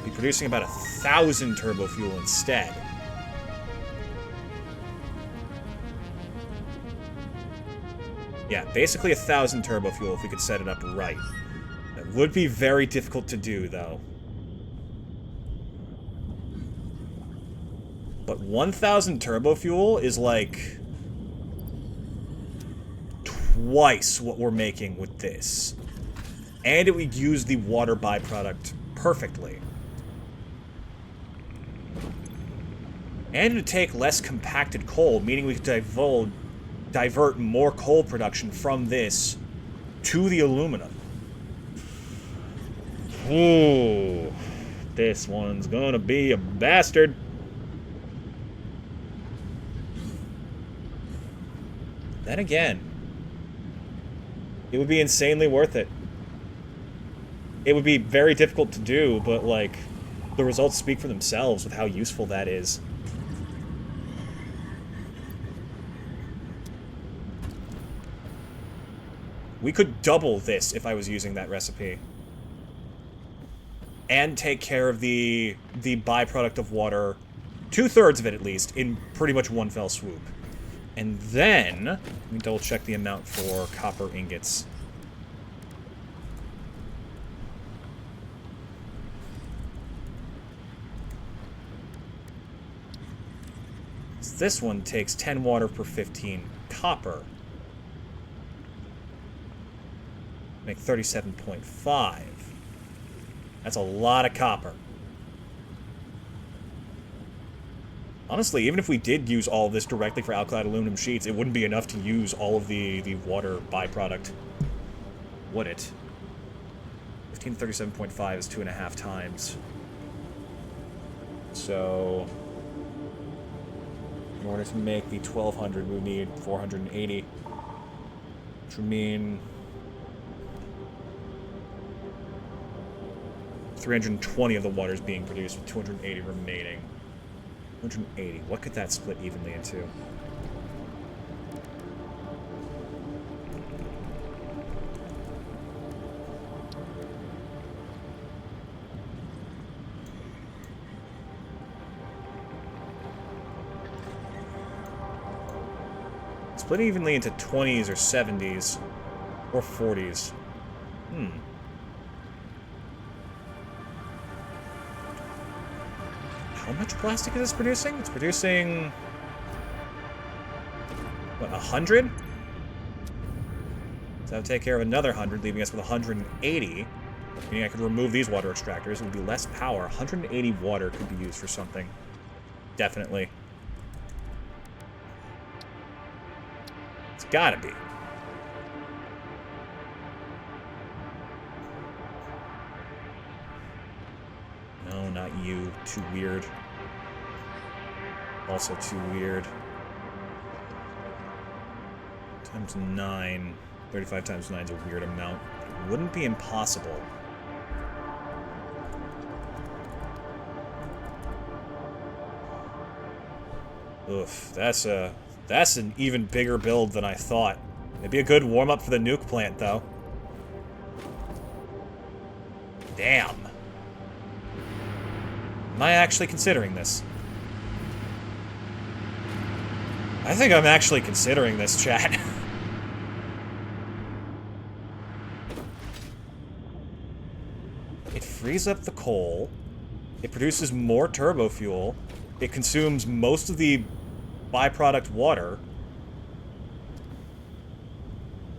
we're producing about 1,000 turbo fuel instead. Yeah, basically 1,000 turbo fuel if we could set it up right. That would be very difficult to do, though. But 1,000 turbo fuel is like twice what we're making with this. And it would use the water byproduct perfectly. And it would take less compacted coal, meaning we could divert more coal production from this to the aluminum. Ooh, this one's gonna be a bastard. Then again, it would be insanely worth it. It would be very difficult to do, but, like, the results speak for themselves with how useful that is. We could double this if I was using that recipe. And take care of the byproduct of water, 2/3 of it at least, in pretty much one fell swoop. And then, let me double check the amount for copper ingots. So this one takes 10 water per 15 copper. Make 37.5. That's a lot of copper. Honestly, even if we did use all of this directly for alkylate aluminum sheets, it wouldn't be enough to use all of the water byproduct. Would it? 1537.5 is 2.5 times. So, in order to make the 1200, we would need 480. Which would mean 320 of the water is being produced with 280 remaining. 280. What could that split evenly into? Split evenly into 20s or 70s or 40s. How much plastic is this producing? It's producing... what, 100? So that would take care of another 100, leaving us with 180. Meaning I could remove these water extractors. It would be less power. 180 water could be used for something. Definitely. It's gotta be. No, not you. Too weird. Also too weird. Times 9. 35 times 9 is a weird amount. It wouldn't be impossible. Oof, that's an even bigger build than I thought. It'd be a good warm-up for the nuke plant, though. Damn. Am I actually considering this? I think I'm actually considering this, chat. It frees up the coal. It produces more turbo fuel. It consumes most of the byproduct water.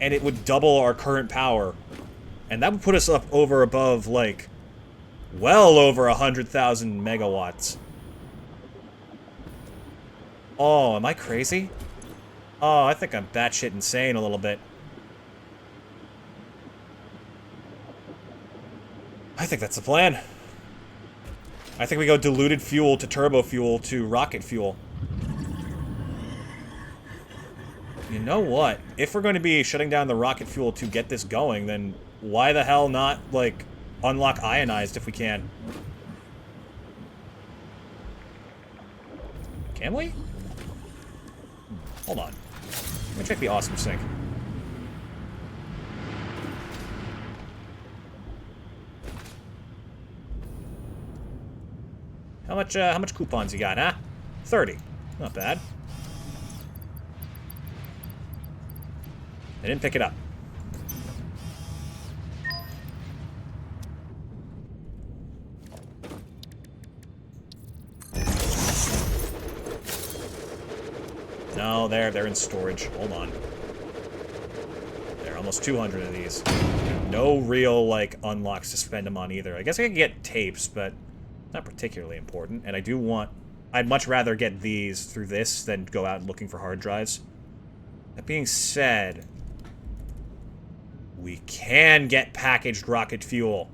And it would double our current power. And that would put us up over above, like, well over 100,000 megawatts. Oh, am I crazy? Oh, I think I'm batshit insane a little bit. I think that's the plan. I think we go diluted fuel to turbo fuel to rocket fuel. You know what? If we're going to be shutting down the rocket fuel to get this going, then why the hell not, like, unlock ionized if we can? Can we? Hold on. Let me check the awesome sink. How much coupons you got, huh? 30. Not bad. I didn't pick it up. No, they're in storage. Hold on. There are almost 200 of these. No real, like, unlocks to spend them on either. I guess I could get tapes, but not particularly important. And I do want... I'd much rather get these through this than go out looking for hard drives. That being said... we can get packaged rocket fuel.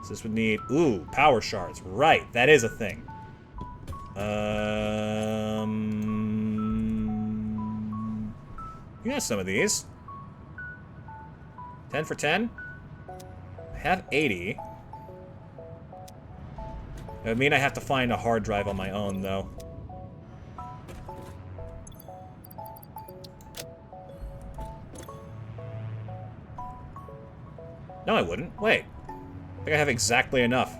So this would need... ooh, power shards. Right, that is a thing. You got some of these. 10 for 10? I have 80. That would mean I have to find a hard drive on my own, though. No, I wouldn't. Wait. I think I have exactly enough.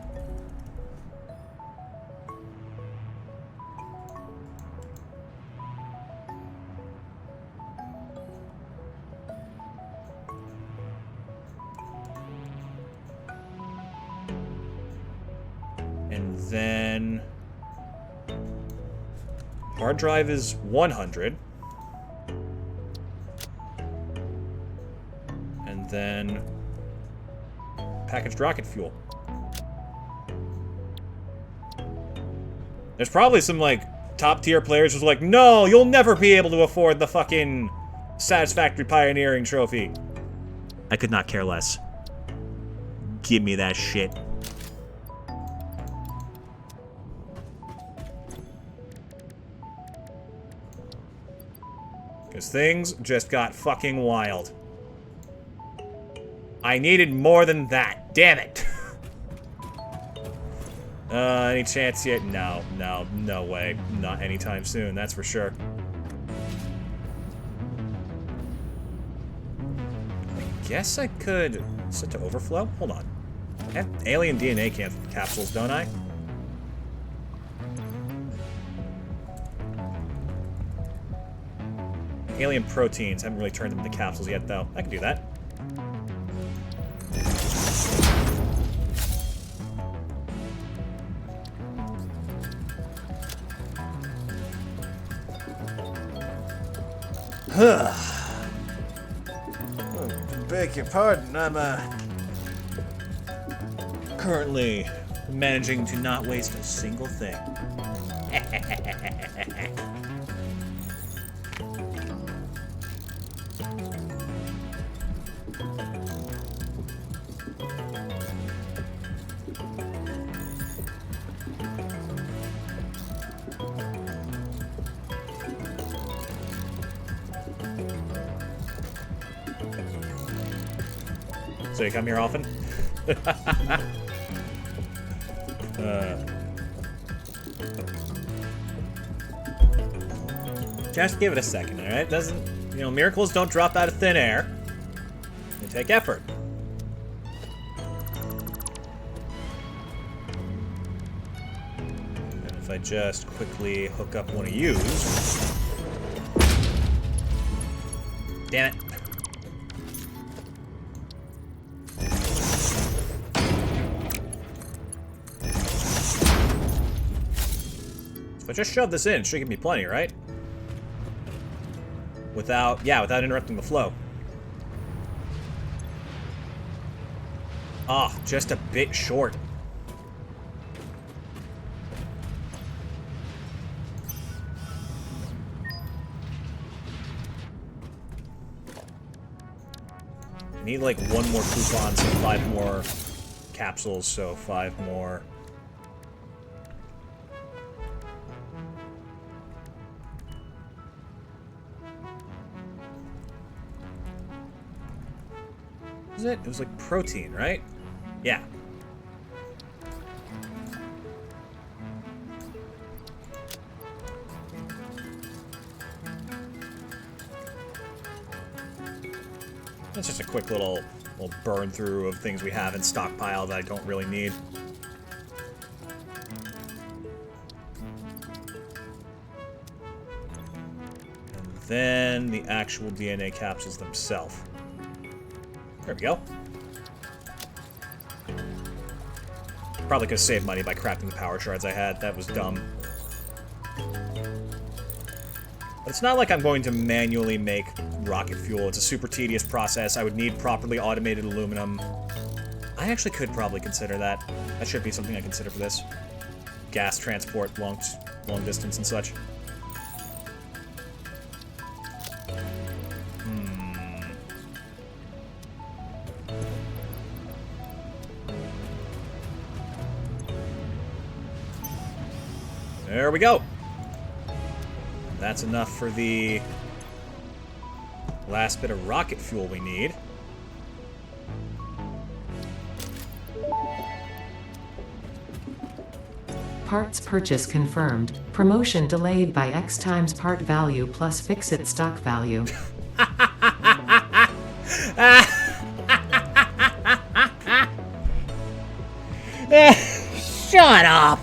And then... hard drive is 100. And then... packaged rocket fuel. There's probably some, like, top-tier players who's like, no, you'll never be able to afford the fucking Satisfactory Pioneering Trophy. I could not care less. Give me that shit. Because things just got fucking wild. I needed more than that. Damn it. Any chance yet? No way. Not anytime soon, that's for sure. I guess I could set to overflow? Hold on. I have alien DNA capsules, don't I? Alien proteins. Haven't really turned them into capsules yet, though. I can do that. Beg your pardon, I'm currently managing to not waste a single thing. So you come here often? Just give it a second, alright? Doesn't, you know, miracles don't drop out of thin air. They take effort. And if I just quickly hook up one of yous. Damn it. If I just shove this in, it should give me plenty, right? Without interrupting the flow. Ah, just a bit short. Need like one more coupon, so 5 more capsules, so 5 more. What was it? It was like protein, right? Yeah. That's just a quick little burn through of things we have in stockpile that I don't really need. And then the actual DNA capsules themselves. There we go. Probably could have saved money by crafting the power shards I had. That was dumb. But it's not like I'm going to manually make rocket fuel. It's a super tedious process. I would need properly automated aluminum. I actually could probably consider that. That should be something I consider for this. Gas transport, long distance and such. There we go. That's enough for the last bit of rocket fuel we need. Parts purchase confirmed. Promotion delayed by X times part value plus fix-it stock value. Shut up!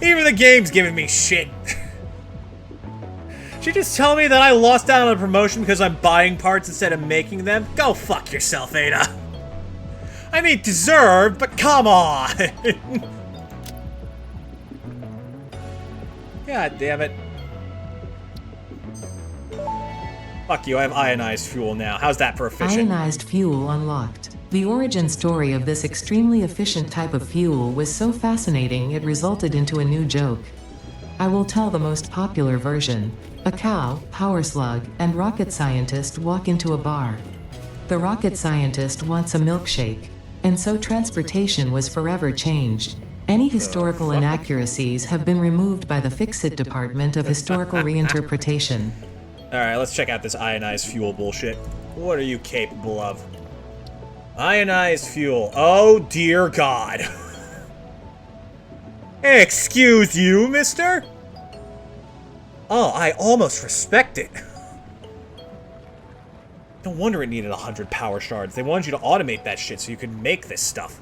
Even the game's giving me shit. Did you just tell me that I lost out on a promotion because I'm buying parts instead of making them? Go fuck yourself, Ada. I mean, deserved, but come on. God damn it. Fuck you, I have ionized fuel now. How's that for efficient? Ionized fuel unlocked. The origin story of this extremely efficient type of fuel was so fascinating it resulted into a new joke. I will tell the most popular version. A cow, power slug, and rocket scientist walk into a bar. The rocket scientist wants a milkshake, and so transportation was forever changed. Any historical inaccuracies have been removed by the Fix-It Department of Historical Reinterpretation. Alright, let's check out this ionized fuel bullshit. What are you capable of? Ionized fuel. Oh, dear God. Excuse you, mister? Oh, I almost respect it. No wonder it needed 100 power shards. They wanted you to automate that shit so you could make this stuff.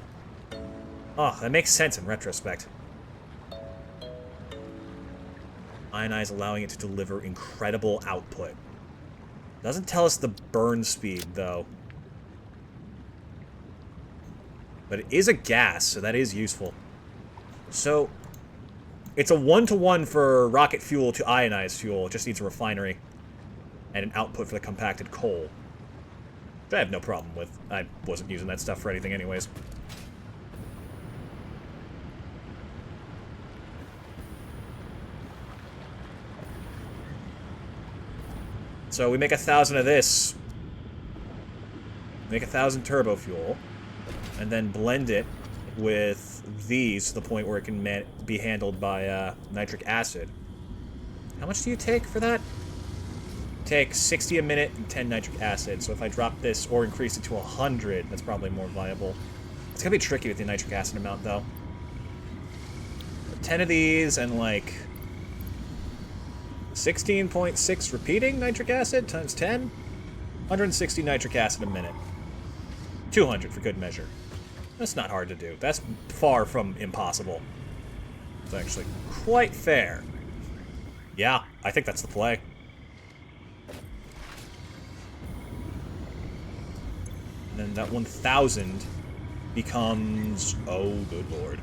Oh, that makes sense in retrospect. Ionize, allowing it to deliver incredible output. Doesn't tell us the burn speed, though. But it is a gas, so that is useful. So, it's a 1-to-1 for rocket fuel to ionized fuel. It just needs a refinery and an output for the compacted coal. Which I have no problem with. I wasn't using that stuff for anything anyways. So we make 1,000 of this. Make 1,000 turbo fuel. And then blend it with these to the point where it can be handled by nitric acid. How much do you take for that? Take 60 a minute and 10 nitric acid. So if I drop this or increase it to 100, that's probably more viable. It's gonna be tricky with the nitric acid amount, though. 10 of these and like 16.6 repeating nitric acid times 10? 160 nitric acid a minute. 200 for good measure. That's not hard to do. That's far from impossible. It's actually quite fair. Yeah, I think that's the play. And then that 1,000 becomes... Oh, good lord.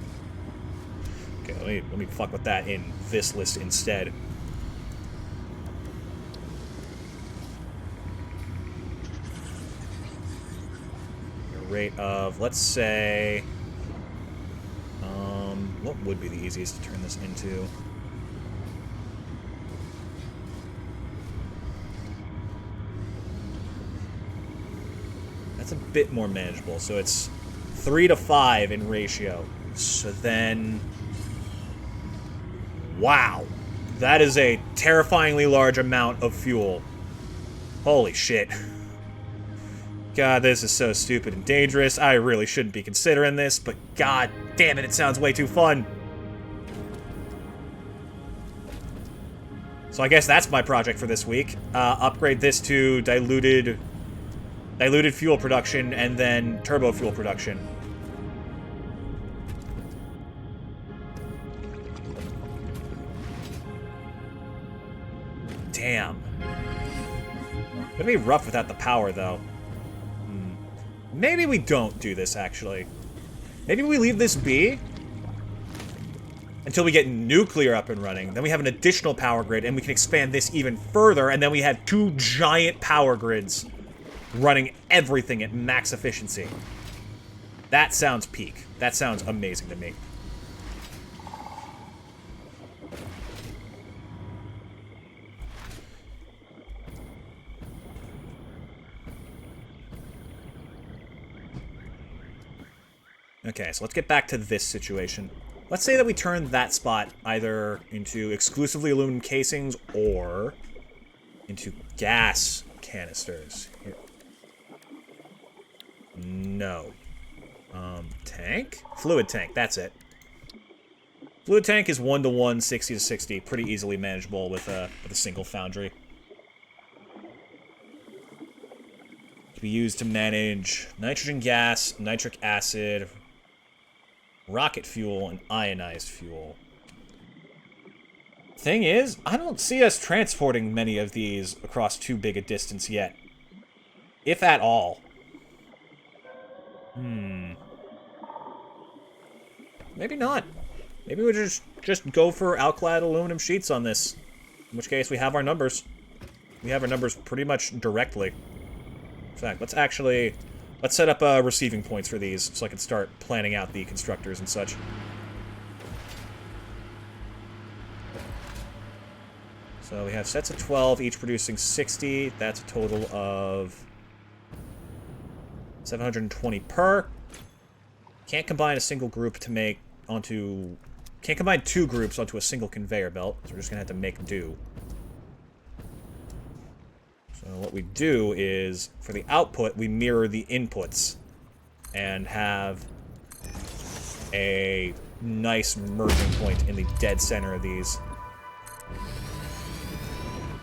Okay, let me fuck with that in this list instead. Rate of, let's say, what would be the easiest to turn this into? a bit more manageable. So it's 3 to 5 in ratio. So then... Wow. That is a terrifyingly large amount of fuel. Holy shit. God, this is so stupid and dangerous. I really shouldn't be considering this, but god damn it, it sounds way too fun. So I guess that's my project for this week. Upgrade this to diluted fuel production and then turbo fuel production. Damn. Gonna be rough without the power, though. Maybe we don't do this, actually. Maybe we leave this be until we get nuclear up and running. Then we have an additional power grid, and we can expand this even further, and then we have 2 giant power grids running everything at max efficiency. That sounds peak. That sounds amazing to me. Okay, so let's get back to this situation. Let's say that we turn that spot either into exclusively aluminum casings or into gas canisters. Here. No. Tank? Fluid tank, that's it. Fluid tank is 1-to-1, 60 to 60, pretty easily manageable with a single foundry. To be used to manage nitrogen gas, nitric acid, rocket fuel, and ionized fuel. Thing is, I don't see us transporting many of these across too big a distance yet. If at all. Maybe not. Maybe we just go for alkylate aluminum sheets on this. In which case, we have our numbers. We have our numbers pretty much directly. In fact, let's set up receiving points for these so I can start planning out the constructors and such. So we have sets of 12, each producing 60. That's a total of 720 per. Can't combine a single group to make onto... Can't combine 2 groups onto a single conveyor belt, so we're just going to have to make do. So what we do is, for the output, we mirror the inputs and have a nice merging point in the dead center of these.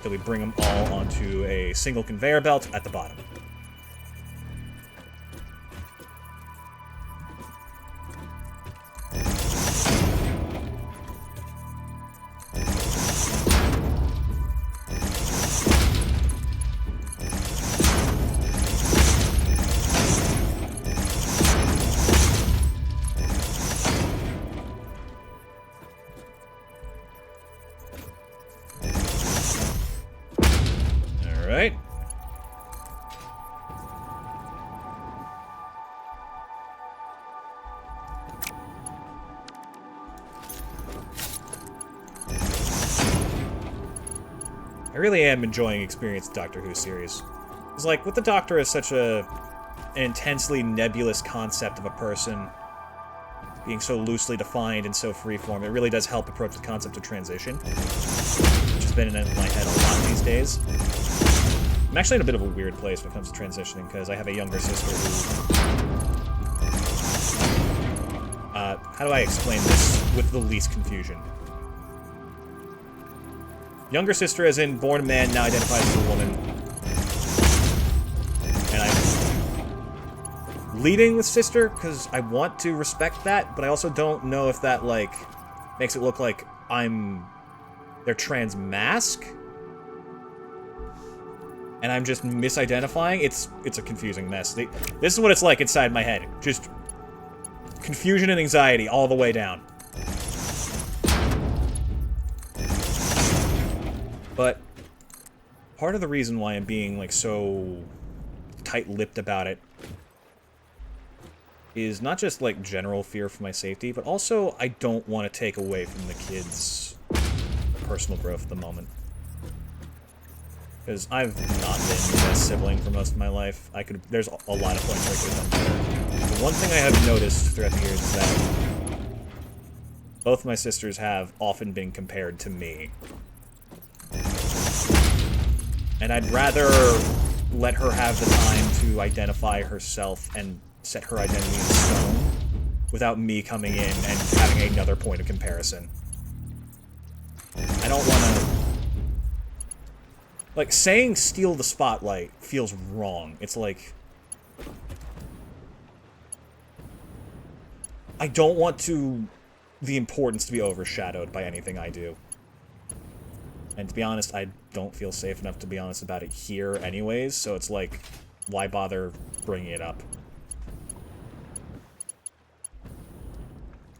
So we bring them all onto a single conveyor belt at the bottom. Alright. I really am enjoying Experience Doctor Who series. It's like, with the Doctor as such an intensely nebulous concept of a person being so loosely defined and so freeform, it really does help approach the concept of transition, which has been in my head a lot these days. I'm actually in a bit of a weird place when it comes to transitioning, because I have a younger sister who... how do I explain this with the least confusion? Younger sister as in born a man, now identifies as a woman. And I'm leading with sister, because I want to respect that, but I also don't know if that, like, makes it look like I'm their trans mask. And I'm just misidentifying. It's a confusing mess. This is what it's like inside my head. Just confusion and anxiety all the way down. But part of the reason why I'm being, like, so tight-lipped about it is not just, like, general fear for my safety, but also I don't want to take away from the kids' personal growth at the moment. Because I've not been the best sibling for most of my life. There's a lot of points where I could have done better. The one thing I have noticed throughout the years is that both my sisters have often been compared to me. And I'd rather let her have the time to identify herself and set her identity in stone without me coming in and having another point of comparison. I don't want to... Like, saying steal the spotlight feels wrong. It's like... I don't want the importance to be overshadowed by anything I do. And to be honest, I don't feel safe enough to be honest about it here anyways, so it's like, why bother bringing it up?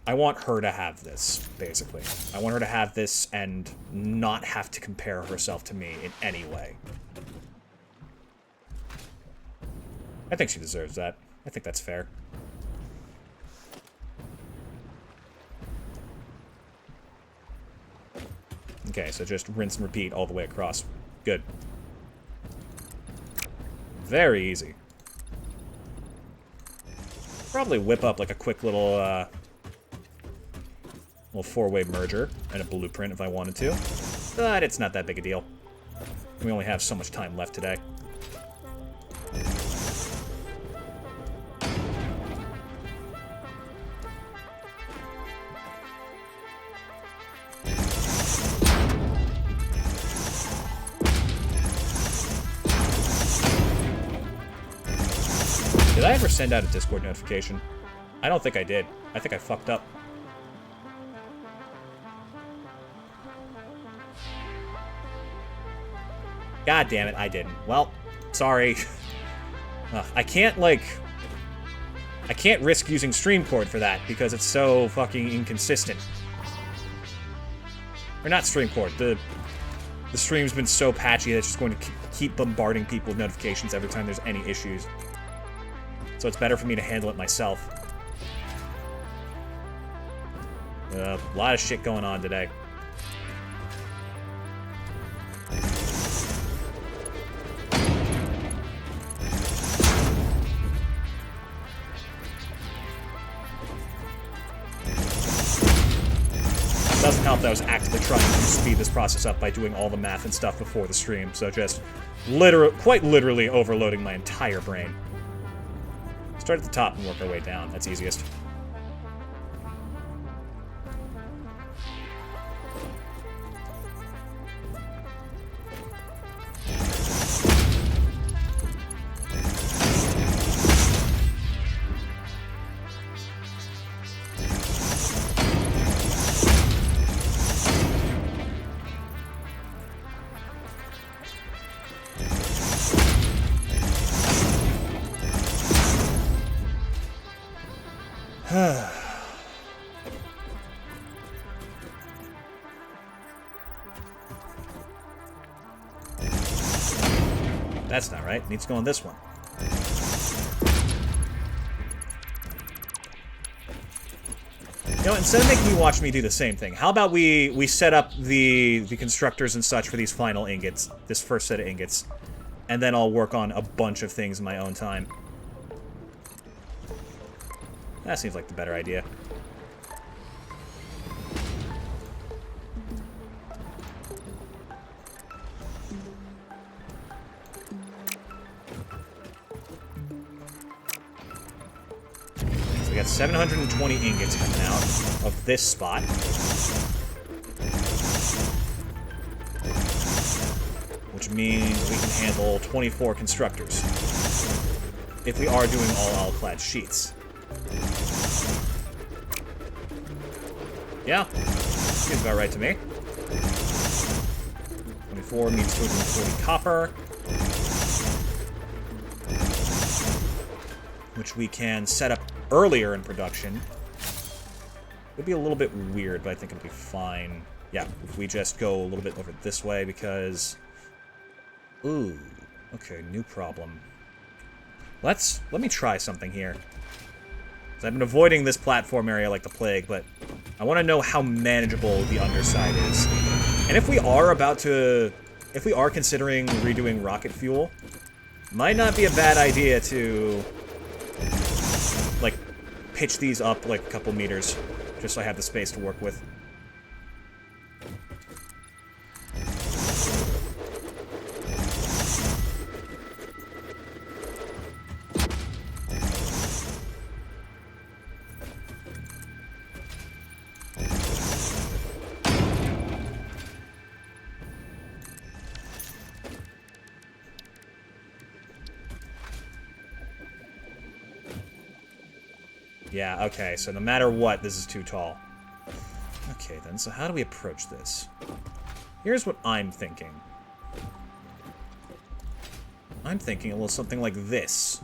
I want her to have this, basically. I want her to have this and not have to compare herself to me in any way. I think she deserves that. I think that's fair. Okay, so just rinse and repeat all the way across. Good. Very easy. Probably whip up like a quick little four-way merger and a blueprint if I wanted to. But it's not that big a deal. We only have so much time left today. Did I ever send out a Discord notification? I don't think I did. I think I fucked up. God damn it, I didn't. Well, sorry. I can't risk using Streamcord for that, because it's so fucking inconsistent. Or not Streamcord, the stream's been so patchy that it's just going to keep bombarding people with notifications every time there's any issues. So it's better for me to handle it myself. A lot of shit going on today. Doesn't help that I was actively trying to speed this process up by doing all the math and stuff before the stream, so just quite literally overloading my entire brain. Start at the top and work our way down. That's easiest. That's not right. Needs to go on this one. You know, instead of making you watch me do the same thing, how about we set up the constructors and such for these final ingots, this first set of ingots, and then I'll work on a bunch of things in my own time. That seems like the better idea. We got 720 ingots coming out of this spot. Which means we can handle 24 constructors. If we are doing all alclad sheets. Yeah, seems about right to me. 24 means 240 copper. Which we can set up earlier in production. It'd be a little bit weird, but I think it'll be fine. Yeah, if we just go a little bit over this way, because... Ooh, okay, new problem. Let me try something here. I've been avoiding this platform area like the plague, but I want to know how manageable the underside is. And if we are about to if we are considering redoing rocket fuel, might not be a bad idea to, like, pitch these up, like, a couple meters, just so I have the space to work with. Yeah, okay, so no matter what, this is too tall. Okay, then, so how do we approach this? Here's what I'm thinking. I'm thinking a little something like this.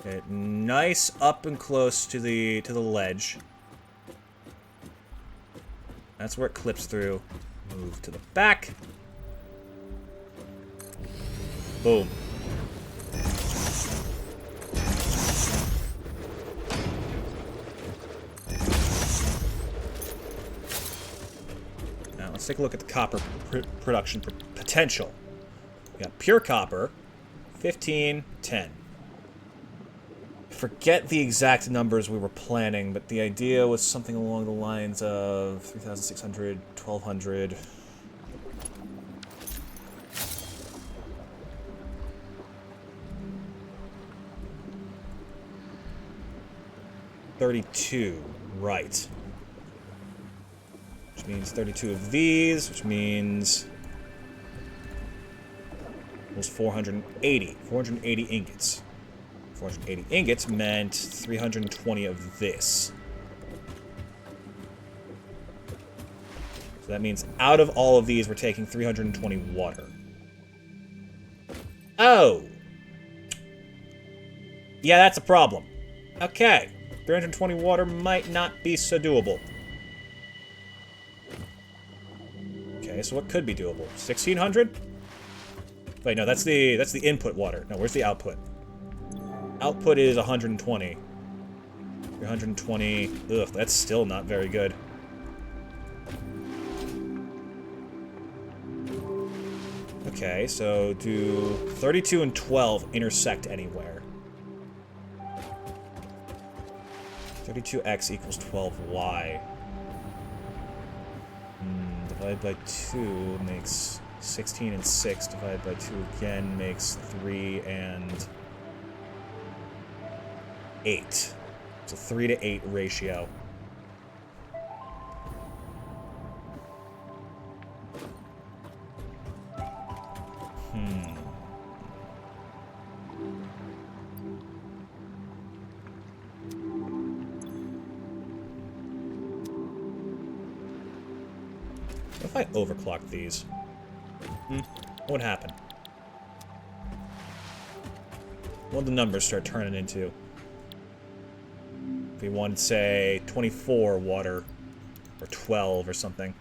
Get nice up and close to the ledge. That's where it clips through. Move to the back. Boom. Let's take a look at the copper production potential. We got pure copper, 15, 10. Forget the exact numbers we were planning, but the idea was something along the lines of 3,600, 1,200. $32, right. Which means 32 of these, which means it was 480. 480 ingots. 480 ingots meant 320 of this. So that means out of all of these, we're taking 320 water. Oh! Yeah, that's a problem. Okay. 320 water might not be so doable. Okay, so what could be doable? 1,600? Wait, no, that's the input water. No, where's the output? Output is 120. 320. Ugh, that's still not very good. Okay, so do 32 and 12 intersect anywhere? 32x equals 12y. Divided by 2 makes 16 and 6. Divided by 2 again makes 3 and 8. It's a 3 to 8 ratio. What if I overclock these? What would happen? What would the numbers start turning into? If we wanted, say, 24 water, or 12 or something.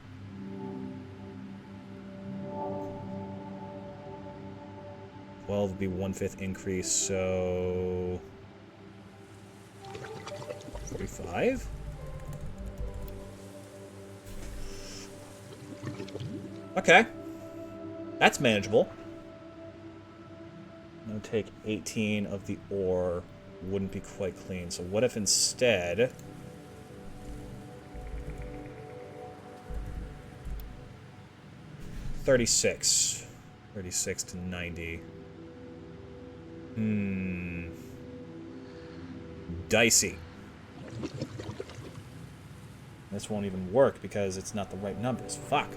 Well, would be 1/5 increase, so 45? Okay. That's manageable. I'm gonna take 18 of the ore. Wouldn't be quite clean. So what if instead... $36. 36 to 90. Dicey. This won't even work because it's not the right numbers. Fuck.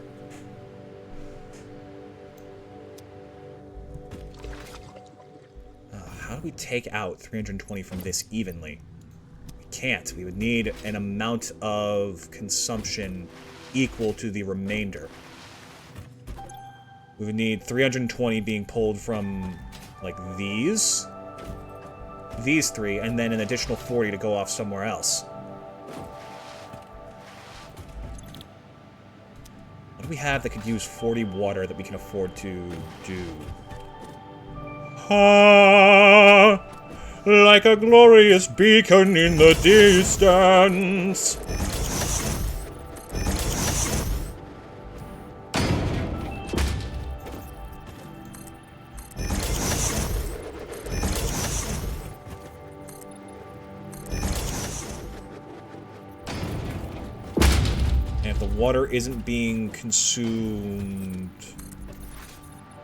How do we take out 320 from this evenly? We can't. We would need an amount of consumption equal to the remainder. We would need 320 being pulled from, like, these three, and then an additional 40 to go off somewhere else. What do we have that could use 40 water that we can afford to do? Ah, like a glorious beacon in the distance. If the water isn't being consumed...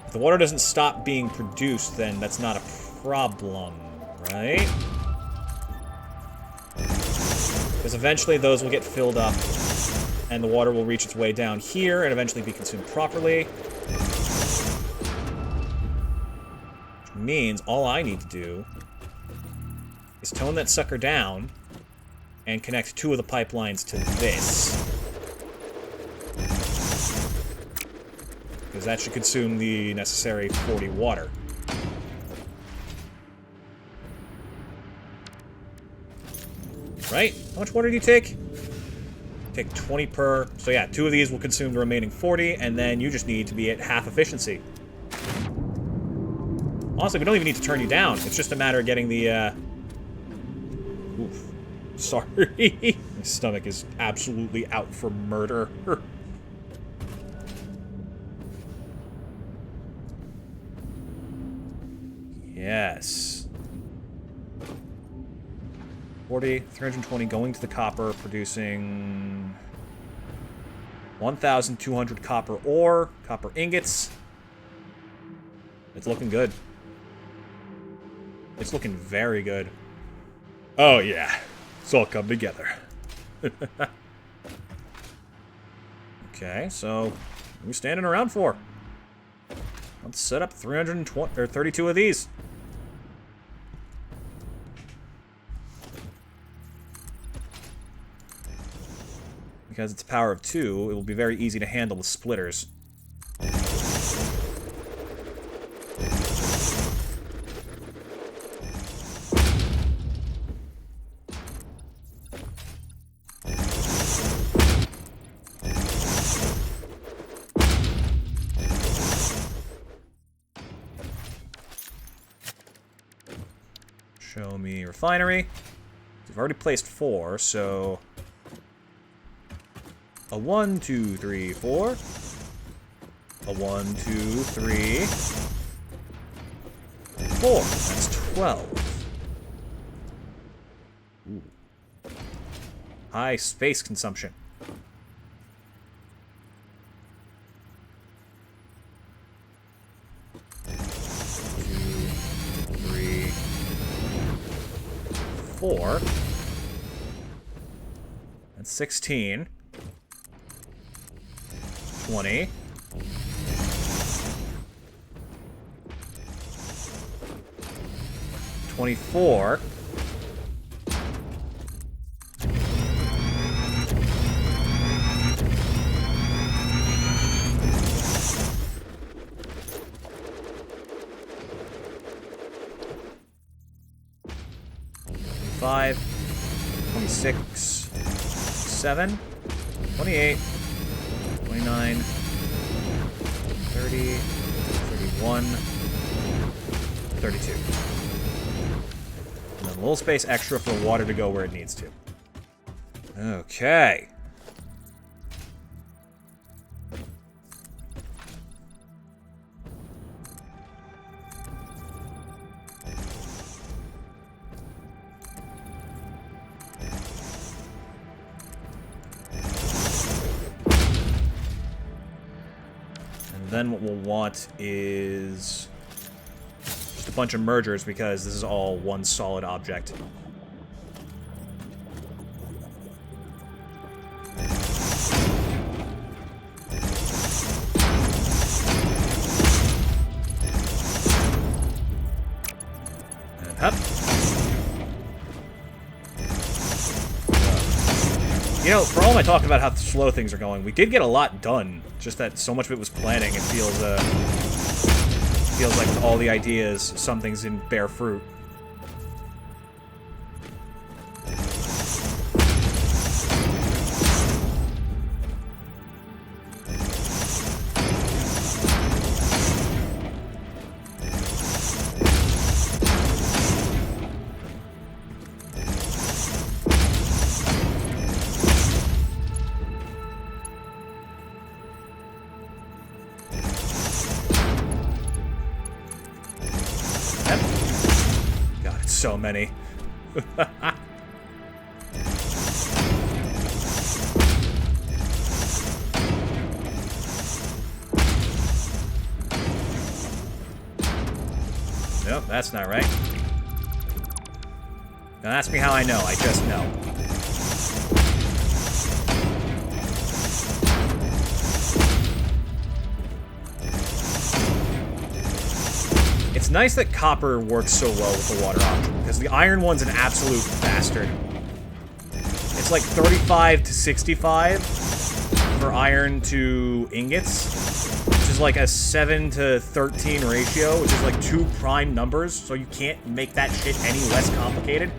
If the water doesn't stop being produced, then that's not a problem, right? Because eventually those will get filled up, and the water will reach its way down here and eventually be consumed properly. Which means all I need to do is tone that sucker down and connect 2 of the pipelines to this. Because that should consume the necessary 40 water. Right? How much water do you take? Take 20 per. So yeah, 2 of these will consume the remaining 40, and then you just need to be at half efficiency. Honestly, we don't even need to turn you down. It's just a matter of getting the, Oof. Sorry. My stomach is absolutely out for murder. Yes. 40, 320 going to the copper, producing 1,200 copper ore, copper ingots. It's looking good. It's looking very good. Oh, yeah. It's all come together. Okay, so what are we standing around for? Let's set up 320 or 32 of these. Because it's a power of 2, it will be very easy to handle the splitters. Show me refinery. We've already placed 4, so... A 1, 2, 3, 4. A 1, 2, 3. 4. That's 12. Ooh. High space consumption. 2, 3, 4. That's 16. 20. 24. 25, 26, 7, 28, 29, 30, 31, 32. And then a little space extra for water to go where it needs to. Okay. Then what we'll want is just a bunch of mergers because this is all one solid object. And hop. You know, for all my talk about how slow things are going, we did get a lot done. Just that so much of it was planning. It feels like with all the ideas, something's in bare fruit. So many. That's not right. Don't ask me how I know, I just know. It's nice that copper works so well with the water option, because the iron one's an absolute bastard. It's like 35 to 65 for iron to ingots, which is like a 7 to 13 ratio, which is like 2 prime numbers, so you can't make that shit any less complicated.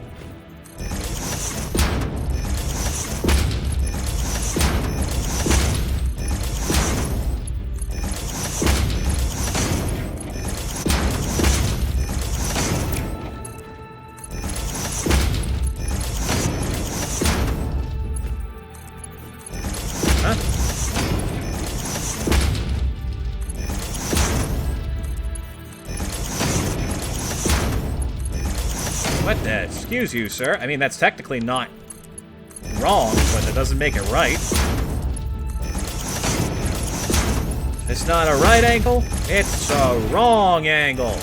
What the? Excuse you, sir. I mean, that's technically not wrong, but that doesn't make it right. It's not a right angle, it's a wrong angle.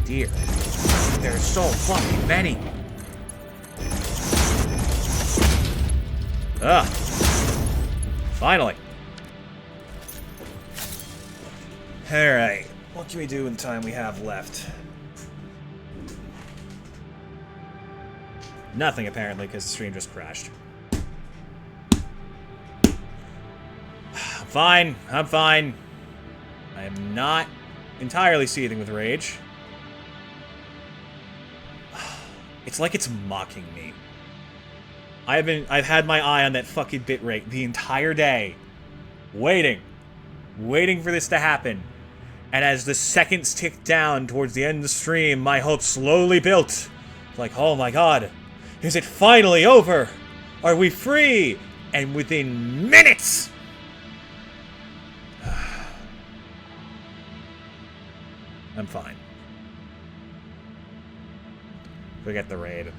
Dear, there's so fucking many. Ugh. Finally. Alright. What can we do in the time we have left? Nothing, apparently, because the stream just crashed. I'm fine. I'm fine. I am not entirely seething with rage. It's like it's mocking me. I've had my eye on that fucking bitrate the entire day. Waiting for this to happen. And as the seconds ticked down towards the end of the stream, my hope slowly built. Like, oh my god, is it finally over? Are we free? And within minutes! I'm fine. Forget the raid.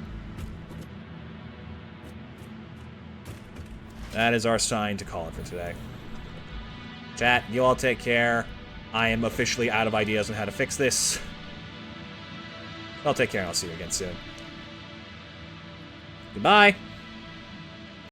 That is our sign to call it for today. Chat, you all take care. I am officially out of ideas on how to fix this. I'll take care and I'll see you again soon. Goodbye.